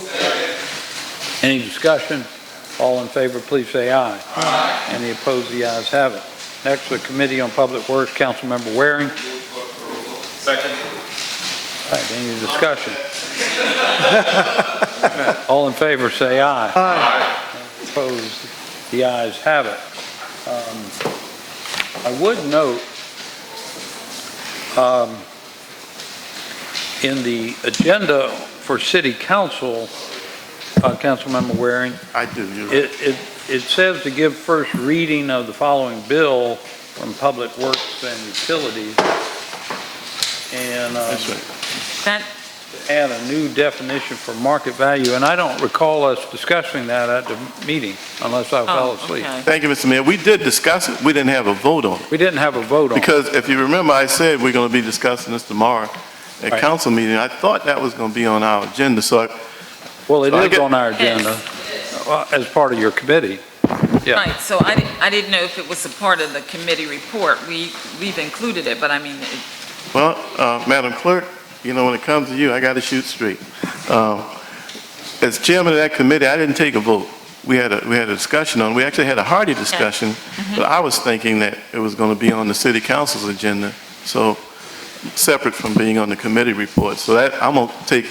Any discussion? All in favor, please say aye. Aye. Any opposed? The ayes have it. Next, the Committee on Public Works, Councilmember Waring. Second. All right, any discussion? All in favor, say aye. Aye. Any opposed? The ayes have it. I would note in the agenda for City Council, Councilmember Waring, I do. it says to give first reading of the following bill from Public Works and Utilities, and That's right. That, add a new definition for market value, and I don't recall us discussing that at the meeting, unless I fell asleep. okay. Thank you, Mr. Mayor. We did discuss it. We didn't have a vote on it. We didn't have a vote on it. Because if you remember, I said we're going to be discussing this tomorrow at Right. council meeting. I thought that was going to be on our agenda, so Well, it So I is get- on our agenda as part of your committee. Yeah. right, so I didn't know if it was a part of the committee report. We've included it, but I mean, well, Madam Clerk, you know, when it comes to you, I got to shoot straight. As chairman of that committee, I didn't take a vote. We had a discussion on. We actually had a hearty discussion, but I was thinking that it was going to be on the city council's agenda. So separate from being on the committee report. So that, I'm going to take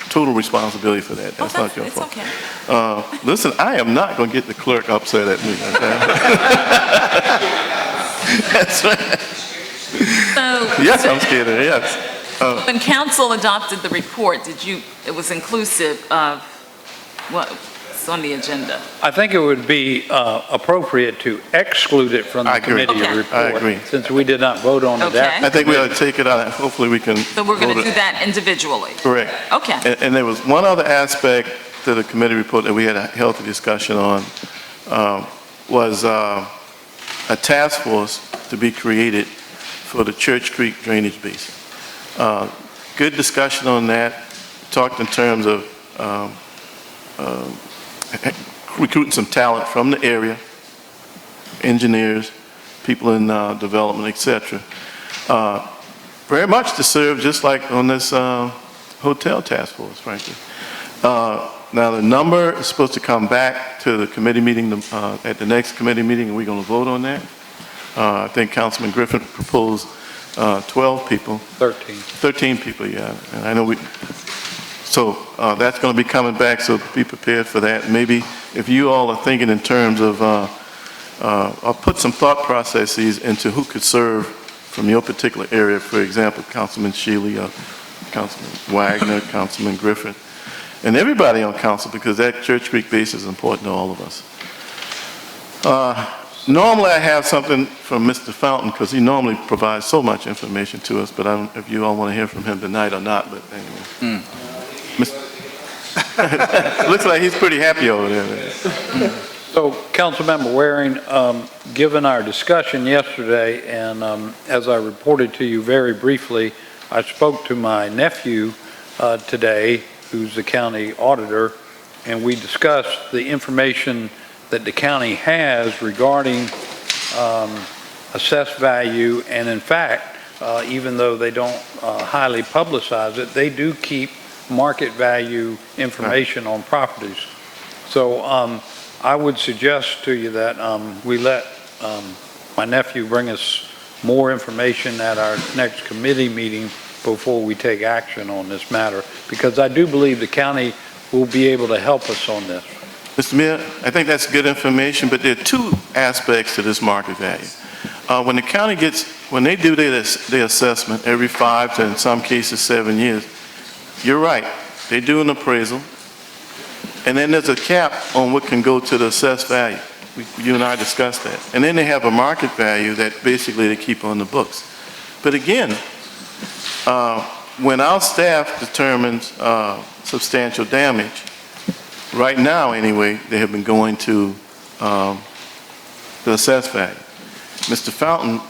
total responsibility for that. That's not your fault. Okay. Listen, I am not going to get the clerk upset at me, okay? That's right. So, Yes, I'm scared of it, yes. when council adopted the report, it was inclusive of what's on the agenda? I think it would be appropriate to exclude it from the committee report. I agree. Since we did not vote on it. Okay. I think we ought to take it out, and hopefully we can. So we're going vote to it. do that individually? Correct. Okay. And there was one other aspect to the committee report that we had a healthy discussion on, was a task force to be created for the Church Creek drainage basin. Good discussion on that. Talked in terms of recruiting some talent from the area, engineers, people in development, etc. Very much to serve just like on this hotel task force, frankly. Now the number is supposed to come back to the committee meeting at the next committee meeting, and we're going to vote on that. I think Councilman Griffin proposed 12 people. 13 people, yeah. And I know so that's going to be coming back, so be prepared for that. Maybe if you all are thinking in terms of, I'll put some thought processes into who could serve from your particular area. For example, Councilman Shealy, Councilman Wagner, Councilman Griffin, and everybody on council, because that Church Creek base is important to all of us. Normally I have something from Mr. Fountain, because he normally provides so much information to us, but I don't know if you all want to hear from him tonight or not, but anyway. Looks like he's pretty happy over there. So, Councilmember Waring, given our discussion yesterday, and as I reported to you very briefly, I spoke to my nephew today, who's the county auditor, and we discussed the information that the county has regarding assessed value, and in fact, even though they don't highly publicize it, they do keep market value information on properties. So I would suggest to you that we let my nephew bring us more information at our next committee meeting before we take action on this matter, because I do believe the county will be able to help us on this. Mr. Mayor, I think that's good information, but there are two aspects to this market value. When the county when they do their assessment every 5 to in some cases 7 years, you're right, they do an appraisal, and then there's a cap on what can go to the assessed value. You and I discussed that. And then they have a market value that basically they keep on the books. But again, when our staff determines substantial damage, right now anyway, they have been going to the assessed value. Mr. Fountain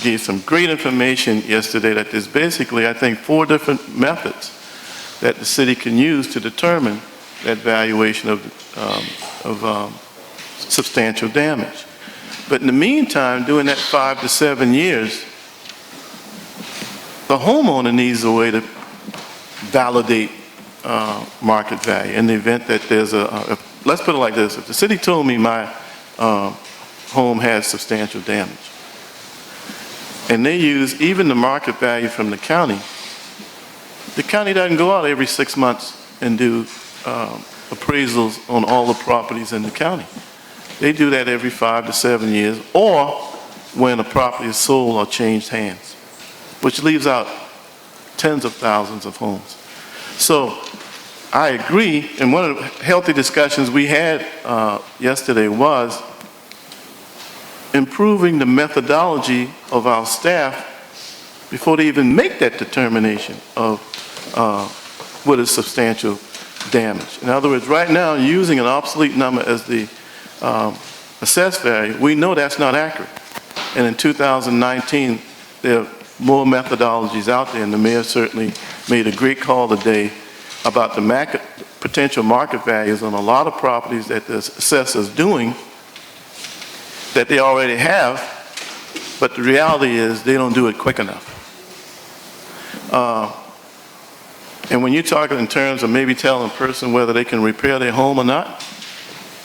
gave some great information yesterday that there's basically, I think, 4 different methods that the city can use to determine that valuation of substantial damage. But in the meantime, during that 5 to 7 years, the homeowner needs a way to validate market value in the event that there's let's put it like this, if the city told me my home has substantial damage, and they use even the market value from the county doesn't go out every 6 months and do appraisals on all the properties in the county. They do that every 5 to 7 years, or when a property is sold or changed hands, which leaves out tens of thousands of homes. So I agree, and one of the healthy discussions we had yesterday was improving the methodology of our staff before they even make that determination of what is substantial damage. In other words, right now, using an obsolete number as the assessed value, we know that's not accurate. And in 2019, there are more methodologies out there, and the mayor certainly made a great call today about the potential market values on a lot of properties that the assessor's doing that they already have, but the reality is they don't do it quick enough. And when you're talking in terms of maybe telling a person whether they can repair their home or not,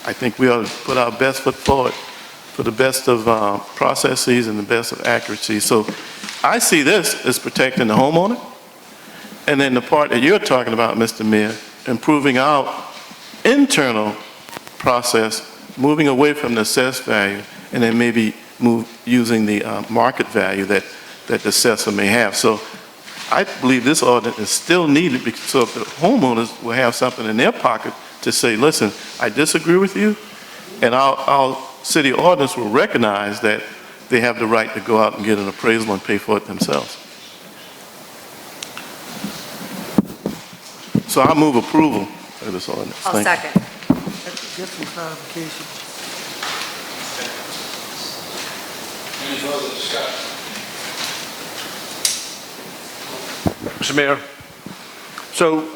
I think we ought to put our best foot forward for the best of processes and the best of accuracy. So I see this as protecting the homeowner, and then the part that you're talking about, Mr. Mayor, improving our internal process, moving away from the assessed value, and then maybe using the market value that the assessor may have. So I believe this ordinance is still needed, because so if the homeowners will have something in their pocket to say, listen, I disagree with you, and our city ordinance will recognize that they have the right to go out and get an appraisal and pay for it themselves. So I move approval of this ordinance. I'll Thank you. second. Get some clarification. Any further discussion? Mr. Mayor, so,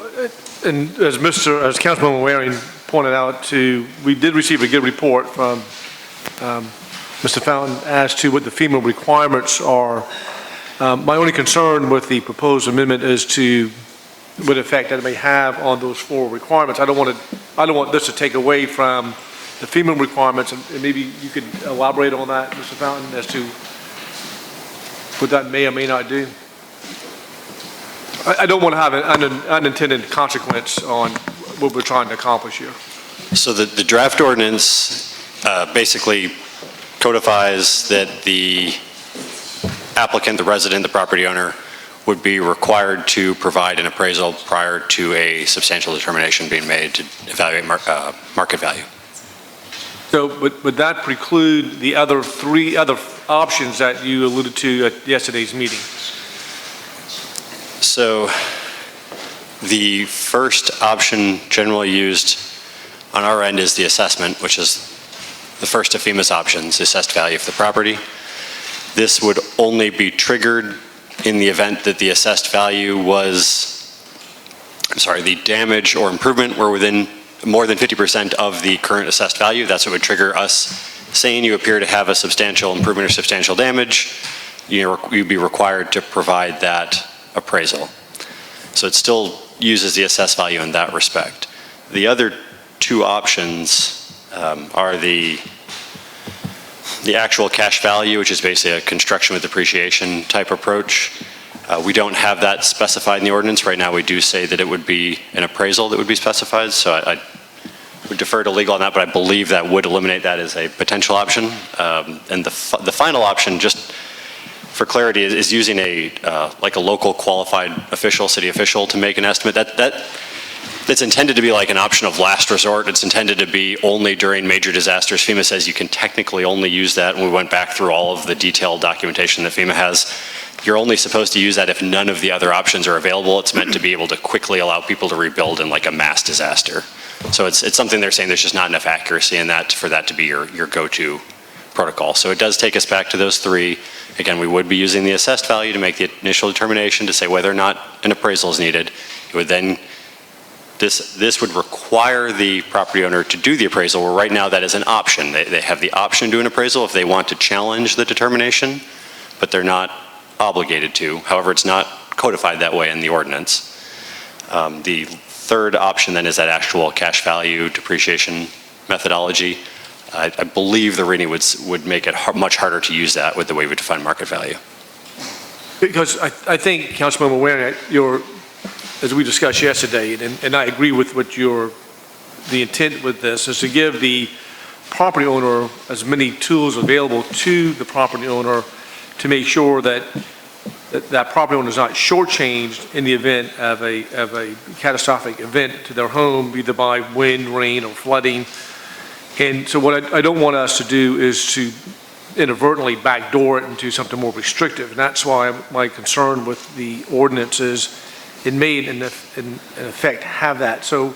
and as Councilman Waring pointed out, we did receive a good report from Mr. Fountain as to what the FEMA requirements are. My only concern with the proposed amendment is to what effect that it may have on those four requirements. I don't want this to take away from the FEMA requirements, and maybe you could elaborate on that, Mr. Fountain, as to what that may or may not do. I don't want to have an unintended consequence on what we're trying to accomplish here. So the draft ordinance basically codifies that the applicant, the resident, the property owner, would be required to provide an appraisal prior to a substantial determination being made to evaluate market value. So would that preclude the three other options that you alluded to at yesterday's meeting? So the first option generally used on our end is the assessment, which is the first of FEMA's options, assessed value of the property. This would only be triggered in the event that the assessed value the damage or improvement were within more than 50% of the current assessed value. That's what would trigger us saying you appear to have a substantial improvement or substantial damage. You'd be required to provide that appraisal. So it still uses the assessed value in that respect. The other two options are the actual cash value, which is basically a construction with depreciation type approach. We don't have that specified in the ordinance. Right now we do say that it would be an appraisal that would be specified, so I would defer to legal on that, but I believe that would eliminate that as a potential option. And the final option, just for clarity, is using like a local qualified official, city official, to make an estimate. That's intended to be like an option of last resort. It's intended to be only during major disasters. FEMA says you can technically only use that, and we went back through all of the detailed documentation that FEMA has. You're only supposed to use that if none of the other options are available. It's meant to be able to quickly allow people to rebuild in like a mass disaster. So it's something they're saying there's just not enough accuracy in that for that to be your go-to protocol. So it does take us back to those three. Again, we would be using the assessed value to make the initial determination to say whether or not an appraisal is needed. It would then This would require the property owner to do the appraisal, where right now that is an option. They have the option to do an appraisal if they want to challenge the determination, but they're not obligated to. However, it's not codified that way in the ordinance. The third option then is that actual cash value depreciation methodology. I believe the reading would make it much harder to use that with the way we define market value. Because I think, Councilman Waring, as we discussed yesterday, and I agree with what the intent with this is to give the property owner as many tools available to the property owner to make sure that that property owner is not shortchanged in the event of a catastrophic event to their home, either by wind, rain, or flooding. And so what I don't want us to do is to inadvertently backdoor it into something more restrictive. And that's why my concern with the ordinance is it may, in effect, have that. So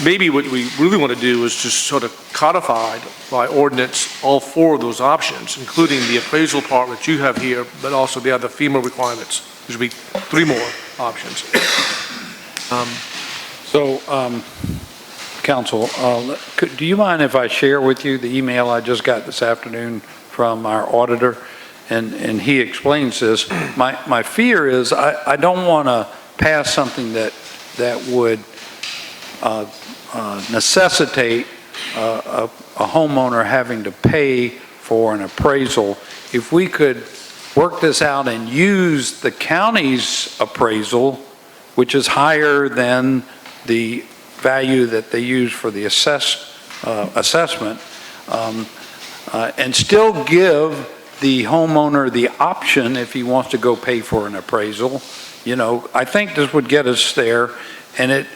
maybe what we really want to do is just sort of codify by ordinance all four of those options, including the appraisal part that you have here, but also the other FEMA requirements. There should be three more options. Council, do you mind if I share with you the email I just got this afternoon from our auditor? And he explains this. My fear is I don't want to pass something that would necessitate a homeowner having to pay for an appraisal. If we could work this out and use the county's appraisal, which is higher than the value that they use for the assessment, and still give the homeowner the option if he wants to go pay for an appraisal. You know, I think this would get us there, and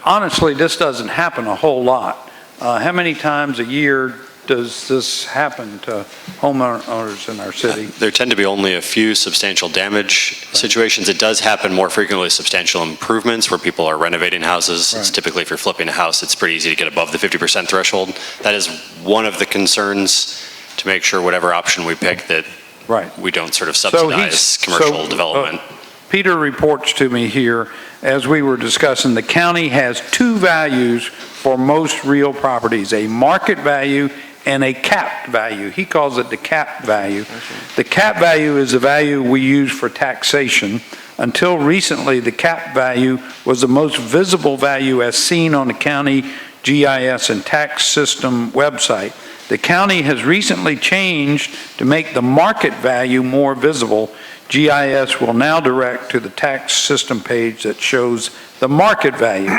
honestly, this doesn't happen a whole lot. How many times a year does this happen to homeowners in our city? There tend to be only a few substantial damage situations. It does happen more frequently substantial improvements where people are renovating houses. It's typically, if you're flipping a house, it's pretty easy to get above the 50% threshold. That is one of the concerns, to make sure whatever option we pick that we don't sort of subsidize commercial development. Peter reports to me here, as we were discussing, the county has two values for most real properties, a market value and a capped value. He calls it the capped value. The capped value is the value we use for taxation. Until recently, the capped value was the most visible value as seen on the county GIS and tax system website. The county has recently changed to make the market value more visible. GIS will now direct to the tax system page that shows the market value.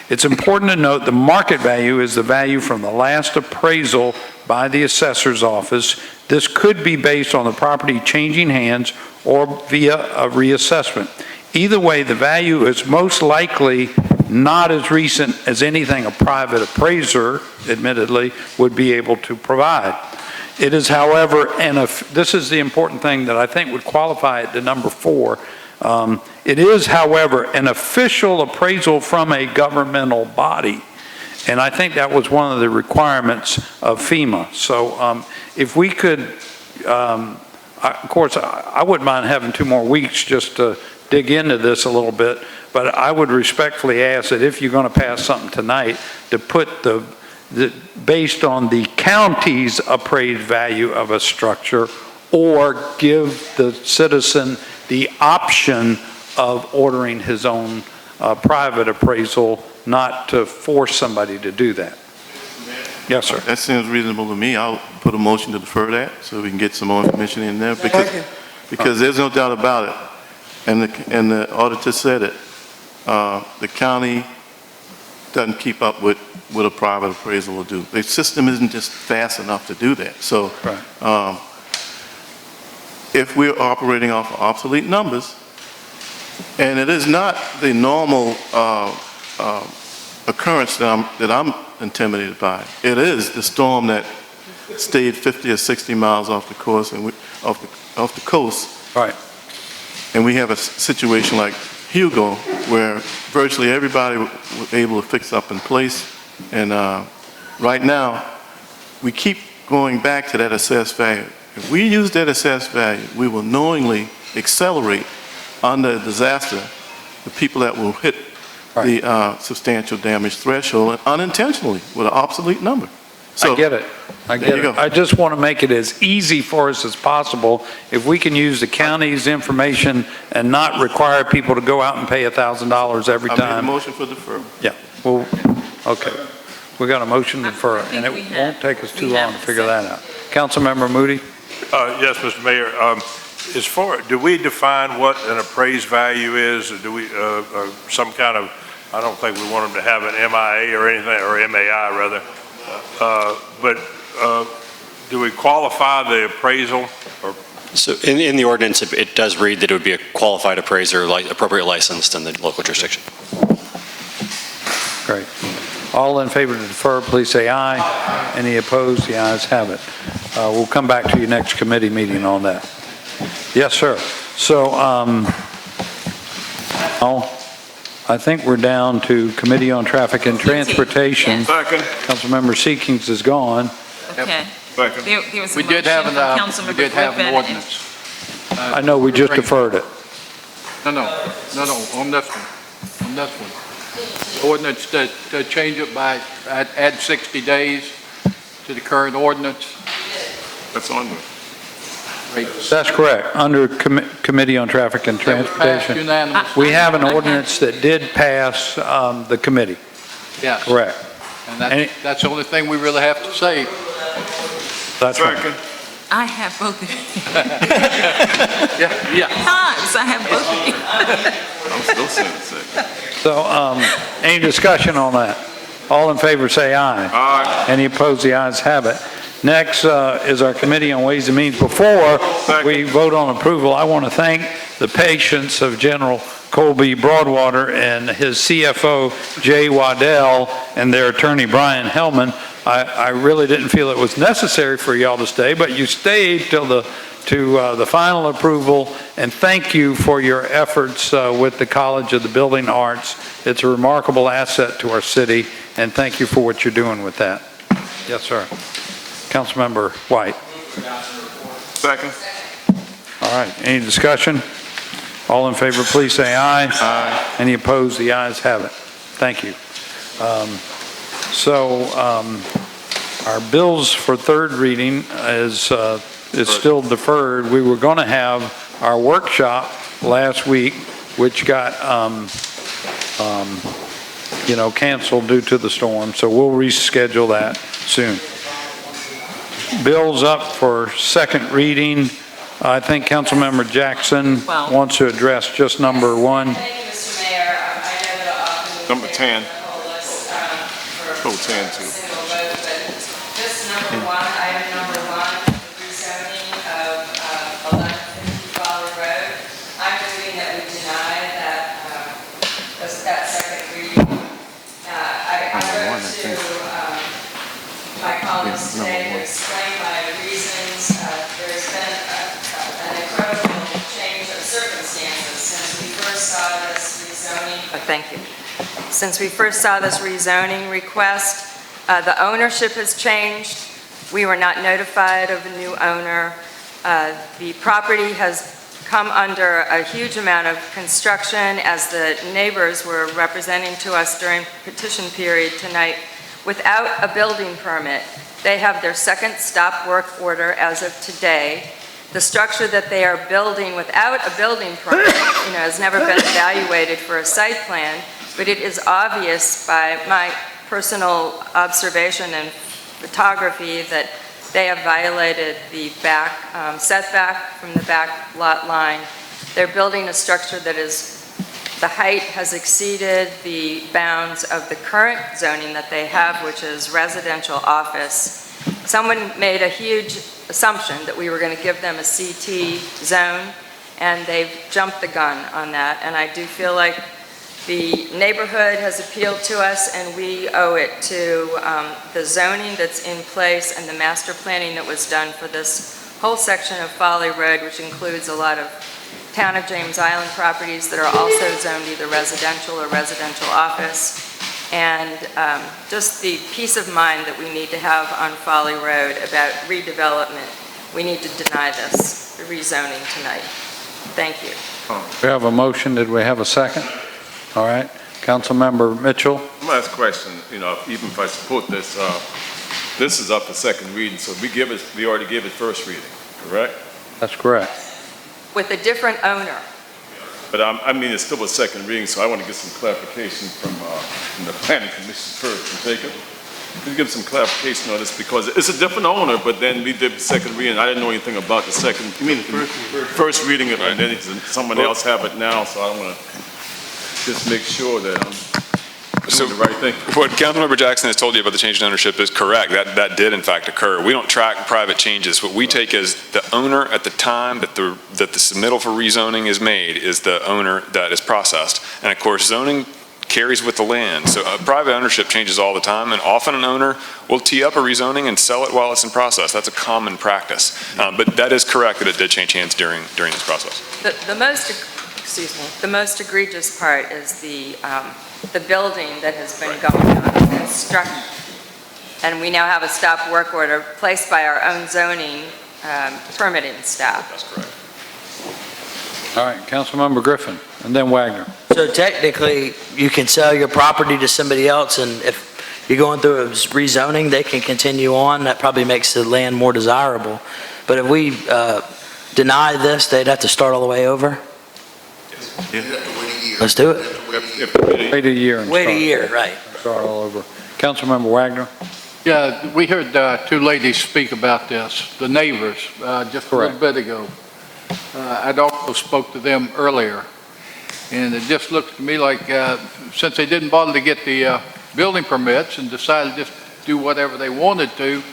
It's important to note the market value is the value from the last appraisal by the assessor's office. This could be based on the property changing hands or via a reassessment. Either way, the value is most likely not as recent as anything a private appraiser, admittedly, would be able to provide. It is, however, and this is the important thing that I think would qualify it to number 4. It is, however, an official appraisal from a governmental body. And I think that was one of the requirements of FEMA. So if we could, of course, I wouldn't mind having 2 more weeks just to dig into this a little bit, but I would respectfully ask that if you're going to pass something tonight, to put based on the county's appraised value of a structure, or give the citizen the option of ordering his own private appraisal, not to force somebody to do that. Yes, sir. That seems reasonable to me. I'll put a motion to defer that so we can get some more information in there, because there's no doubt about it. And the auditor said it. The county doesn't keep up with what a private appraisal will do. The system isn't just fast enough to do that. So if we're operating off of obsolete numbers, and it is not the normal occurrence that I'm intimidated by. It is the storm that stayed 50 or 60 miles off the course and off the coast. Right. And we have a situation like Hugo, where virtually everybody was able to fix up in place. And right now, we keep going back to that assessed value. If we use that assessed value, we will knowingly accelerate under a disaster the people that will hit the substantial damage threshold unintentionally with an obsolete number. So, I get it. I get it. I just want to make it as easy for us as possible. If we can use the county's information and not require people to go out and pay $1,000 every time. I made a motion for deferral. Yeah. Well, okay. We got a motion to defer, and it won't take us too long to figure that out. Councilmember Moody? Yes, Mr. Mayor. As far, do we define what an appraised value is? Or do we, some kind of, I don't think we want them to have an MIA or anything, or MAI rather. But do we qualify the appraisal? Or? So in the ordinance, it does read that it would be a qualified appraiser, appropriate licensed in the local jurisdiction. Great. All in favor to defer, please say aye. Any opposed? The ayes have it. We'll come back to your next committee meeting on that. Yes, sir. So I think we're down to Committee on Traffic and Transportation. Second. Councilmember Seekings is gone. Okay. Second. There was a We did have motion from Councilmember an Griffin. ordinance. I know we just deferred it. No, on this one. Ordinance to change it by, add 60 days to the current ordinance. That's on there. That's correct. Under Committee on Traffic and Transportation. We have an ordinance that did pass the committee. Yes. Correct. And that's the only thing we really have to say. That's right. I have both of you. Yeah. Times, I have both of you. I'm still saying second. So, any discussion on that? All in favor say aye. Aye. Any opposed, the ayes have it. Next is our Committee on Ways and Means. Before we vote on approval, I want to thank the patience of General Colby Broadwater and his CFO, Jay Waddell, and their attorney, Brian Hellman. I really didn't feel it was necessary for y'all to stay, but you stayed till the final approval, and thank you for your efforts with the College of the Building Arts. It's a remarkable asset to our city, and thank you for what you're doing with that. Yes, sir. Councilmember White. Second. All right, any discussion? All in favor, please say aye. Aye. Any opposed, the ayes have it. Thank you. Our bills for third reading is still deferred. We were going to have our workshop last week, which got, canceled due to the storm, so we'll reschedule that soon. Bills up for second reading. I think Councilmember Jackson wants to address just number one. Thank you, Mr. Mayor. I know that often Number 10. Oh, 10 too. Just number one, item number one, rezoning of 1150 Folly Road. I'm moving that we deny that second reading. I wrote to my colleagues today to explain my reasons. There's been an incredible change of circumstances since we first saw this rezoning. Thank you. Since we first saw this rezoning request, the ownership has changed. We were not notified of a new owner. The property has come under a huge amount of construction, as the neighbors were representing to us during petition period tonight, without a building permit. They have their second stop work order as of today. The structure that they are building without a building permit, has never been evaluated for a site plan, but it is obvious by my personal observation and photography that they have violated the back setback from the back lot line. They're building a structure that the height has exceeded the bounds of the current zoning that they have, which is residential office. Someone made a huge assumption that we were going to give them a CT zone, and they've jumped the gun on that. And I do feel like the neighborhood has appealed to us, and we owe it to the zoning that's in place and the master planning that was done for this whole section of Folly Road, which includes a lot of Town of James Island properties that are also zoned either residential or residential office. And just the peace of mind that we need to have on Folly Road about redevelopment, we need to deny this rezoning tonight. Thank you. We have a motion. Did we have a second? All right. Councilmember Mitchell. I'm gonna ask a question, even if I support this, this is up for second reading, so we already gave it first reading, correct? That's correct. With a different owner. But it's still a second reading, so I want to get some clarification from the planning commission first. Jacob, can you give some clarification on this, because it's a different owner, but then we did the second reading. I didn't know anything about the second. You mean the first reading, and then someone else have it now, so I want to just make sure that I'm doing the right thing. What Councilmember Jackson has told you about the change in ownership is correct. That did in fact occur. We don't track private changes. What we take is the owner at the time that the submittal for rezoning is made is the owner that is processed. And of course, zoning carries with the land. So private ownership changes all the time, and often an owner will tee up a rezoning and sell it while it's in process. That's a common practice. But that is correct that it did change hands during this process. The most egregious part is the building that has been going on construction. And we now have a stop work order placed by our own zoning permitting staff. That's correct. All right, Councilmember Griffin, and then Wagner. So technically, you can sell your property to somebody else, and if you're going through a rezoning, they can continue on. That probably makes the land more desirable. But if we deny this, they'd have to start all the way over? Let's do it. Wait a year. Wait a year, right. Start all over. Councilmember Wagner. Yeah, we heard two ladies speak about this, the neighbors, just a little bit ago. I'd also spoke to them earlier, and it just looked to me like, since they didn't bother to get the building permits and decided to just do whatever they wanted to,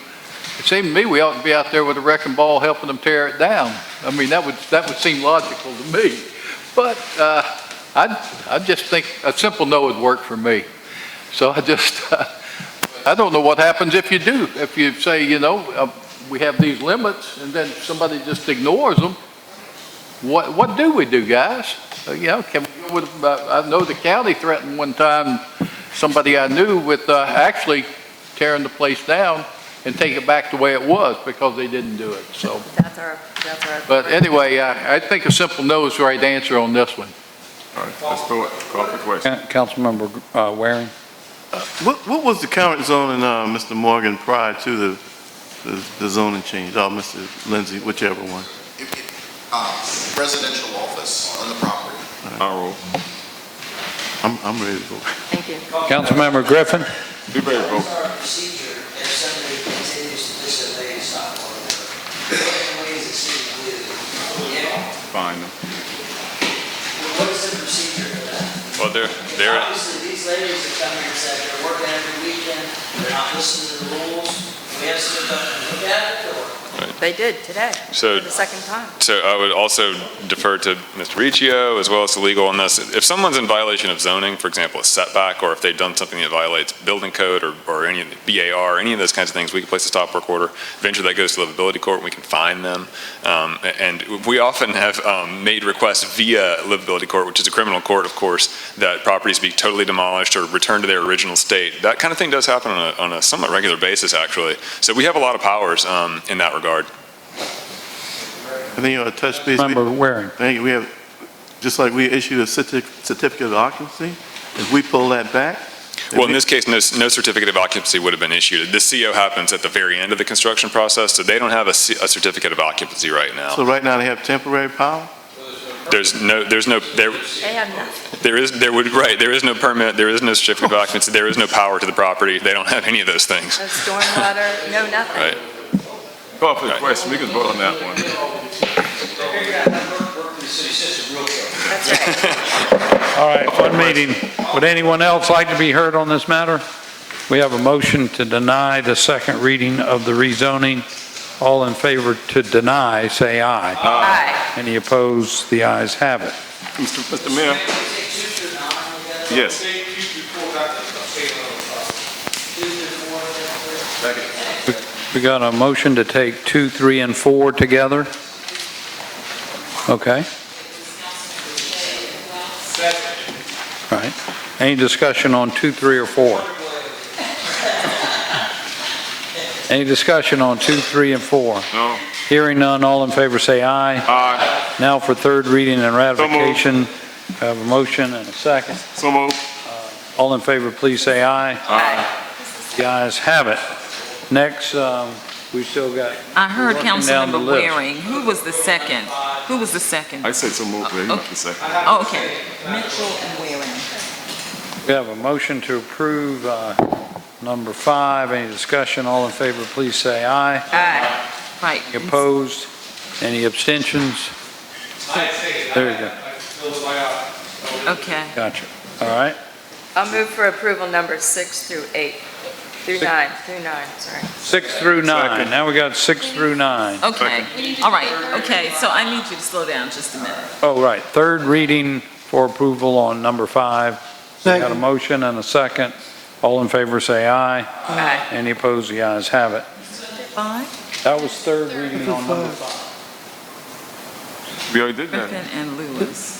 it seemed to me we ought to be out there with a wrecking ball helping them tear it down. I mean, that would seem logical to me. But I just think a simple no would work for me. So I don't know what happens if you do. If you say, we have these limits, and then somebody just ignores them, what do we do, guys? Can we go with, I know the county threatened one time somebody I knew with actually tearing the place down and take it back the way it was because they didn't do it, so. That's our. But anyway, I think a simple no is the right answer on this one. All right, let's go call for the question. Councilmember Waring? What was the current zoning, Mr. Morgan, prior to the zoning change? Or Mr. Lindsay, whichever one. Residential office on the property. All right. I'm ready to vote. Thank you. Councilmember Griffin? Be ready to vote. Procedure if somebody continues to disobey a stop order. What ways the city do? Fine. What is the procedure for that? Well, they're Obviously, these ladies that come here and say they're working every weekend, they're not listening to the rules. We have to look at it, or? They did today, So- for the second time. So I would also defer to Mr. Riccio as well as the legal on this. If someone's in violation of zoning, for example, a setback, or if they've done something that violates building code or any of the BAR, any of those kinds of things, we can place a stop work order. Eventually that goes to livability court, we can fine them. And we often have made requests via livability court, which is a criminal court, of course, that properties be totally demolished or returned to their original state. That kind of thing does happen on a somewhat regular basis, actually. So we have a lot of powers in that regard. And then touch base. Member Waring? Thank you. We have, just like we issued a certificate of occupancy, if we pull that back. Well, in this case, no certificate of occupancy would have been issued. The CO happens at the very end of the construction process, so they don't have a certificate of occupancy right now. So right now they have temporary power? There is no They have nothing. there is no permit, there is no certificate of occupancy, there is no power to the property. They don't have any of those things. No stormwater, no nothing. Right. Call for the question, we can vote on that one. That's right. All right, one meeting. Would anyone else like to be heard on this matter? We have a motion to deny the second reading of the rezoning. All in favor to deny, say aye. Aye. Any opposed? The ayes have it. Mr. Mayor? Yes. We got a motion to take 2, 3, and 4 together. Okay. All right. Any discussion on 2, 3, or 4? Any discussion on 2, 3, and 4? No. Hearing none, all in favor say aye. Aye. Now for third reading and ratification. I have a motion and a second. So moved. All in favor, please say aye. Aye. The ayes have it. Next, we still got. I heard working down the Councilmember list. Waring. Who was the second? Who was the second? I said so moved, but he went the second. Oh, okay. Mitchell and Waring. We have a motion to approve number 5. Any discussion? All in favor, please say aye. Aye. Right. Any opposed? Any abstentions? There you go. Okay. Gotcha. All right. I'll move for approval number 6 through 8, through 9, sorry. 6 through 9. Second. Now we got 6 through 9. Okay. All right. Okay. So I need you to slow down just a minute. Oh, right. Third reading for approval on number 5. We got a motion and a second. All in favor say aye. Aye. Any opposed? The ayes have it. 5, That was third reading on number 5. We already did that. Griffin and Lewis.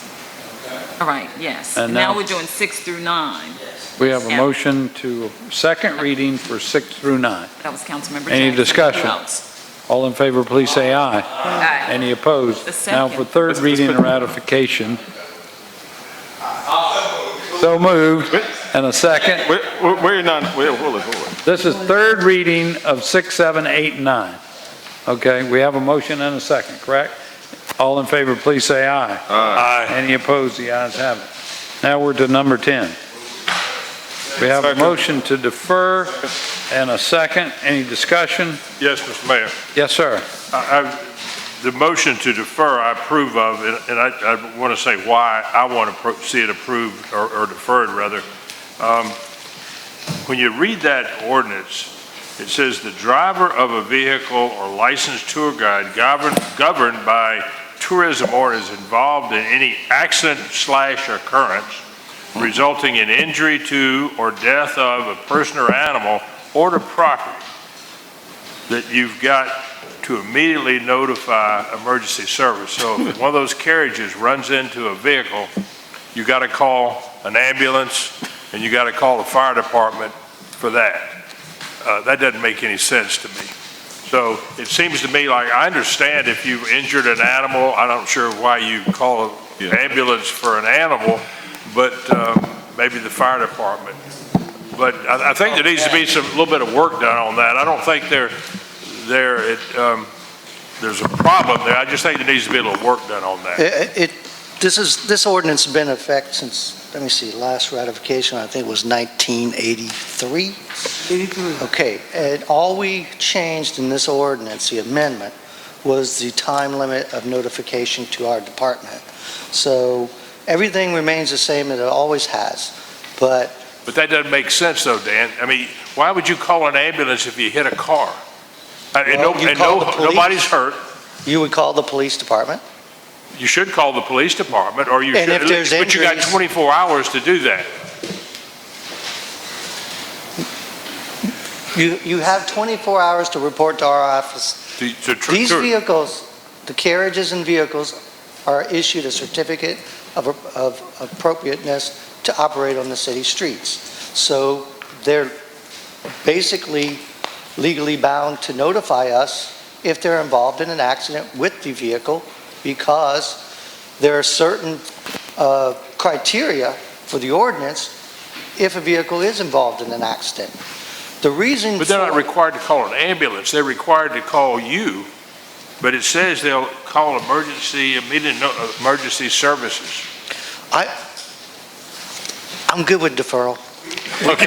All right, yes. And And now now- we're doing 6 through 9. We have a Yeah. motion to second reading for 6 through 9. That was Councilmember Any Jackson. discussion? Who else? All in favor, please say aye. Aye. Any opposed? The Now second. for third reading and ratification. So moved. And a second. We're not, hold it. This is third reading of 6, 7, 8, and 9. Okay, we have a motion and a second, correct? All in favor, please say aye. Aye. Any opposed? The ayes have it. Now we're to number 10. We have a motion to defer and a second. Any discussion? Yes, Mr. Mayor. Yes, sir. The motion to defer, I approve of, and I want to say why I want to see it approved or deferred, rather. When you read that ordinance, it says the driver of a vehicle or licensed tour guide governed by tourism or is involved in any accident/occurrence resulting in injury to or death of a person or animal or to property, that you've got to immediately notify emergency service. So if one of those carriages runs into a vehicle, you got to call an ambulance and you got to call the fire department for that. That doesn't make any sense to me. So it seems to me like, I understand if you've injured an animal, I'm not sure why you call an ambulance for an animal, but maybe the fire department. But I think there needs to be a little bit of work done on that. I don't think there's a problem there. I just think there needs to be a little work done on that. This ordinance has been in effect since, let me see, last ratification, I think, was 1983. 83. Okay, and all we changed in this ordinance, the amendment, was the time limit of notification to our department. So everything remains the same as it always has, but that doesn't make sense though, Dan. I mean, why would you call an ambulance if you hit a car? Nobody's hurt. You would call the police department. You should call the police department, or you should, but you got 24 hours to do that. You have 24 hours to report to our office. These vehicles, the carriages and vehicles, are issued a certificate of appropriateness to operate on the city streets. So they're basically legally bound to notify us if they're involved in an accident with the vehicle, because there are certain criteria for the ordinance if a vehicle is involved in an accident. The reason But they're not required to call an ambulance. They're required to call you, but it says they'll call immediate emergency services. I'm good with deferral. Okay.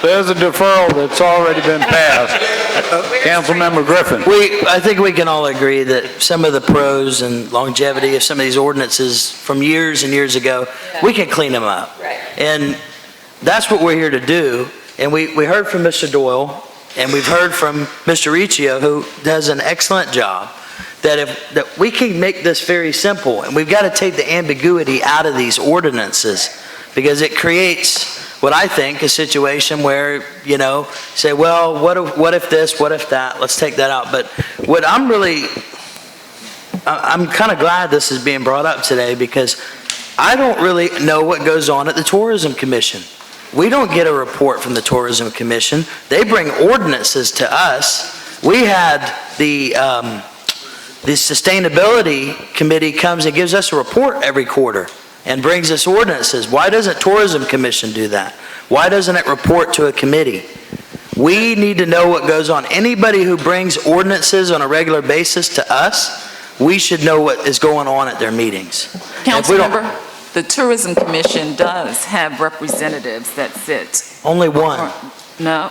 There's a deferral that's already been passed. Councilmember Griffin. I think we can all agree that some of the pros and longevity of some of these ordinances from years and years ago, we can clean them up. Right. And that's what we're here to do. And we heard from Mr. Doyle, and we've heard from Mr. Riccio, who does an excellent job, that we can make this very simple. And we've got to take the ambiguity out of these ordinances, because it creates what I think a situation where, say, well, what if this, what if that, let's take that out. But what I'm kind of glad this is being brought up today, because I don't really know what goes on at the Tourism Commission. We don't get a report from the Tourism Commission. They bring ordinances to us. We had the Sustainability Committee comes and gives us a report every quarter and brings us ordinances. Why doesn't Tourism Commission do that? Why doesn't it report to a committee? We need to know what goes on. Anybody who brings ordinances on a regular basis to us, we should know what is going on at their meetings. Councilmember, the Tourism Commission does have representatives that sit. Only one. No,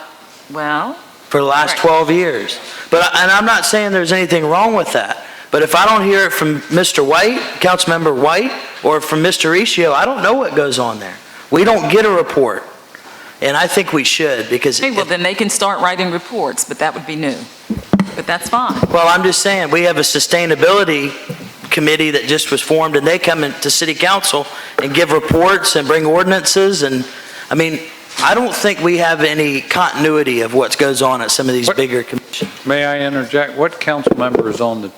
well. For the last 12 years. And I'm not saying there's anything wrong with that. But if I don't hear it from Mr. White, Councilmember White, or from Mr. Riccio, I don't know what goes on there. We don't get a report. And I think we should, because... Okay, well, then they can start writing reports, but that would be new. But that's fine. Well, I'm just saying, we have a Sustainability Committee that just was formed, and they come into City Council and give reports and bring ordinances. And, I don't think we have any continuity of what goes on at some of these bigger commissions. May I interject? What council member is on the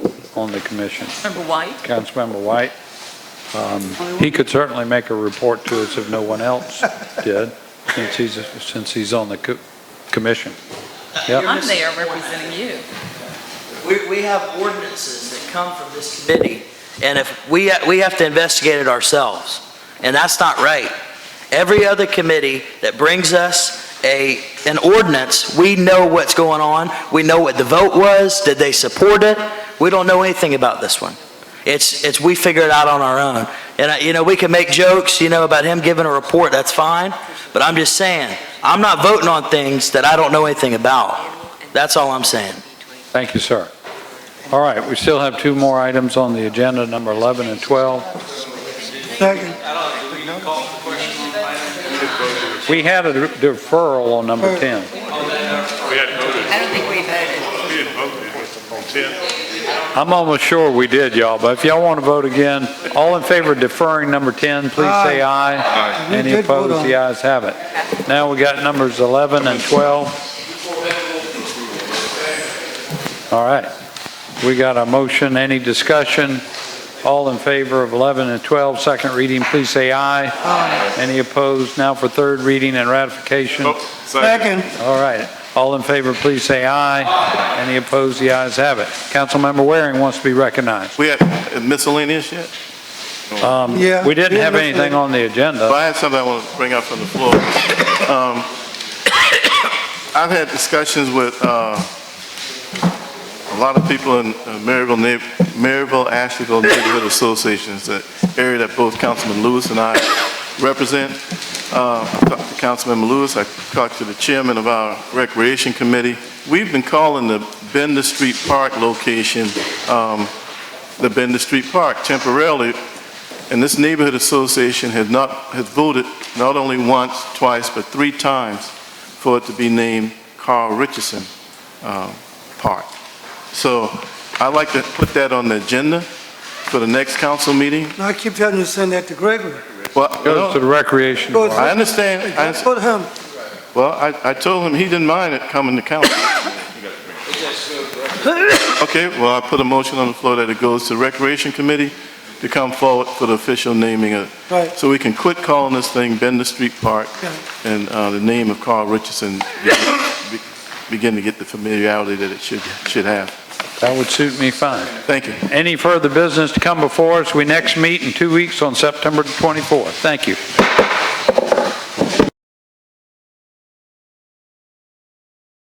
commission? Councilmember White. Councilmember White. He could certainly make a report to us if no one else did, since he's on the commission. Yep. I'm there representing you. We have ordinances that come from this committee, and if we have to investigate it ourselves, and that's not right. Every other committee that brings us an ordinance, we know what's going on. We know what the vote was. Did they support it? We don't know anything about this one. It's we figure it out on our own. And, we can make jokes, about him giving a report, that's fine. But I'm just saying, I'm not voting on things that I don't know anything about. That's all I'm saying. Thank you, sir. All right, we still have two more items on the agenda, number 11 and 12. Second. We had a deferral on number 10. We hadn't voted. I don't think we voted. We didn't vote on 10. I'm almost sure we did, y'all, but if y'all want to vote again, all in favor of deferring number 10, please say aye. Aye. Any We did vote opposed, on the ayes have it. Now we got numbers 11 and 12. All right, we got a motion, any discussion? All in favor of 11 and 12, second reading, please say aye. Aye. Any opposed? Now for third reading and ratification. Second. All right, all in favor, please say aye. Any opposed? The ayes have it. Councilmember Waring wants to be recognized. We had miscellaneous yet? Yeah, We didn't yeah, have anything on the agenda. But I had something I want to bring up from the floor. I've had discussions with a lot of people in Maryville, Asheville Neighborhood Associations, the area that both Councilman Lewis and I represent. I talked to Councilman Lewis, I talked to the chairman of our Recreation Committee. We've been calling the Bender Street Park location the Bender Street Park temporarily, and this neighborhood association has voted not only once, twice, but 3 times for it to be named Carl Richardson Park. So I'd like to put that on the agenda for the next council meeting. No, I keep telling you to send that to Gregory. Well, Goes to the recreation. Goes to- I understand. Go to him. Well, I told him he didn't mind it coming to council. Okay, well, I put a motion on the floor that it goes to the Recreation Committee to come forward for the official naming of, Right. so we can quit calling this thing Bender Street Park, and the name of Carl Richardson begin to get the familiarity that it should have. That would suit me fine. Thank you. Any further business to come before us? We next meet in 2 weeks on September 24th. Thank you.